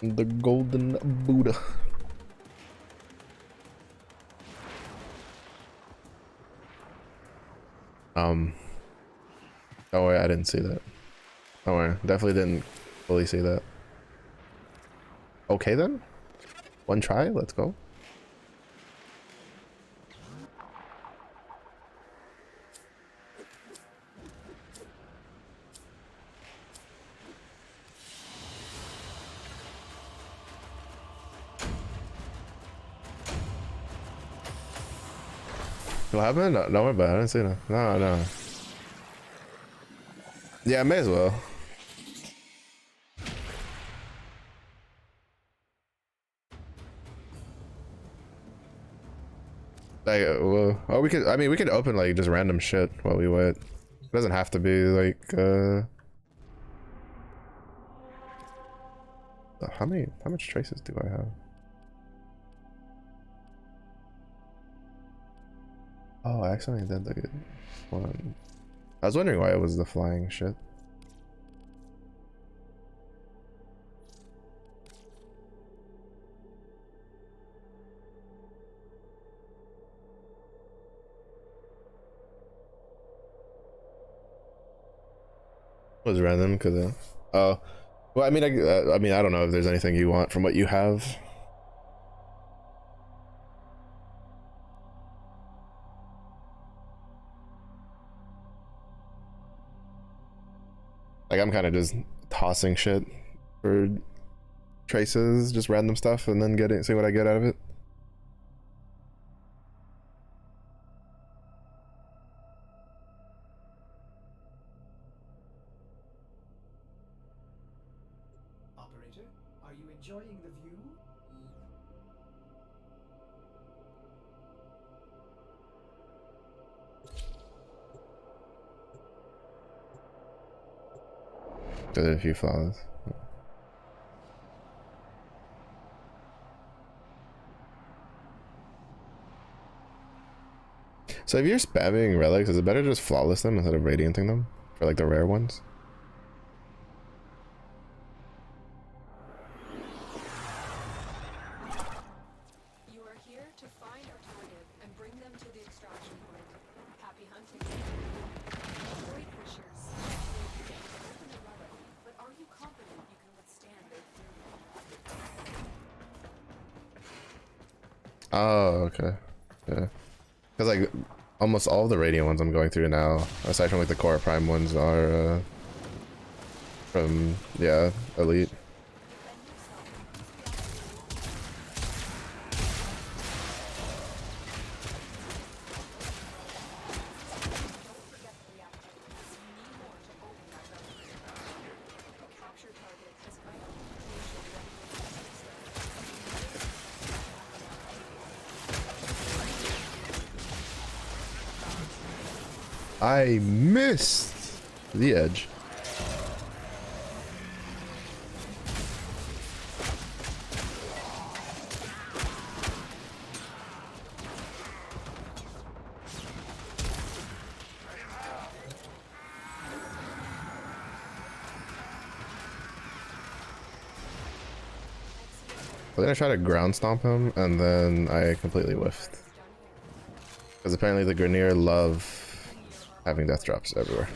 Speaker 1: The golden Buddha. Oh wait, I didn't see that. Oh wait, definitely didn't fully see that. Okay then, one try, let's go. What happened? No, no, bad. I didn't see that. No, no. Yeah, I may as well. Like, well, oh, we could. I mean, we could open like just random shit while we wait. It doesn't have to be like. How many? How much traces do I have? Oh, I accidentally did the one. I was wondering why it was the flying shit. It was random because oh, well, I mean, I mean, I don't know if there's anything you want from what you have. Like, I'm kind of just tossing shit for traces, just random stuff, and then see what I get out of it.
Speaker 2: Operator, are you enjoying the view?
Speaker 1: There's a few flaws. So if you're spamming relics, is it better to just flawless them instead of radianting them for like the rare ones?
Speaker 5: You are here to find our target and bring them to the extraction point. Happy hunting. Great fishers. You can open a relic, but are you confident you can withstand their fury?
Speaker 1: Oh, okay. Yeah. Because like almost all the radiant ones I'm going through now, aside from like the core prime ones, are from, yeah, elite. I missed the edge. I was gonna try to ground stomp him, and then I completely whiffed. Because apparently the Grenier love having death drops everywhere.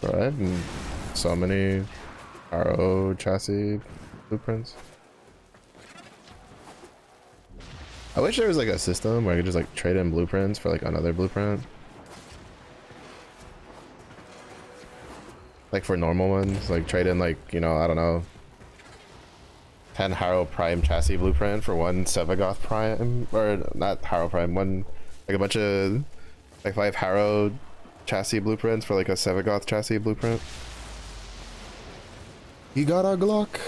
Speaker 1: Right, and so many RO chassis blueprints. I wish there was like a system where I could just like trade in blueprints for like another blueprint. Like for normal ones, like trade in like, you know, I don't know, 10 Harrow Prime chassis blueprint for one Sevagoth Prime, or not Harrow Prime, one, like a bunch of like 5 Harrow chassis blueprints for like a Sevagoth chassis blueprint. He got a Glock.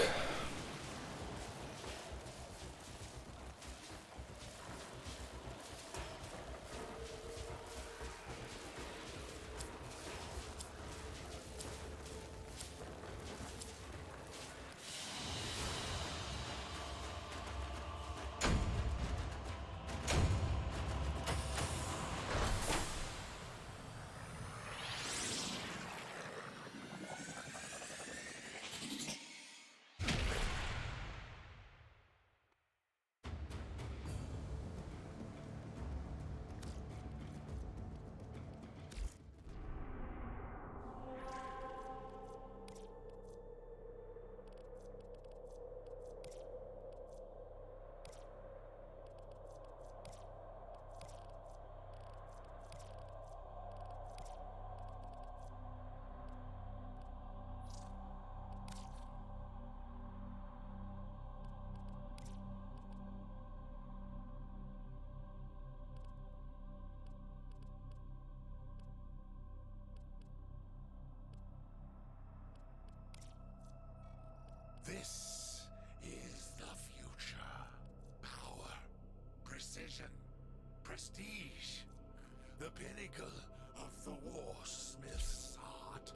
Speaker 3: This is the future. Power, precision, prestige. The pinnacle of the warsmith's art.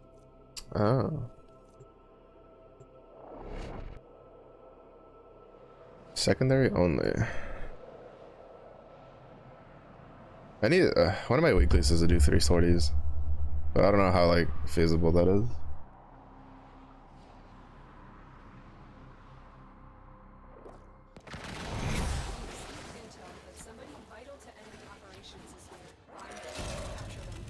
Speaker 1: Oh. Secondary only. I need one of my weeklies is to do 3 sorties, but I don't know how like feasible that is.
Speaker 5: Intel that somebody vital to enemy operations is here. I'm going to capture them.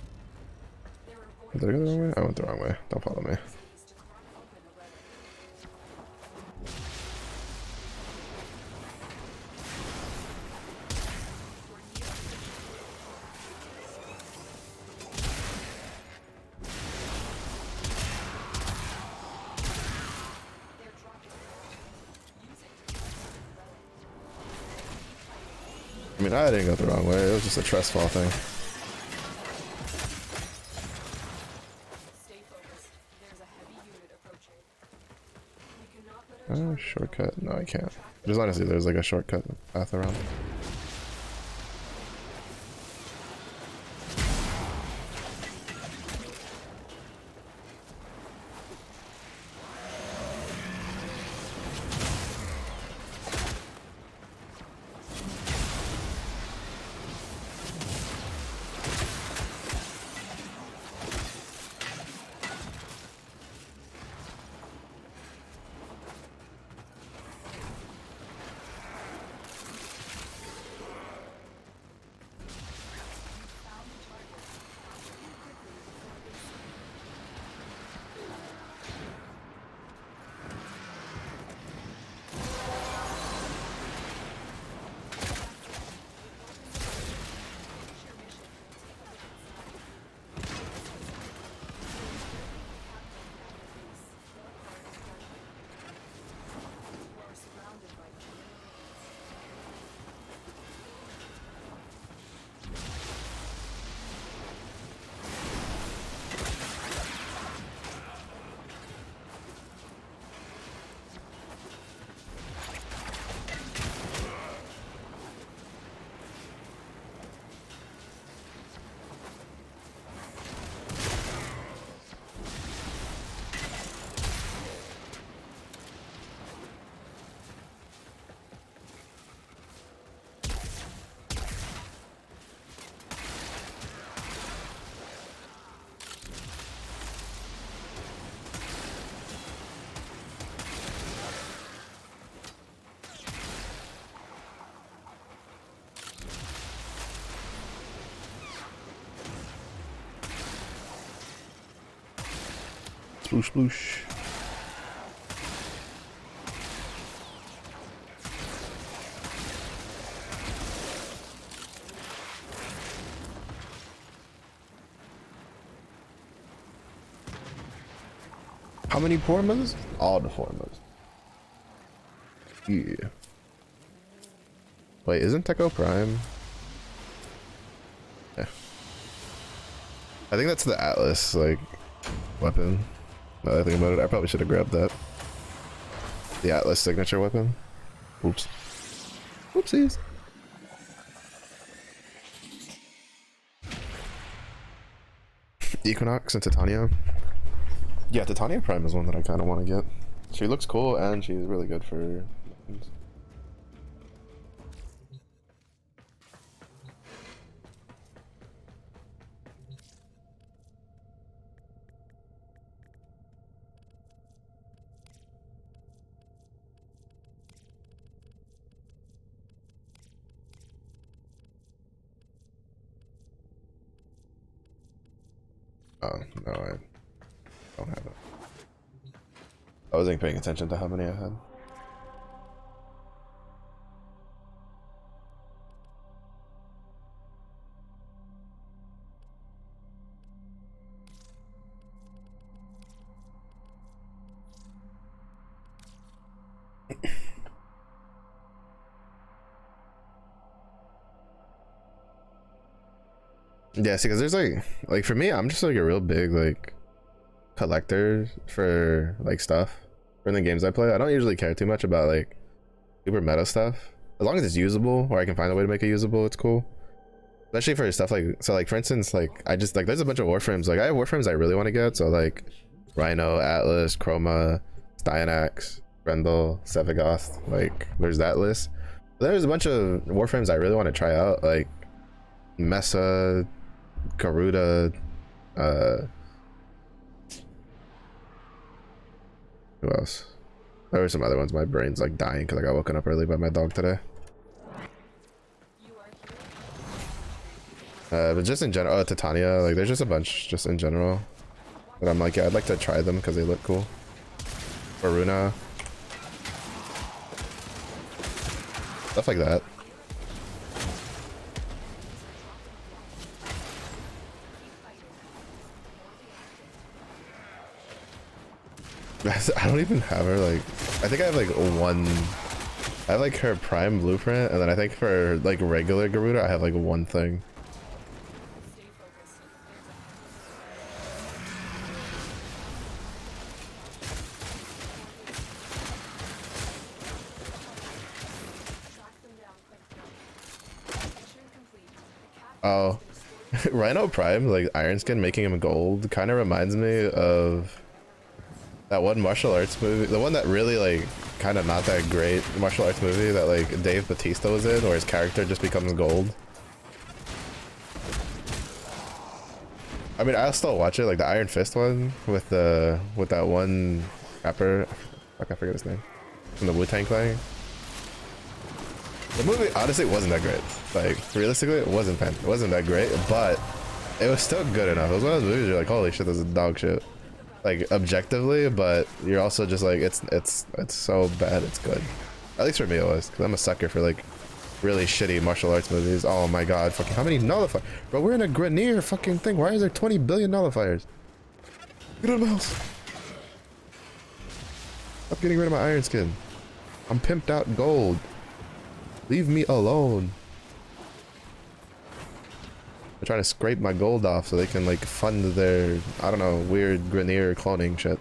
Speaker 5: There are
Speaker 1: Did I go the wrong way? I went the wrong way. Don't follow me.
Speaker 5: voices to crack open a relic. They're dropping it. Use it to capture the relic.
Speaker 1: I mean, I didn't go the wrong way. It was just a trust fall thing.
Speaker 5: Stay focused. There's a heavy unit approaching. We cannot let our target
Speaker 1: Shortcut? No, I can't. Just honestly, there's like a shortcut path around. Sploosh, sploosh. How many formas? All the formas. Yeah. Wait, isn't Techo Prime? Yeah. I think that's the Atlas, like, weapon. Now that I think about it, I probably should have grabbed that. The Atlas signature weapon. Oops. Oopsies. Equinox and Titania. Yeah, Titania Prime is one that I kind of want to get. She looks cool and she's really good for weapons. Oh, no, I don't have it. I wasn't paying attention to how many I had. Yeah, see, because there's like for me, I'm just like a real big like collector for like stuff for the games I play. I don't usually care too much about like super meta stuff. As long as it's usable or I can find a way to make it usable, it's cool. Especially for stuff like, so like for instance, like I just like there's a bunch of warframes. Like I have warframes I really want to get. So like Rhino, Atlas, Chroma, Styanax, Grendel, Sevagoth. Like there's that list. But there's a bunch of warframes I really want to try out, like Mesa, Garuda, who else? There were some other ones. My brain's like dying because I got woken up early by my dog today. But just in general, Titania, like there's just a bunch just in general that I'm like, yeah, I'd like to try them because they look cool. Varuna, stuff like that. I don't even have her, like, I think I have like one, I have like her prime blueprint, and then I think for like regular Garuda I have like one thing. Oh, Rhino Prime, like Iron Skin making him gold, kind of reminds me of that one martial arts movie, the one that really like kind of not that great martial arts movie that like Dave Bautista was in, where his character just becomes gold. I mean, I'll still watch it, like the Iron Fist one with that one rapper, fuck, I forget his name, from the Wu-Tang Clan. The movie honestly wasn't that great. Like realistically, it wasn't that great, but it was still good enough. It was one of those movies you're like, holy shit, this is dog shit. Like objectively, but you're also just like, it's so bad it's good. At least for me it was, because I'm a sucker for like really shitty martial arts movies. Oh my god, fucking how many nullifiers? Bro, we're in a Grenier fucking thing. Why is there 20 billion nullifiers? Get out of the house. Stop getting rid of my iron skin. I'm pimped out gold. Leave me alone. They're trying to scrape my gold off so they can like fund their, I don't know, weird Grenier cloning shit.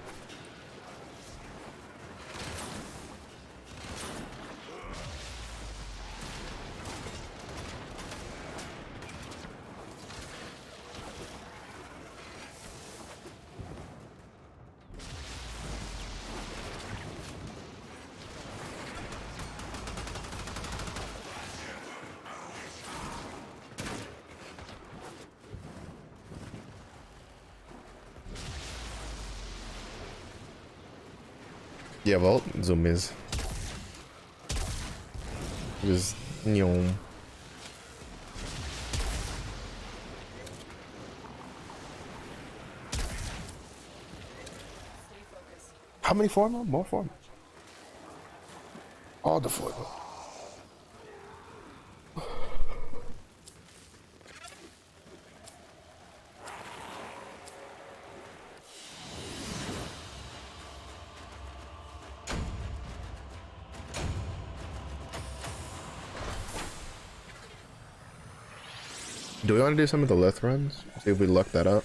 Speaker 1: Yeah, well, zoomies. Just nyom. How many formal? More formal. All the formal. Do we want to do some of the lith runs? See if we luck that up.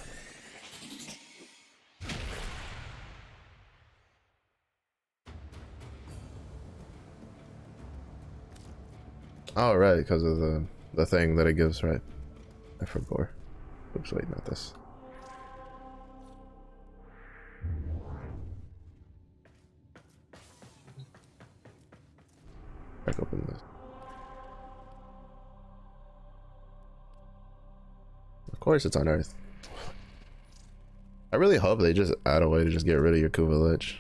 Speaker 1: Oh, right, because of the thing that it gives, right? I forgot. Oops, wait, not this. Back open this. Of course it's on Earth. I really hope they just add a way to just get rid of your Kuva Lich.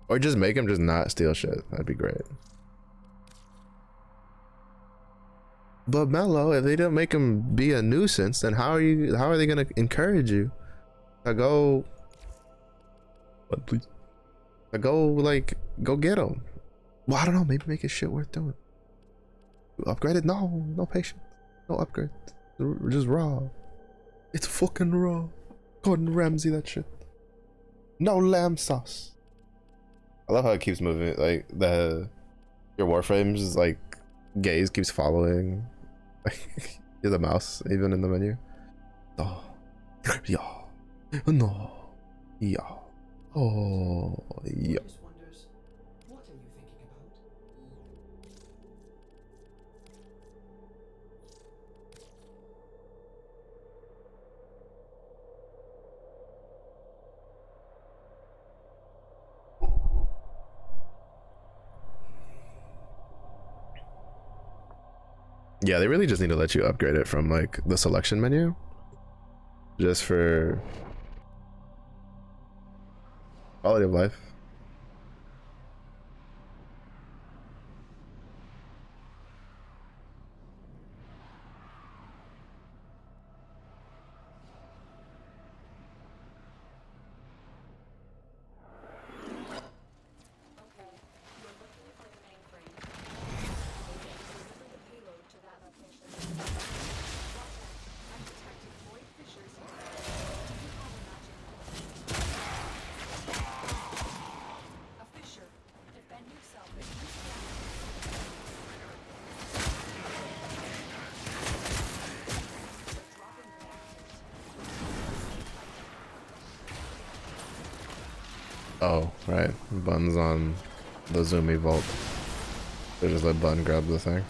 Speaker 1: Or just make him just not steal shit. That'd be great. But Mello, if they don't make him be a nuisance, then how are they gonna encourage you to go? What, please? To go, like, go get him. Well, I don't know, maybe make his shit worth doing. Upgraded? No patience. No upgrade. Just raw. It's fucking raw. Gordon Ramsay that shit. No lamb sauce. I love how it keeps moving. Like your warframes is like gaze keeps following. You're the mouse even in the menu. Oh, yeah, no, yeah, oh, yeah.
Speaker 2: Just wonders, what are you thinking about?
Speaker 1: Yeah, they really just need to let you upgrade it from like the selection menu, just for quality of life.
Speaker 5: Okay, you're looking for the mainframe. Deliver the payload to that location. Watch out. I'm detecting void fissures here. Do you have a magic point? A fissure. Defend yourself and use dropping reactors.
Speaker 1: Oh, right. Bun's on the Zoomy vault. They just let Bun grab the thing.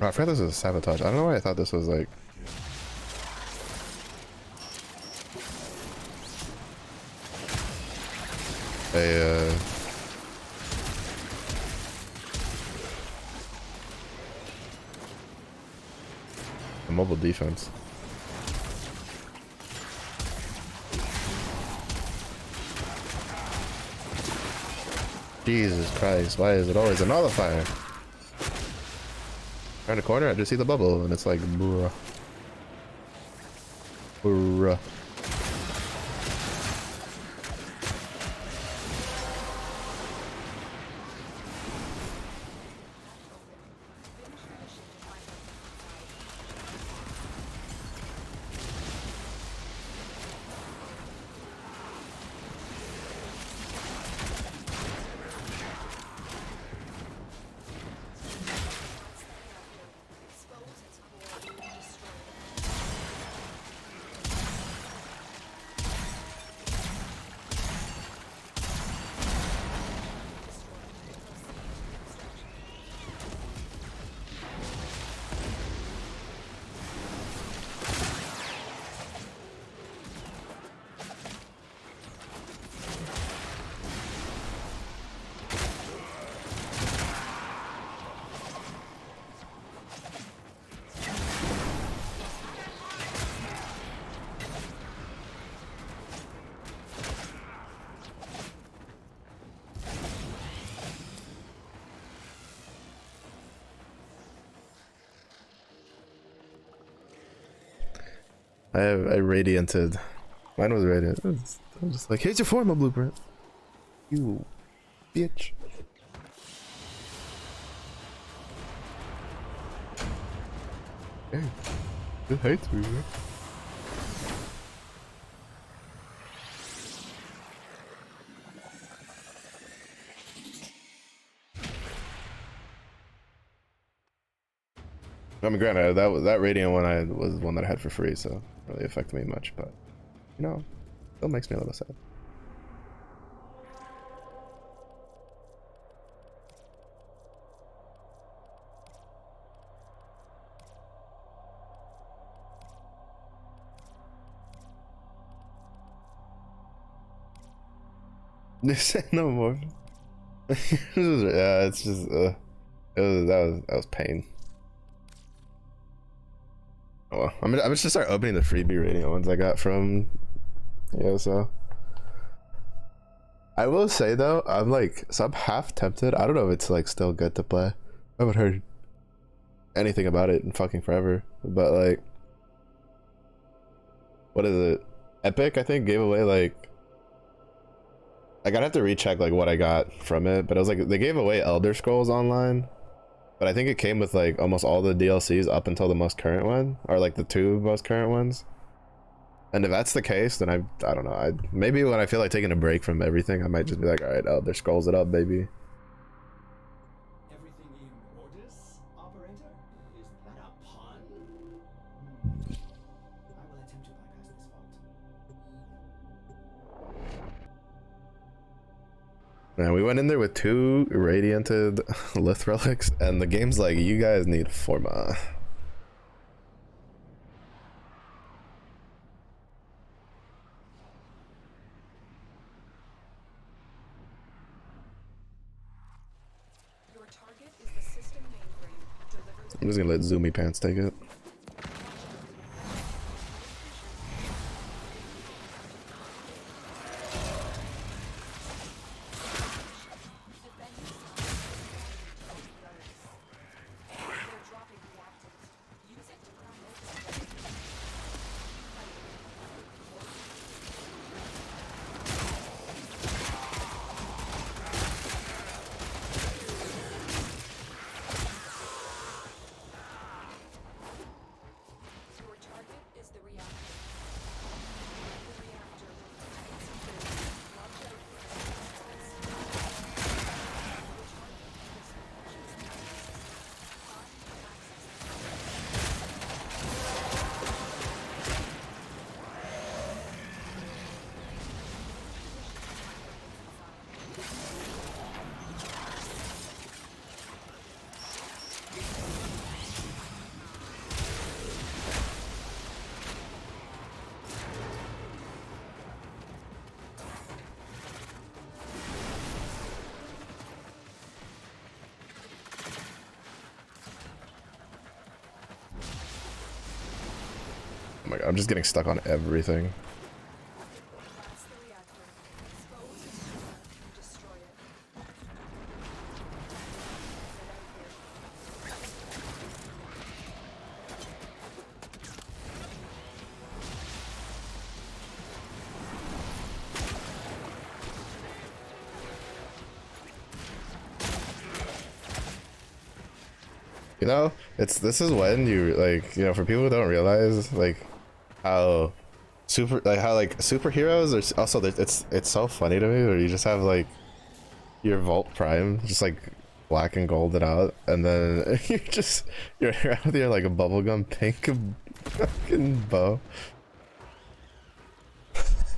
Speaker 1: Oh, I forgot this is sabotage. I don't know why I thought this was like a mobile defense. Jesus Christ, why is it always a nullifier? Around the corner, I just see the bubble, and it's like, bruh. Bruh. I radianted. Mine was radiant. I'm just like, here's your formal blueprint. You bitch. Hey, it hates me, man. I mean, granted, that radiant one was one that I had for free, so it didn't really affected me much, but you know, still makes me a little sad. This ain't no more. Yeah, it's just that was pain. Oh well, I'm just gonna start opening the freebie radiant ones I got from so. I will say though, I'm half tempted. I don't know if it's like still good to play. I haven't heard anything about it in fucking forever. But like, what is it? Epic, I think, gave away like I'd have to recheck like what I got from it, but it was like they gave away Elder Scrolls Online, but I think it came with like almost all the DLCs up until the most current one, or like the 2 most current ones. And if that's the case, then I don't know. Maybe when I feel like taking a break from everything, I might just be like, all right, Elder Scrolls it up, baby.
Speaker 2: Everything in orders, operator? Is that a pun? I will attempt to bypass this fault.
Speaker 1: Man, we went in there with 2 radianted lith relics, and the game's like, you guys need Forma.
Speaker 5: Your target is the system mainframe. Deliver the
Speaker 1: I'm just gonna let Zoomy Pants take it.
Speaker 5: They're dropping reactants. Use it to crack open. Your target is the reactor. The reactor will detect security. Watch out for resistance. Your target is the solutions system. Find and access the
Speaker 1: Oh my god, I'm just getting stuck on everything.
Speaker 5: That's the reactor. Expose its core and destroy it. Get out here.
Speaker 1: You know, this is when you like, you know, for people who don't realize like how superheroes are also it's so funny to me where you just have like your Vault Prime just like black and golded out, and then you're around with your like a bubblegum pink fucking bow.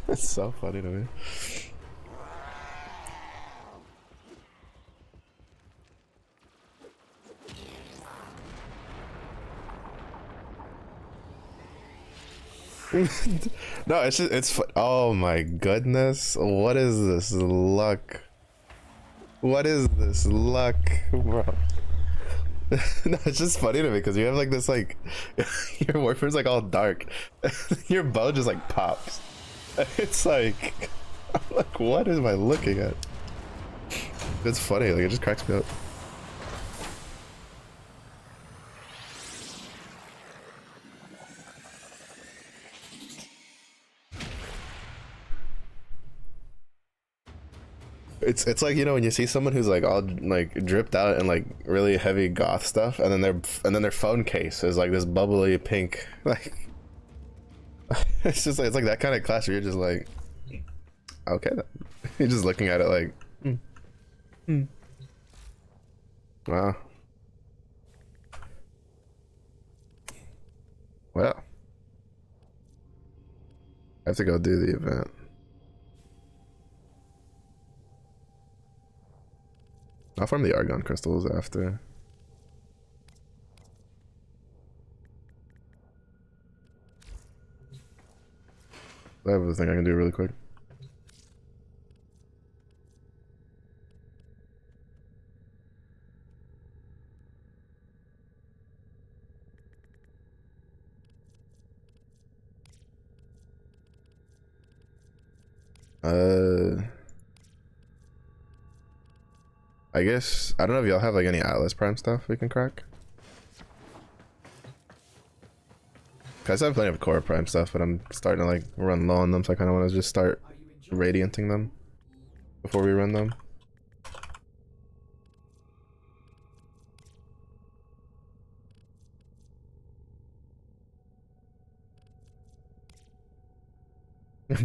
Speaker 1: It's so funny to me. No, oh my goodness, what is this luck? What is this luck, bro? No, it's just funny to me because you have like this like your warfare's like all dark. Your bow just like pops. It's like I'm like, what am I looking at? It's funny, like it just cracks me up. It's like, you know, when you see someone who's like all like dripped out in like really heavy goth stuff, and then their phone case is like this bubbly pink, like it's just like, it's like that kind of class where you're just like, okay, you're just looking at it like, wow, well, I have to go do the event. I'll farm the argon crystals after. I have a thing I can do really quick. I guess I don't know if y'all have like any Atlas Prime stuff we can crack. Cause I have plenty of Core Prime stuff, but I'm starting to like run low on them, so I kind of want to just start radianting them before we run them.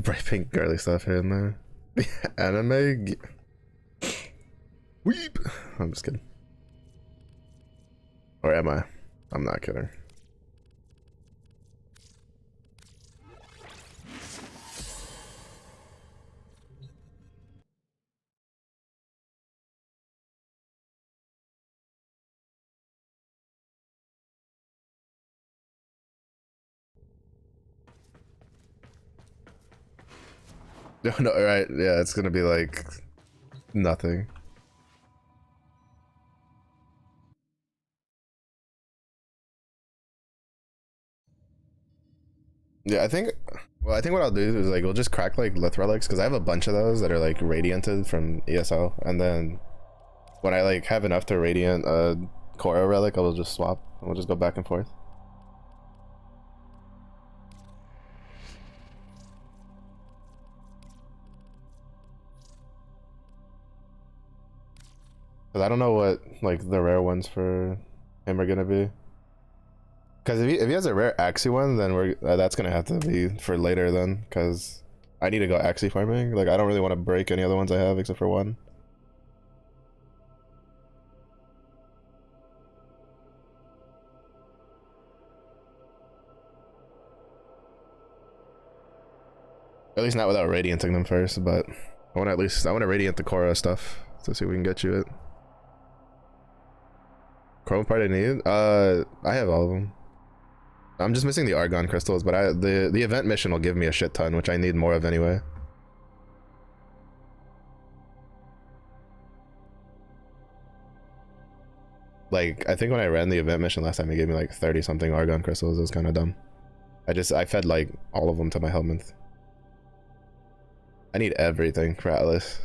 Speaker 1: Bright pink girly stuff here and there. The anime. Weep. I'm just kidding. Or am I? I'm not kidding. No, no, right? Yeah, it's gonna be like nothing. Yeah, I think. Well, I think what I'll do is like we'll just crack like Lith relics because I have a bunch of those that are like radianted from ESO, and then when I like have enough to radiant Koro relic, I'll just swap and we'll just go back and forth. Cause I don't know what like the rare ones for him are gonna be. Cause if he has a rare Axie one, then we're that's gonna have to be for later then. Cause I need to go Axie farming. Like I don't really want to break any other ones I have except for one. At least not without radianting them first, but I want to radiant the Korra stuff to see if we can get you it. Chrome part I need? I have all of them. I'm just missing the argon crystals, but the event mission will give me a shit ton, which I need more of anyway. Like, I think when I ran the event mission last time, it gave me like 30 something argon crystals. It was kind of dumb. I fed like all of them to my helminth. I need everything for Atlas.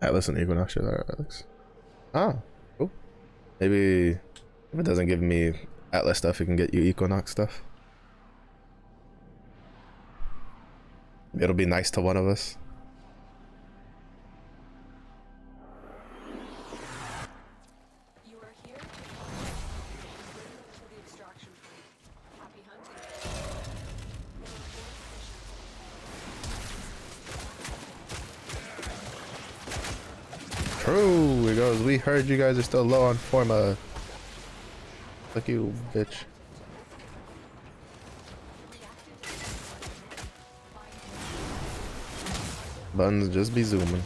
Speaker 1: Atlas and Equinox share that, Alex. Ah, cool. Maybe if it doesn't give me Atlas stuff, it can get you Equinox stuff. It'll be nice to one of us.
Speaker 5: You are here to find and bring them to the extraction point. Happy hunting.
Speaker 1: true. It goes, we heard you guys are still low on forma. Fuck you, bitch. Buns just be zooming.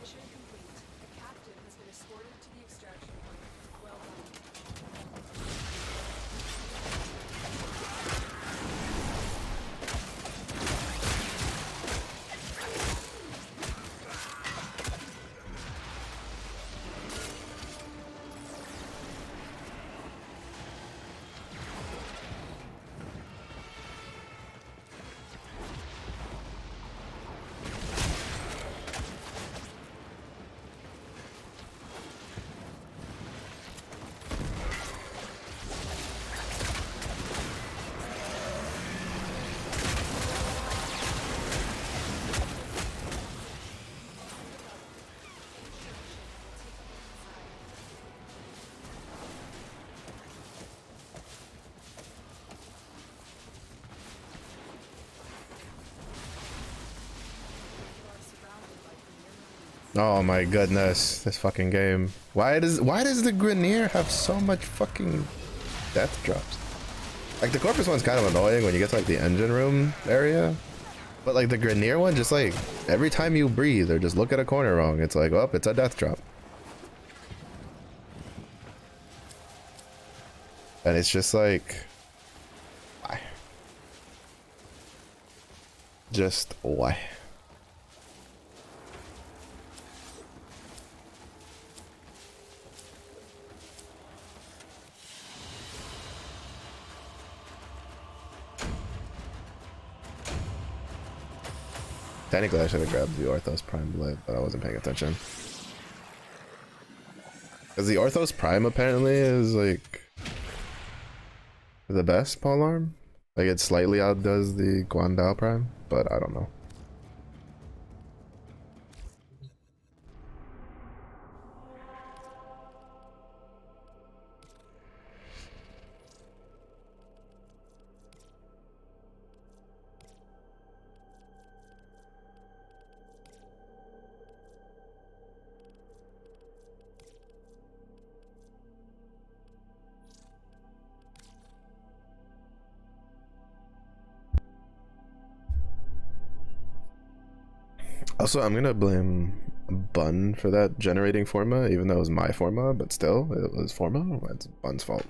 Speaker 5: Mission complete. The captain has been escorted to the extraction point. Well done.
Speaker 1: Oh my goodness, this fucking game. Why does the Grenier have so much fucking death drops? Like the Corpus one's kind of annoying when you get to like the engine room area. But like the Grenier one, just like every time you breathe or just look at a corner wrong, it's like, oh, it's a death drop. And it's just like, why? Just why? Technically, I should have grabbed the Orthos Prime Blade, but I wasn't paying attention. Because the Orthos Prime apparently is like the best polearm. Like it slightly outdoes the Guandao Prime, but I don't know. Also, I'm gonna blame Bun for that generating Forma, even though it was my Forma, but still, it was Forma. It's Bun's fault.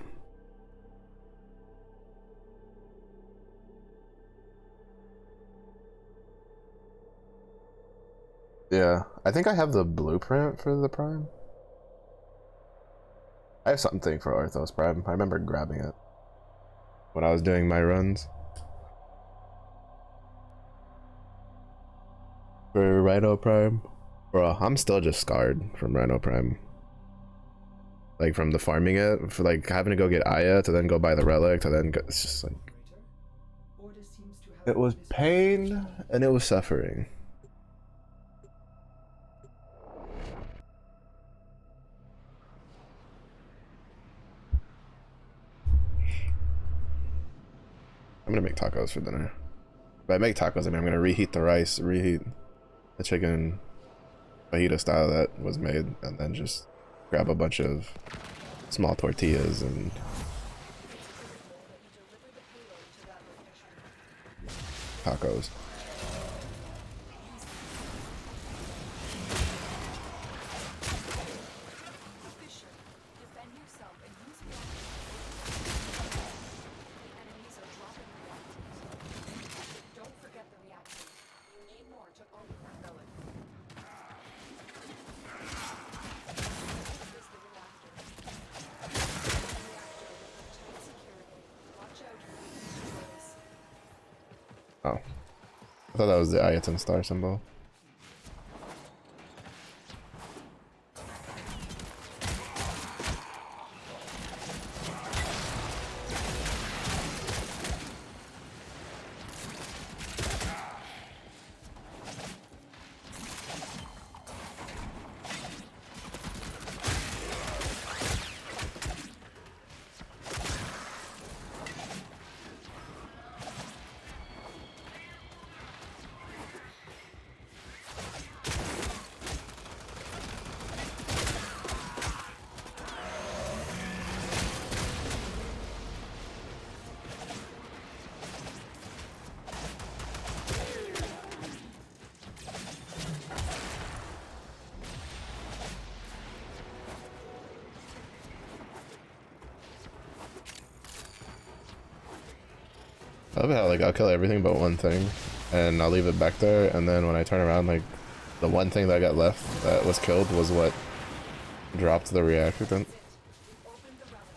Speaker 1: Yeah, I think I have the blueprint for the Prime. I have something for Orthos Prime. I remember grabbing it when I was doing my runs. For Rhino Prime. Bro, I'm still just scarred from Rhino Prime. Like from the farming it, for like having to go get Aya to then go buy the relic to then go, it's just like it was pain and it was suffering. I'm gonna make tacos for dinner. If I make tacos, I mean I'm gonna reheat the rice, reheat the chicken fajita style that was made, and then just grab a bunch of small tortillas and tacos.
Speaker 5: Fisher, defend yourself and use the enemies are dropping reactors. Don't forget the reactor. You need more to open that relic. Is the reactor. Reactor with tight security. Watch out for these.
Speaker 1: Oh. I thought that was the Ayatan star symbol. love how like I'll kill everything but one thing, and I'll leave it back there, and then when I turn around, like the one thing that got left that was killed was what dropped the reactant.
Speaker 5: Open the relic.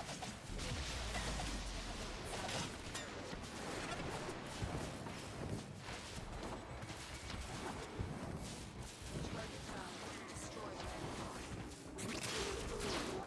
Speaker 5: Target found. Destroyed. Target destroyed. Proceed to extraction.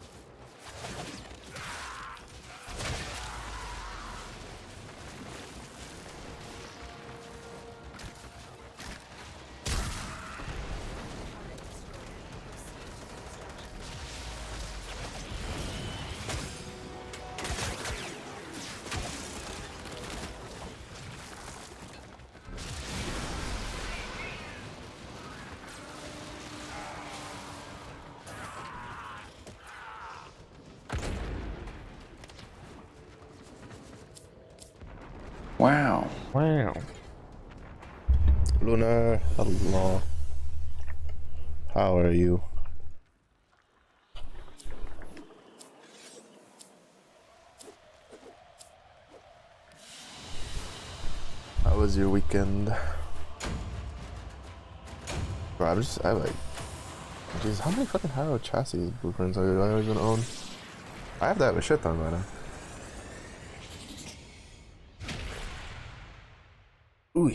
Speaker 6: Wow.
Speaker 1: Wow. Luna, hello. How are you? How was your weekend? Bro, I like, jeez, how many fucking Harrow chassis blueprints are you always gonna own? I have to have a shit ton by now. Ooh.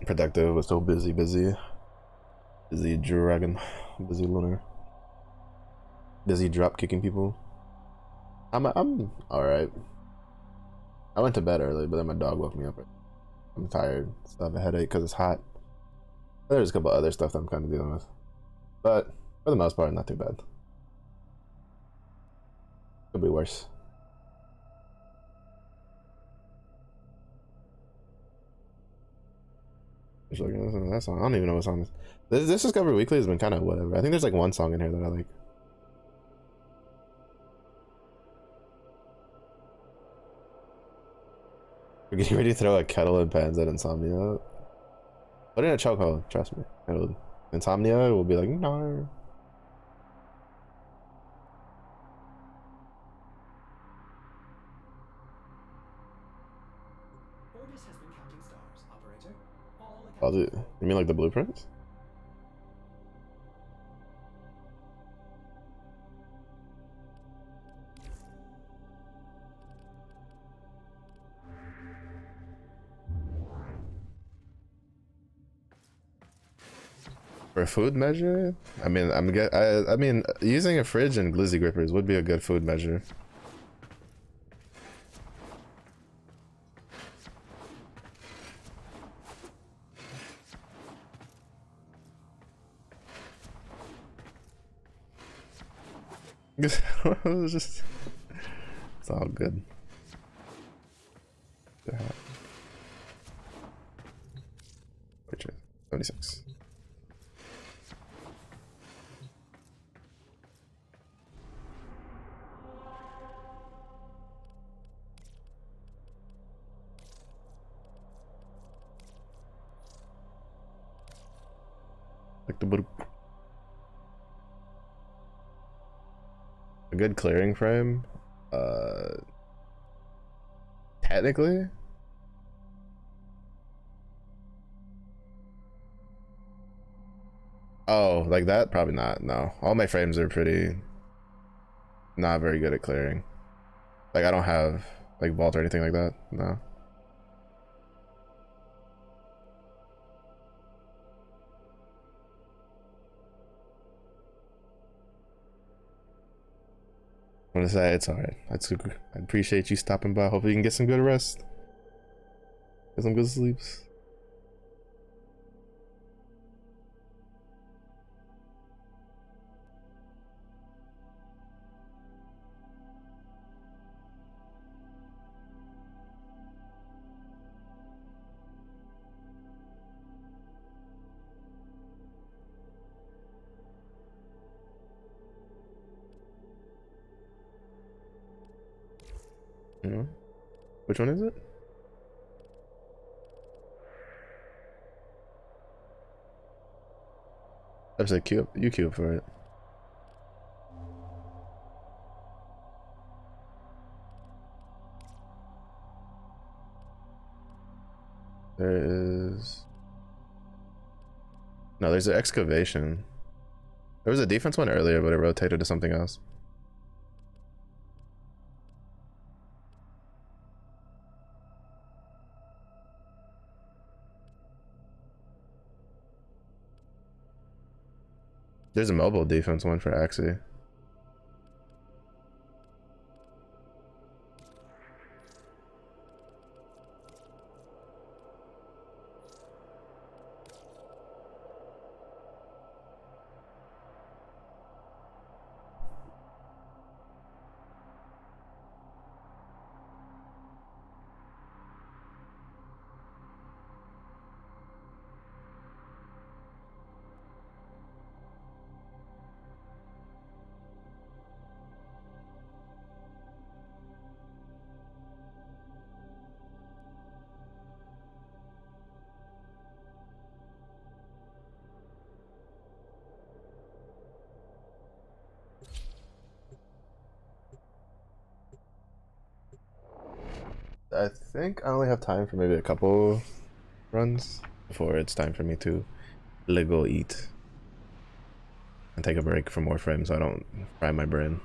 Speaker 1: Productive, but still busy, busy dragon, busy lunar, busy drop kicking people. I'm all right. I went to bed early, but then my dog woke me up. I'm tired. Still have a headache because it's hot. There's a couple other stuff that I'm kind of dealing with, but for the most part, not too bad. Could be worse. Just looking listen to that song. I don't even know what song this Discover Weekly has been kind of whatever. I think there's like one song in here that I like. We're getting ready to throw a kettle and pans at Insomnia. Put in a chokehold, trust me. Insomnia will be like, no.
Speaker 2: Orbis has been counting stars, operator. All
Speaker 1: I'll do.
Speaker 2: accounted for.
Speaker 1: You mean like the blueprints? For a food measure, I mean, I mean, using a fridge and glizzy grippers would be a good food measure. It's just, it's all good. Which is 76. Like the book. A good clearing frame. Technically. Oh, like that? Probably not. No, all my frames are pretty not very good at clearing. Like I don't have like vault or anything like that. No. I'm gonna say it's alright. I appreciate you stopping by. Hopefully you can get some good rest. Get some good sleeps. You know? Which one is it? There's a cube, U cube for it. There is... No, there's an excavation. There was a defense one earlier, but it rotated to something else. There's a mobile defense one for Axie. I think I only have time for maybe a couple runs before it's time for me to go eat and take a break from Warframe so I don't fry my brain.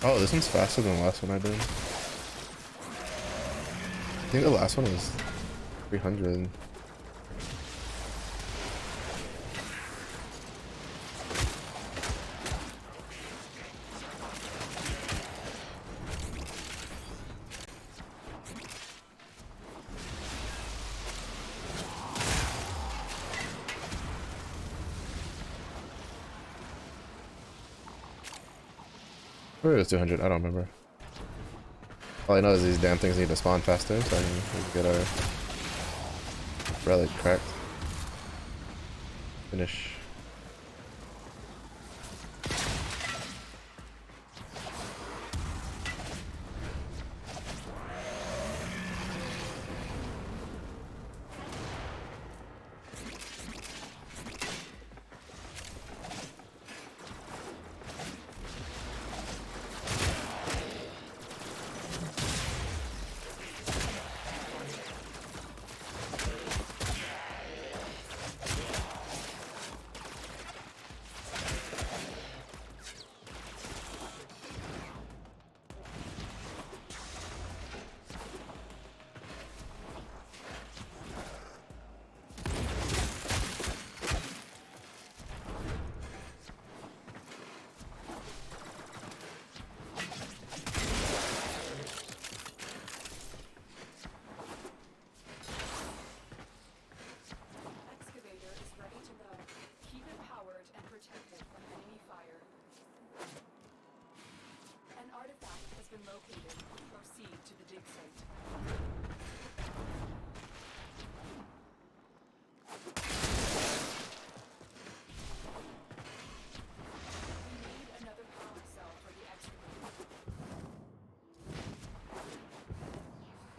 Speaker 1: Oh, this one's faster than the last one I did. I think the last one was 300. Or it was 200, I don't remember. All I know is these damn things need to spawn faster so I can get our relic cracked. Finish.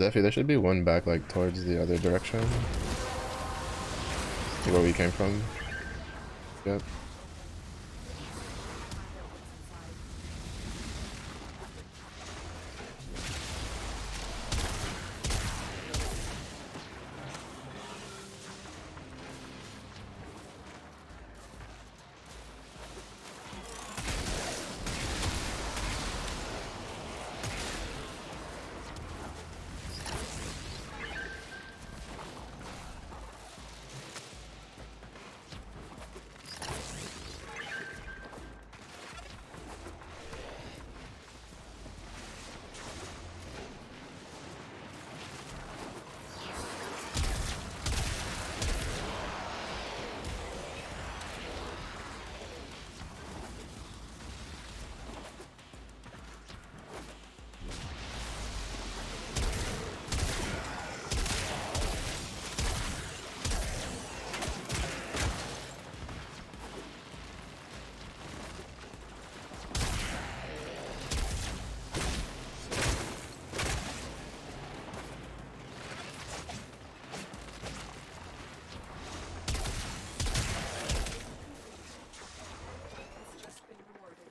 Speaker 1: Zephy, there should be one back like towards the other direction. Like where we came from. Yep.
Speaker 5: Has just been rewarded.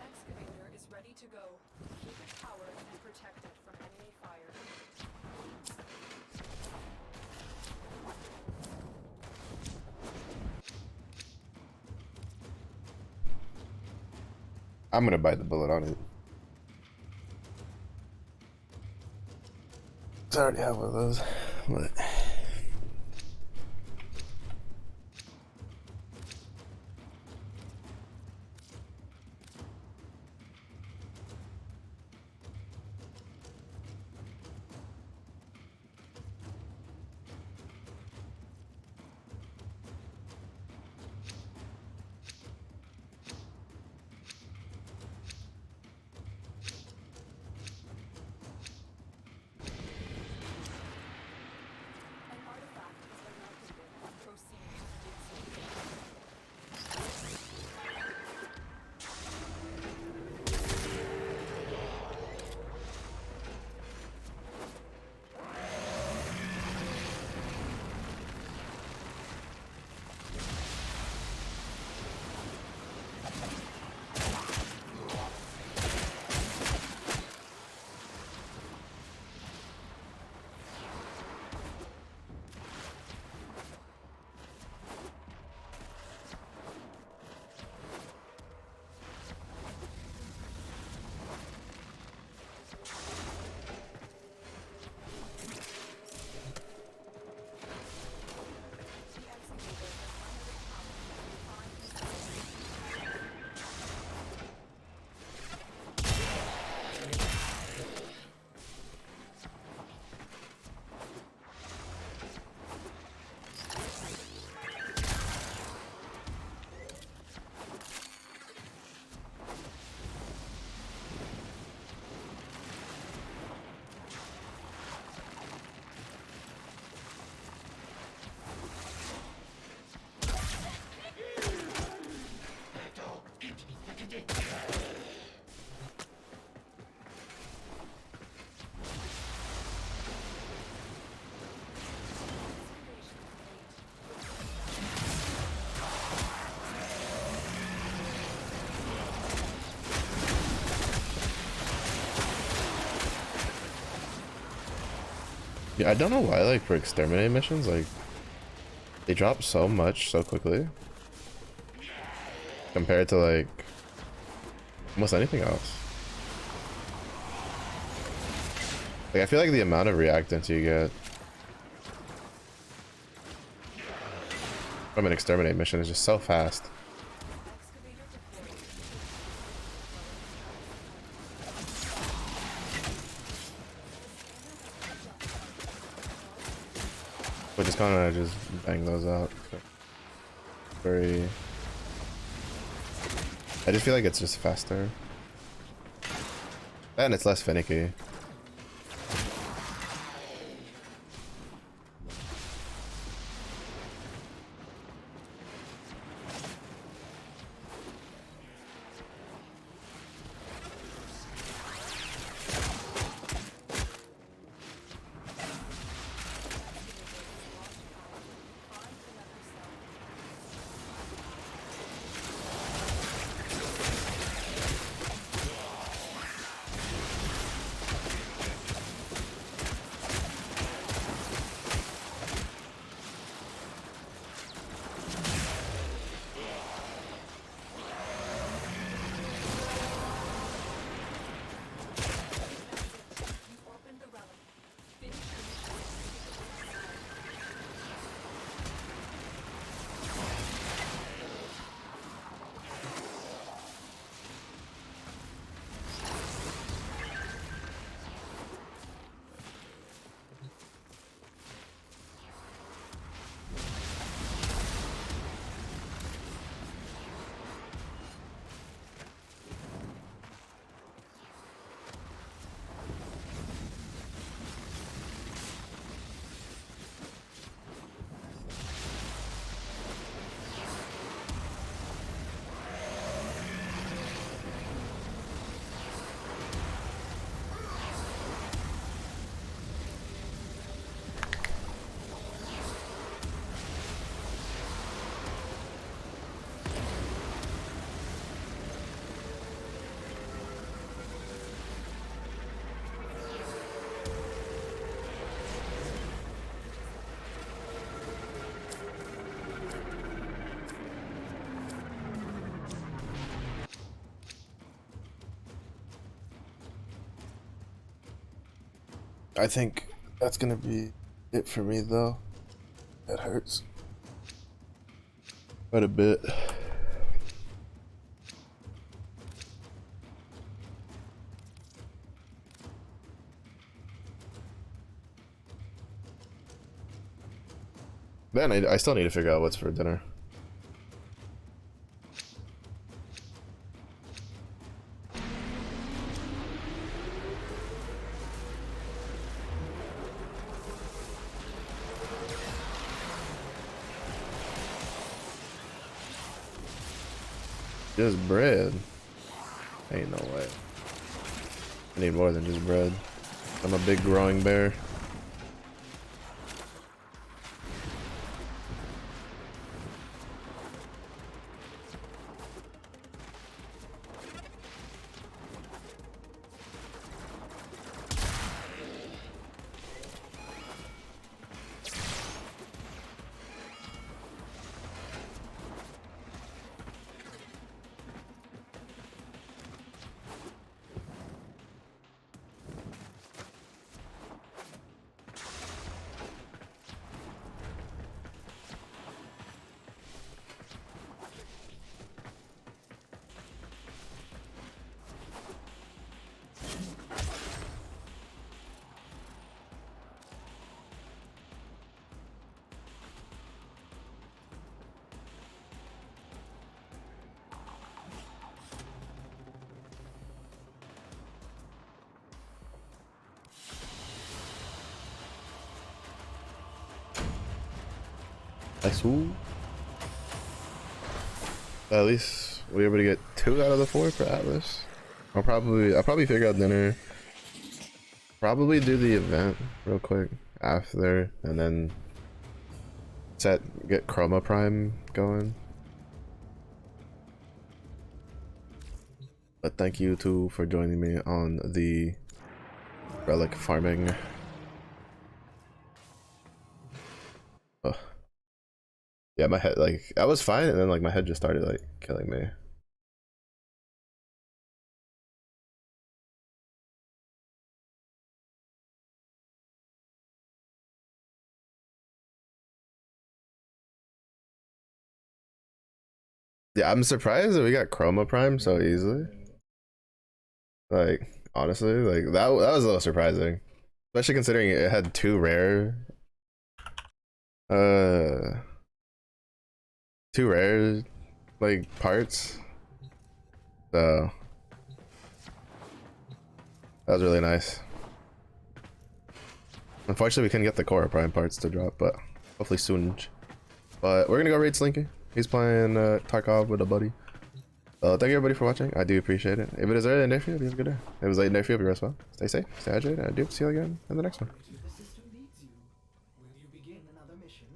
Speaker 5: Excavator is ready to go. Keep it powered and protect it from enemy fire.
Speaker 1: I'm gonna bite the bullet on it. I already have one of those. But
Speaker 5: An artifact has been located. Proceed to its
Speaker 1: yeah, I don't know why like for exterminate missions, like they drop so much so quickly compared to like almost anything else. Like I feel like the amount of reactants you get from an exterminate mission is just so fast. But just kind of just bang those out. Very. I just feel like it's just faster. And it's less finicky. I think that's gonna be it for me though. That hurts quite a bit. Then I still need to figure out what's for dinner. Just bread. Ain't no way. I need more than just bread. I'm a big growing bear. Nice. Ooh. At least we were able to get 2 out of the 4 for Atlas. I'll probably figure out dinner. Probably do the event real quick after, and then get Chroma Prime going. But thank you too for joining me on the relic farming. Ugh. Yeah, my head, like, I was fine, and then like my head just started like killing me. Yeah, I'm surprised that we got Chroma Prime so easily. Like, honestly, like that was a little surprising. Especially considering it had 2 rare uh 2 rare like parts. So that was really nice. Unfortunately we couldn't get the Cora Prime parts to drop, but hopefully soon. But we're gonna go raid Slinky. He's playing Tarkov with a buddy. Thank you everybody for watching. I do appreciate it. If it is early in day for you, have a good day. If it was late in day for you, be rest well. Stay safe, stay hydrated, and I do see you again in the next one.
Speaker 2: The system needs you. Will you begin another mission?